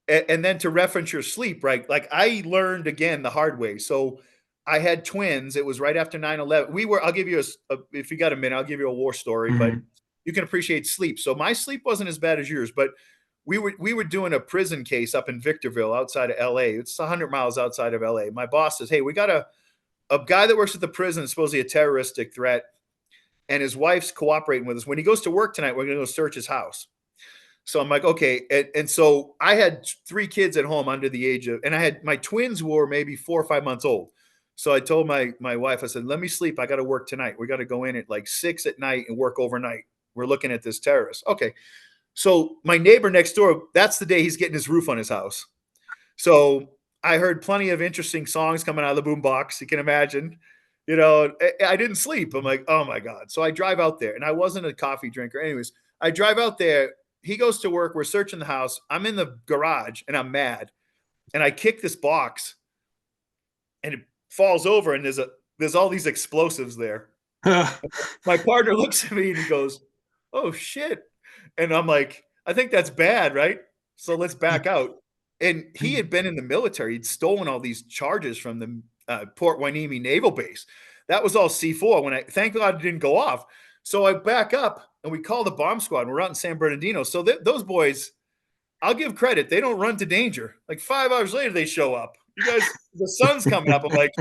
And then to reference your sleep, right? Like I learned again the hard way. So I had twins. It was right after 9/11. I'll give you if you got a minute, I'll give you a war story, but you can appreciate sleep. So my sleep wasn't as bad as yours, but we were doing a prison case up in Victorville outside of LA. It's 100 miles outside of LA. My boss says, hey, we got a guy that works at the prison, supposedly a terroristic threat, and his wife's cooperating with us. When he goes to work tonight, we're going to go search his house. So I'm like, okay. And so I had 3 kids at home under the age of, and I had my twins were maybe 4 or 5 months old. So I told my wife, I said, let me sleep. I got to work tonight. We got to go in at like 6 at night and work overnight. We're looking at this terrorist. Okay. So my neighbor next door, that's the day he's getting his roof on his house. So I heard plenty of interesting songs coming out of the boombox. You can imagine, I didn't sleep. I'm like, oh my God. So I drive out there, and I wasn't a coffee drinker. Anyways, I drive out there. He goes to work. We're searching the house. I'm in the garage and I'm mad. And I kick this box and it falls over, and there's all these explosives there. My partner looks at me and he goes, oh shit. And I'm like, I think that's bad, right? So let's back out. And he had been in the military. He'd stolen all these charges from the Port Hueneme Naval Base. That was all C4. Thank God it didn't go off. So I back up and we call the bomb squad. We're out in San Bernardino. So those boys, I'll give credit. They don't run to danger. Like 5 hours later, they show up. You guys, the sun's coming up. I'm like,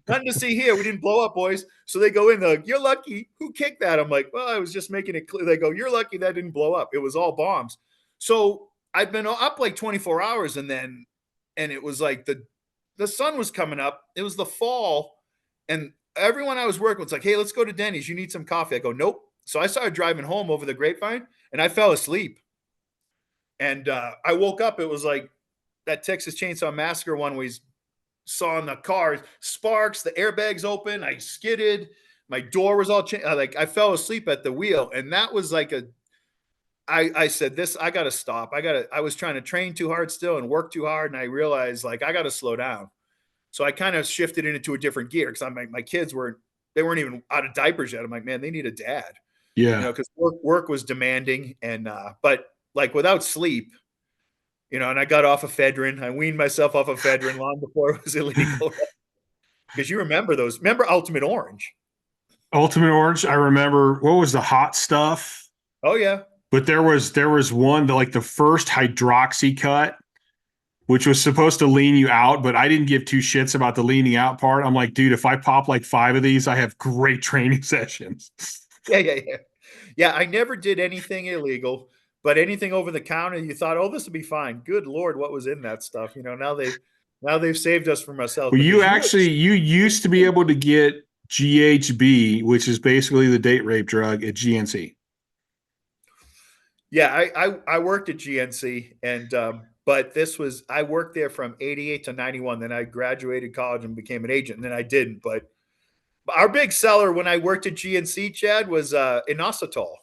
nothing to see here. We didn't blow up, boys. So they go in. They're like, you're lucky. Who kicked that? I'm like, well, I was just making it clear. They go, you're lucky that didn't blow up. It was all bombs. So I'd been up like 24 hours, and it was like the sun was coming up. It was the fall, and everyone I was working with was like, hey, let's go to Denny's. You need some coffee. I go, nope. So I started driving home over the Grapevine, and I fell asleep. And I woke up. It was like that Texas Chainsaw Massacre one where he's saw in the car sparks, the airbags open. I skidded. My door was all like I fell asleep at the wheel, and that was like I said, this, I got to stop. I was trying to train too hard still and work too hard. And I realized like, I got to slow down. So I kind of shifted it into a different gear. Cause I'm like, my kids weren't even out of diapers yet. I'm like, man, they need a dad. Yeah. Cause work was demanding. And, but like without sleep, and I got off of ephedrine. I weaned myself off of ephedrine long before it was illegal. Because you remember Ultimate Orange? Ultimate Orange. I remember, what was the hot stuff? Oh yeah. But there was one that like the first hydroxy cut, which was supposed to lean you out, but I didn't give 2 shits about the leaning out part. I'm like, dude, if I pop like 5 of these, I have great training sessions. Yeah, I never did anything illegal, but anything over the counter, you thought, oh, this would be fine. Good Lord, what was in that stuff? Now they've saved us from ourselves. Well, Because you used to be able to get GHB, which is basically the date rape drug, at GNC. Yeah, I worked at GNC, and but I worked there from 88 to 91. Then I graduated college and became an agent, and then I didn't. But our big seller when I worked at GNC, Chad, was inositol.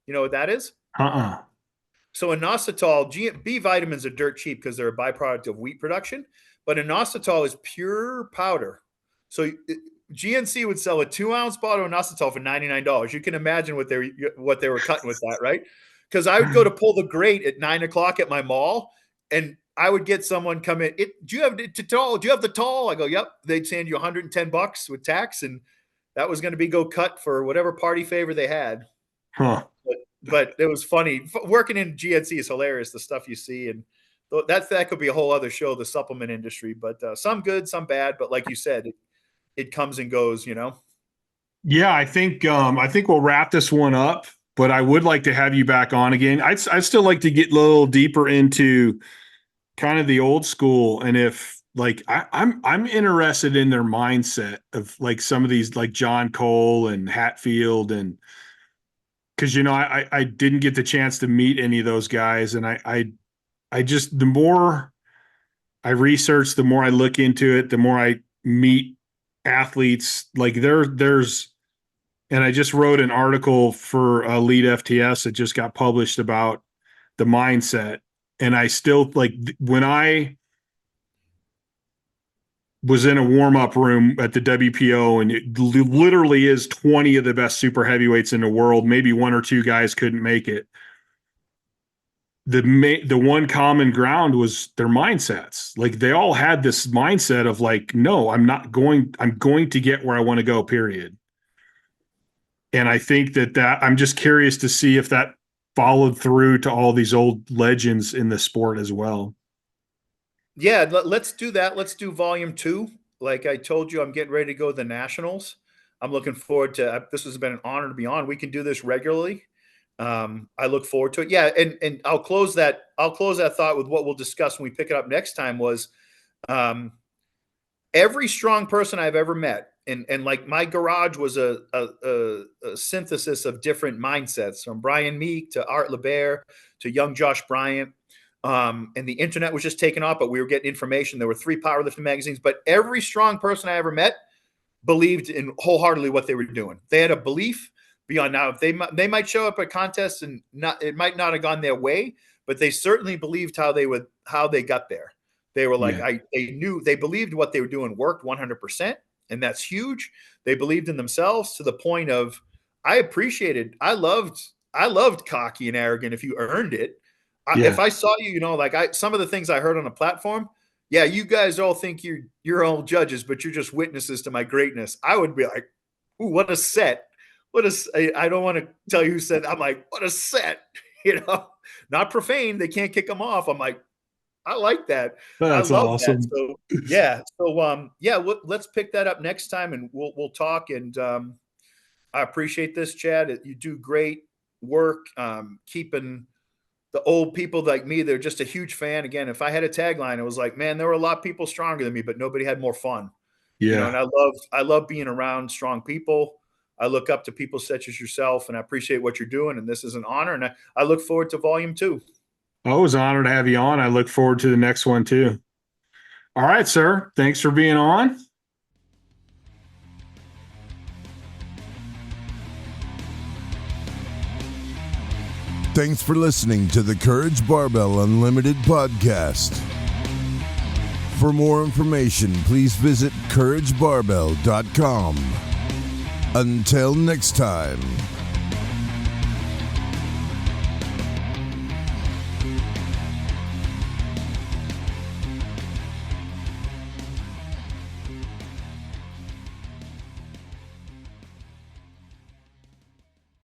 You know what that is? So inositol, B vitamins are dirt cheap because they're a byproduct of wheat production, but inositol is pure powder. So GNC would sell a 2-ounce bottle of inositol for $99. You can imagine what they were cutting with that, right? Because I would go to pull the grate at 9:00 at my mall, and I would get someone come in. Do you have the tall? Do you have the tall? I go, yep. They'd send you $110 with tax, and that was going to be go cut for whatever party favor they had. Huh. But it was funny. Working in GNC is hilarious. The stuff you see, and that could be a whole other show. The supplement industry, but some good, some bad. But like you said, it comes and goes. Yeah, I think we'll wrap this one up. But I would like to have you back on again. I'd still like to get a little deeper into kind of the old school, and if like I'm interested in their mindset of like some of these like John Cole and Hatfield, and because I didn't get the chance to meet any of those guys, and I just, the more I research, the more I look into it, the more I meet athletes. Like there's. And I just wrote an article for Elite FTS that just got published about the mindset. And I still, like, when I was in a warm-up room at the WPO, and it literally is 20 of the best super heavyweights in the world, maybe one or two guys couldn't make it. The one common ground was their mindsets. Like, they all had this mindset of like, no, I'm going to get where I want to go, period. And I think that I'm just curious to see if that followed through to all these old legends in the sport as well. Yeah, let's do that. Let's do volume 2. Like I told you, I'm getting ready to go to the Nationals. I'm looking forward to this. Has been an honor to be on. We can do this regularly. I look forward to it. Yeah, and I'll close that thought with what we'll discuss when we pick it up next time was every strong person I've ever met. And like my garage was a synthesis of different mindsets, from Brian Meek to Art LeBaire to young Josh Bryant. And the internet was just taking off, but we were getting information. There were 3 powerlifting magazines, but every strong person I ever met believed in wholeheartely what they were doing. They had a belief beyond. Now, if they might show up at contests and it might not have gone their way, but they certainly believed how they got there. They were like, they believed what they were doing worked 100%. And that's huge. They believed in themselves to the point of, I loved cocky and arrogant if you earned it. If I saw you, some of the things I heard on the platform, yeah, you guys all think you're all judges, but you're just witnesses to my greatness. I would be like, ooh, what a set. I don't want to tell you who said, I'm like, what a set, not profane. They can't kick them off. I'm like, I like that. That's awesome. That. So, let's pick that up next time, and we'll talk. And I appreciate this, Chad. You do great work keeping the old people like me. They're just a huge fan. Again, if I had a tagline, it was like, man, there were a lot of people stronger than me, but nobody had more fun. Yeah. And I love being around strong people. I look up to people such as yourself, and I appreciate what you're doing. And this is an honor. And I look forward to volume 2. I was honored to have you on. I look forward to the next one too. All right, sir. Thanks for being on. Thanks for listening to the Courage Barbell Unlimited podcast. For more information, please visit couragebarbell.com. Until next time.